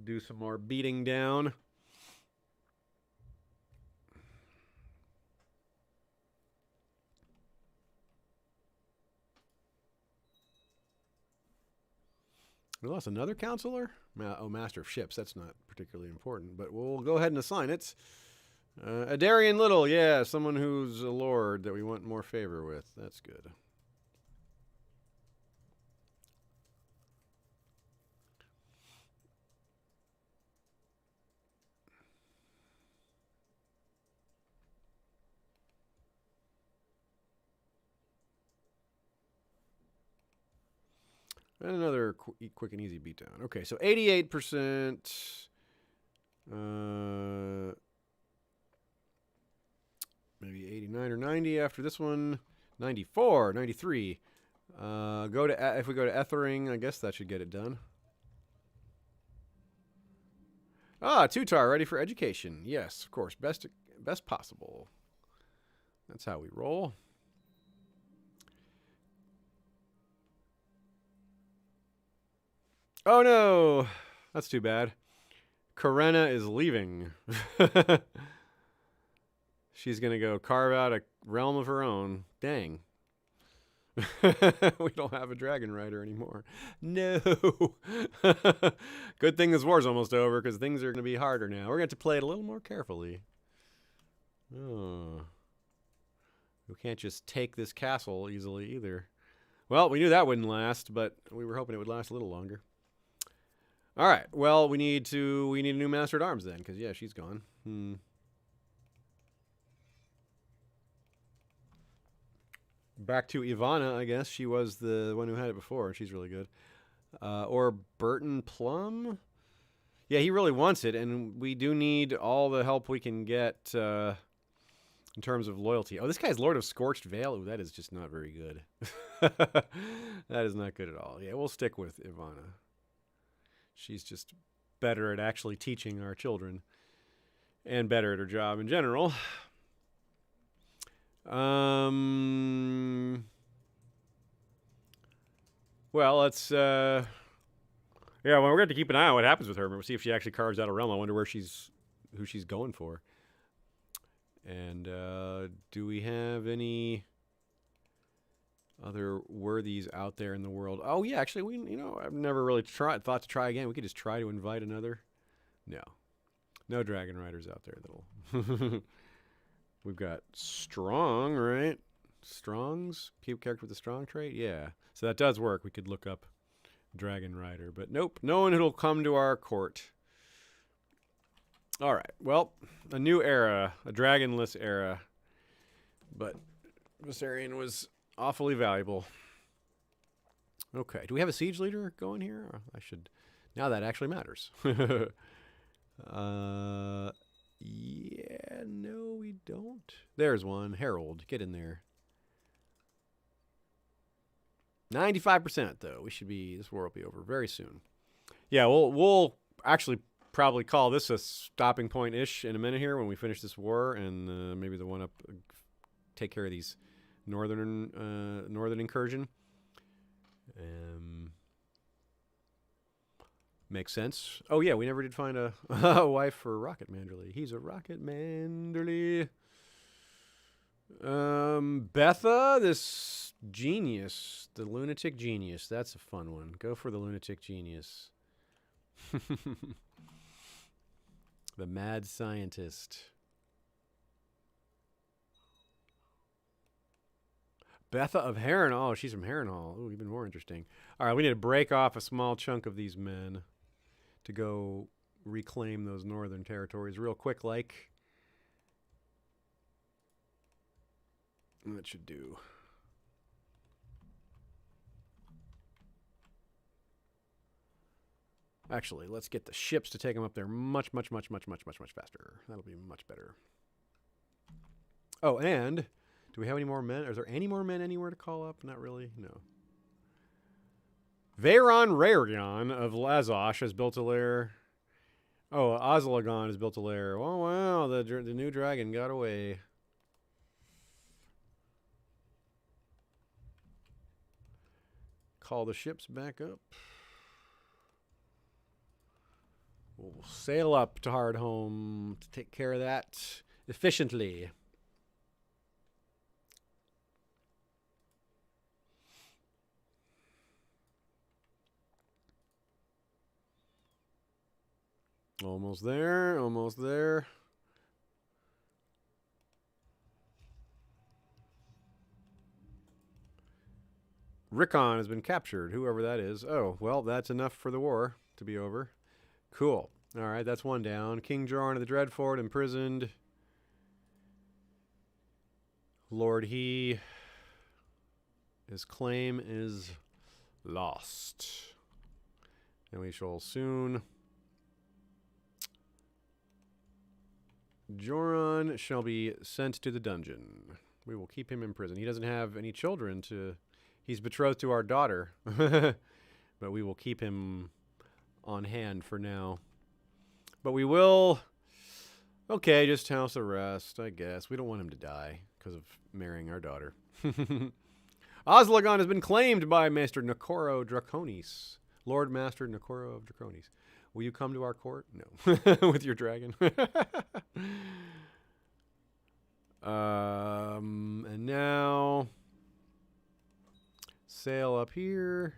do some more beating down. We lost another counselor? Oh, Master of Ships. That's not particularly important, but we'll go ahead and assign it. Adarian Little, yeah, someone who's a lord that we want more favor with. That's good. And another quick and easy beatdown. Okay, so 88%. Maybe 89 or 90 after this one. 94, 93. If we go to Ethering, I guess that should get it done. Ah, Tutar, ready for education. Yes, of course, best possible. That's how we roll. Oh no, that's too bad. Karenna is leaving. She's gonna go carve out a realm of her own. Dang. We don't have a dragon rider anymore. No. Good thing this war's almost over, because things are going to be harder now. We're going to have to play it a little more carefully. Oh. We can't just take this castle easily either. Well, we knew that wouldn't last, but we were hoping it would last a little longer. All right. Well, we need a new Master at Arms then, because yeah, she's gone. Back to Ivana, I guess. She was the one who had it before. She's really good. Or Burton Plum. Yeah, he really wants it, and we do need all the help we can get in terms of loyalty. Oh, this guy's Lord of Scorched Vale. Ooh, that is just not very good. That is not good at all. Yeah, we'll stick with Ivana. She's just better at actually teaching our children and better at her job in general. Well, let's, yeah, well, we're going to keep an eye on what happens with her. We'll see if she actually carves out a realm. I wonder who she's going for. And, do we have any other worthies out there in the world? Oh, yeah, actually, I've never really thought to try again. We could just try to invite another. No dragon riders out there that'll... We've got Strong, right? Strong's? Keep character with the Strong trait? Yeah. So that does work. We could look up Dragon Rider. But nope. No one who'll come to our court. All right. Well, a new era. A dragonless era. But Viserion was awfully valuable. Okay. Do we have a siege leader going here? I should... Now that actually matters. Yeah, no, we don't. There's one. Herald, get in there. 95%, though. This war will be over very soon. Yeah, we'll actually probably call this a stopping point-ish in a minute here when we finish this war, and maybe the one up, take care of these northern incursion. Makes sense. Oh, yeah, we never did find a wife for Rocket Manderly. He's a Rocket Manderly. Betha, this genius. The lunatic genius. That's a fun one. Go for the lunatic genius. The mad scientist. Betha of Harrenhal. Oh, she's from Harrenhal. Ooh, even more interesting. All right, we need to break off a small chunk of these men to go reclaim those northern territories real quick, like. That should do. Actually, let's get the ships to take them up there much faster. That'll be much better. Oh, and do we have any more men? Are there any more men anywhere to call up? Not really, no. Veyron Rayrion of Lazosh has built a lair. Oh, Ozlagon has built a lair. Oh, wow, the new dragon got away. Call the ships back up. We'll sail up to Hardhome to take care of that efficiently. Almost there. Almost there. Rickon has been captured, whoever that is. Oh, well, that's enough for the war to be over. Cool. All right, that's one down. King Jorn of the Dreadfort imprisoned. Lord He. His claim is lost. And we shall soon. Joron shall be sent to the dungeon. We will keep him in prison. He doesn't have any children to... He's betrothed to our daughter. But we will keep him on hand for now. But we will... Okay, just house arrest, I guess. We don't want him to die because of marrying our daughter. Oslogon has been claimed by Master Nakoro Draconis. Lord Master Nakoro of Draconis. Will you come to our court? No. With your dragon. And now... Sail up here.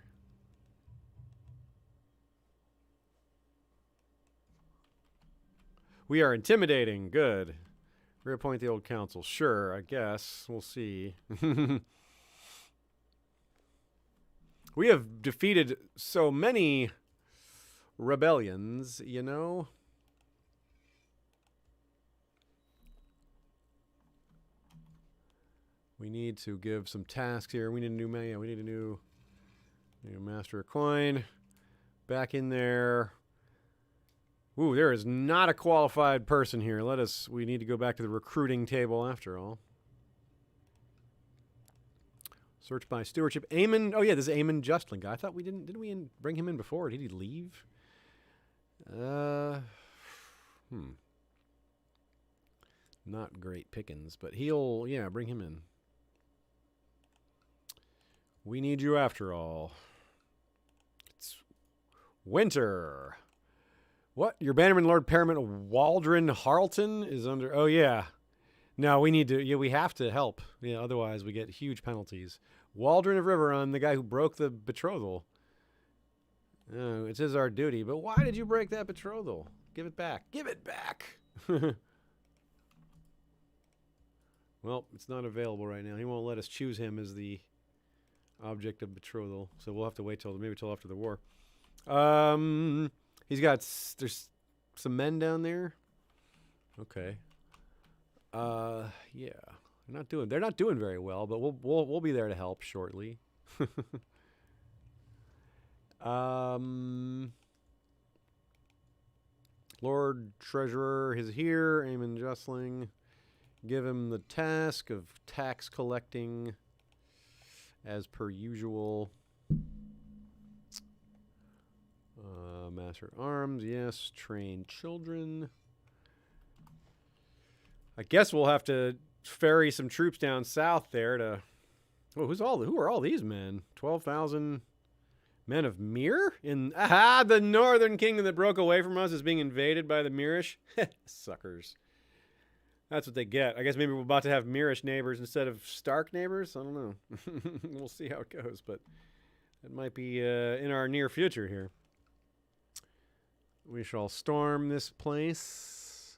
We are intimidating. Good. Reappoint the old council. Sure, I guess. We'll see. We have defeated so many rebellions, you know. We need to give some tasks here. We need a new man. Yeah, we need a new master of coin. Back in there. Ooh, there is not a qualified person here. We need to go back to the recruiting table after all. Search by stewardship. Aemon. Oh yeah, this is Aemon Justling guy. I thought didn't we bring him in before? Did he leave? Not great pickings, but bring him in. We need you after all. It's winter. What? Your bannerman Lord Paramount Waldron Harleton is under... Oh, yeah. No, we need to... Yeah, we have to help. Yeah, otherwise we get huge penalties. Waldron of Riverrun, the guy who broke the betrothal. Oh, it is our duty. But why did you break that betrothal? Give it back. Give it back! Well, it's not available right now. He won't let us choose him as the object of betrothal. So we'll have to wait maybe till after the war. There's some men down there. Okay. Yeah. They're not doing very well, but we'll be there to help shortly. Lord Treasurer is here. Aemon Justling. Give him the task of tax collecting as per usual. Master at Arms, yes. Train children. I guess we'll have to ferry some troops down south there to... Well, who are all these men? 12,000 men of Myr? The northern kingdom that broke away from us is being invaded by the Myrish? Suckers. That's what they get. I guess maybe we're about to have Myrish neighbors instead of Stark neighbors. I don't know. We'll see how it goes, but it might be in our near future here. We shall storm this place.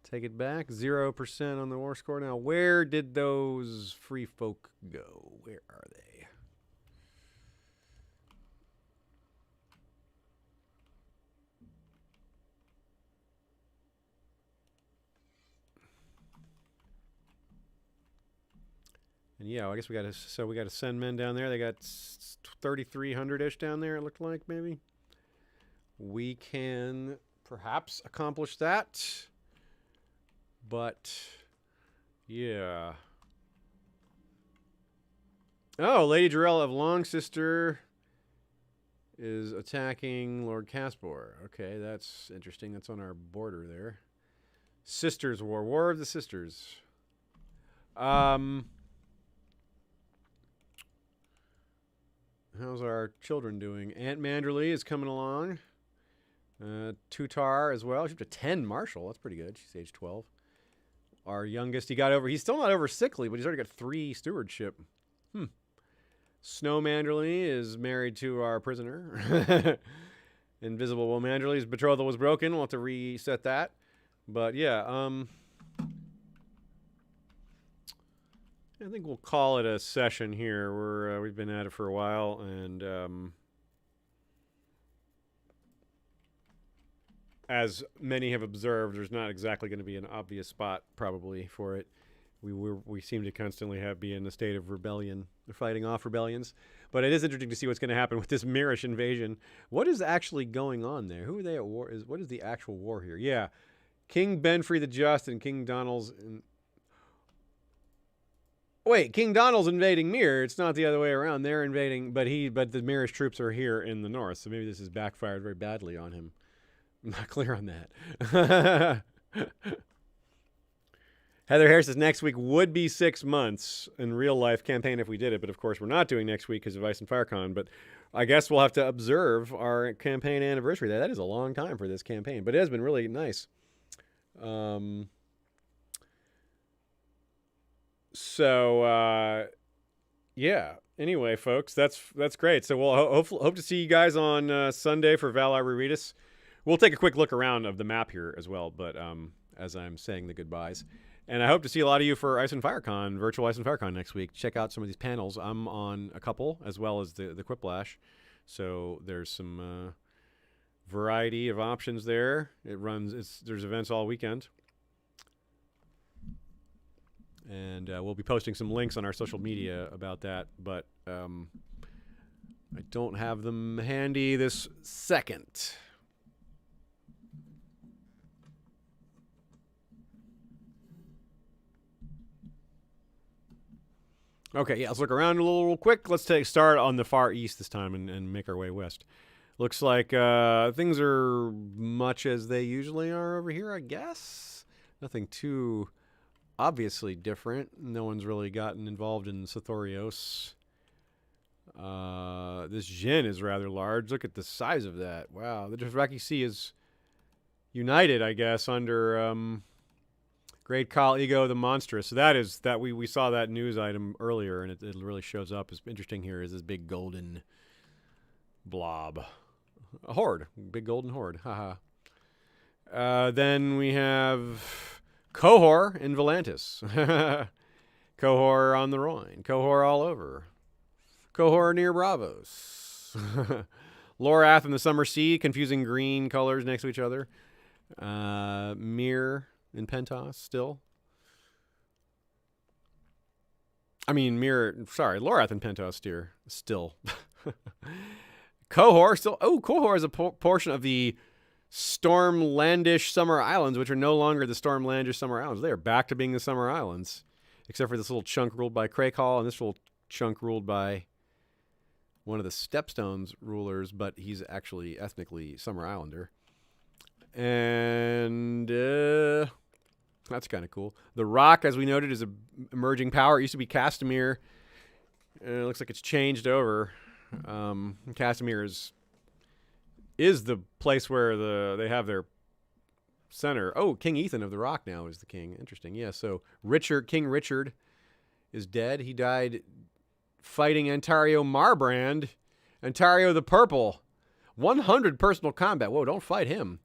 Take it back. 0% on the war score. Now, where did those free folk go? Where are they? And yeah, I guess we got to send men down there. They got 3,300-ish down there, it looked like, maybe. We can perhaps accomplish that. But, yeah. Oh, Lady Jarella of Longsister is attacking Lord Caspor. Okay, that's interesting. That's on our border there. Sisters War. War of the Sisters. How's our children doing? Aunt Manderly is coming along. Tutar as well. She's up to 10 Marshal. That's pretty good. She's age 12. Our youngest, he's still not over sickly, but he's already got 3 stewardship. Snow Manderly is married to our prisoner. Invisible Will Manderly's betrothal was broken. We'll have to reset that. But yeah, I think we'll call it a session here. We've been at it for a while, and as many have observed, there's not exactly going to be an obvious spot probably for it. We seem to constantly be in a state of rebellion, fighting off rebellions. But it is interesting to see what's going to happen with this Mirish invasion. What is actually going on there? Who are they at war? What is the actual war here? Yeah, King Benfrey the Just and King Donald's. Wait, King Donald's invading Mir. It's not the other way around. They're invading, but the Mirish troops are here in the north. So maybe this has backfired very badly on him. I'm not clear on that. Heather Harris says next week would be 6 months in real life campaign if we did it, but of course we're not doing next week because of Ice and FireCon. But I guess we'll have to observe our campaign anniversary. That is a long time for this campaign, but it has been really nice. Yeah. Anyway, folks, that's great. So we'll hope to see you guys on Sunday for Valar Reretus. We'll take a quick look around of the map here as well, but as I'm saying the goodbyes. And I hope to see a lot of you for Ice and FireCon, virtual Ice and FireCon next week. Check out some of these panels. I'm on a couple, as well as the Quiplash. So there's some variety of options there. There's events all weekend. And we'll be posting some links on our social media about that, but I don't have them handy this second. Okay, yeah, let's look around a little quick. Let's start on the far east this time and make our way west. Looks like things are much as they usually are over here, I guess. Nothing too obviously different. No one's really gotten involved in Sothorios. This Jin is rather large. Look at the size of that. Wow, the Dothraki Sea is united, I guess, under Great Khal Ego the Monstrous. So we saw that news item earlier, and it really shows up. It's interesting here is this big golden blob. A horde. Big golden horde. Haha. Then we have Qohor in Volantis. Qohor on the Rhine. Qohor all over. Qohor near Bravos. Lorath in the Summer Sea, confusing green colors next to each other. Mir in Pentos still. Lorath in Pentos still. Qohor still. Oh, Qohor is a portion of the Stormlandish Summer Islands, which are no longer the Stormlandish Summer Islands. They are back to being the Summer Islands, except for this little chunk ruled by Crakehall and this little chunk ruled by one of the Stepstones rulers, but he's actually ethnically Summer Islander. And that's kind of cool. The Rock, as we noted, is an emerging power. It used to be Castamere. And it looks like it's changed over. Castamere is the place where they have their center. Oh, King Ethan of the Rock now is the king. Interesting. Yeah, so King Richard is dead. He died fighting Antario Marbrand. Antario the Purple. 100 personal combat. Whoa, don't fight him.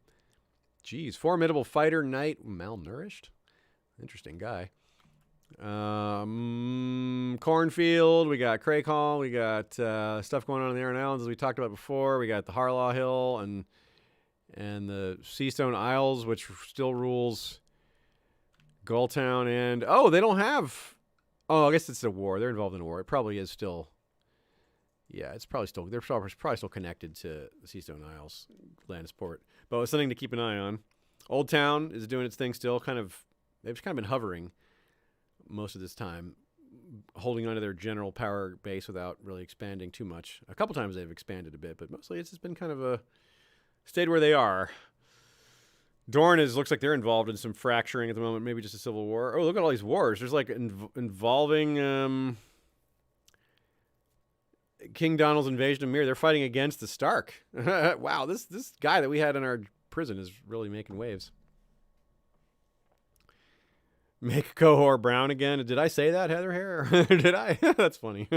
Jeez, formidable fighter, knight, malnourished. Interesting guy. Cornfield, we got Crakehall, we got stuff going on in the Aran Islands as we talked about before. We got the Harlaw Hill and the Seastone Isles, which still rules Gulltown. And they don't have. Oh, I guess it's a war. They're involved in a war. It probably is still. Yeah, it's probably still. They're probably still connected to the Seastone Isles, Lannisport. But it's something to keep an eye on. Old Town is doing its thing still. They've kind of been hovering most of this time, holding onto their general power base without really expanding too much. A couple times they've expanded a bit, but mostly it's just been kind of stayed where they are. Dorne looks like they're involved in some fracturing at the moment, maybe just a civil war. Oh, look at all these wars. There's like involving King Donald's invasion of Mir. They're fighting against the Stark. Wow, this guy that we had in our prison is really making waves. Make Qohor brown again. Did I say that, Heather Hare? Did I? That's funny.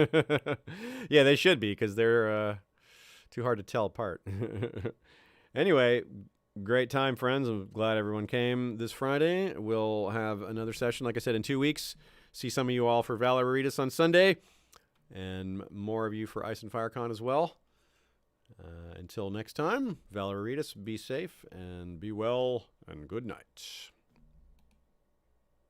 Yeah, they should be because they're too hard to tell apart. Anyway, great time, friends. I'm glad everyone came this Friday. We'll have another session, like I said, in 2 weeks. See some of you all for Valeritas on Sunday, and more of you for Ice and FireCon as well. Until next time, Valeritas, be safe and be well, and good night.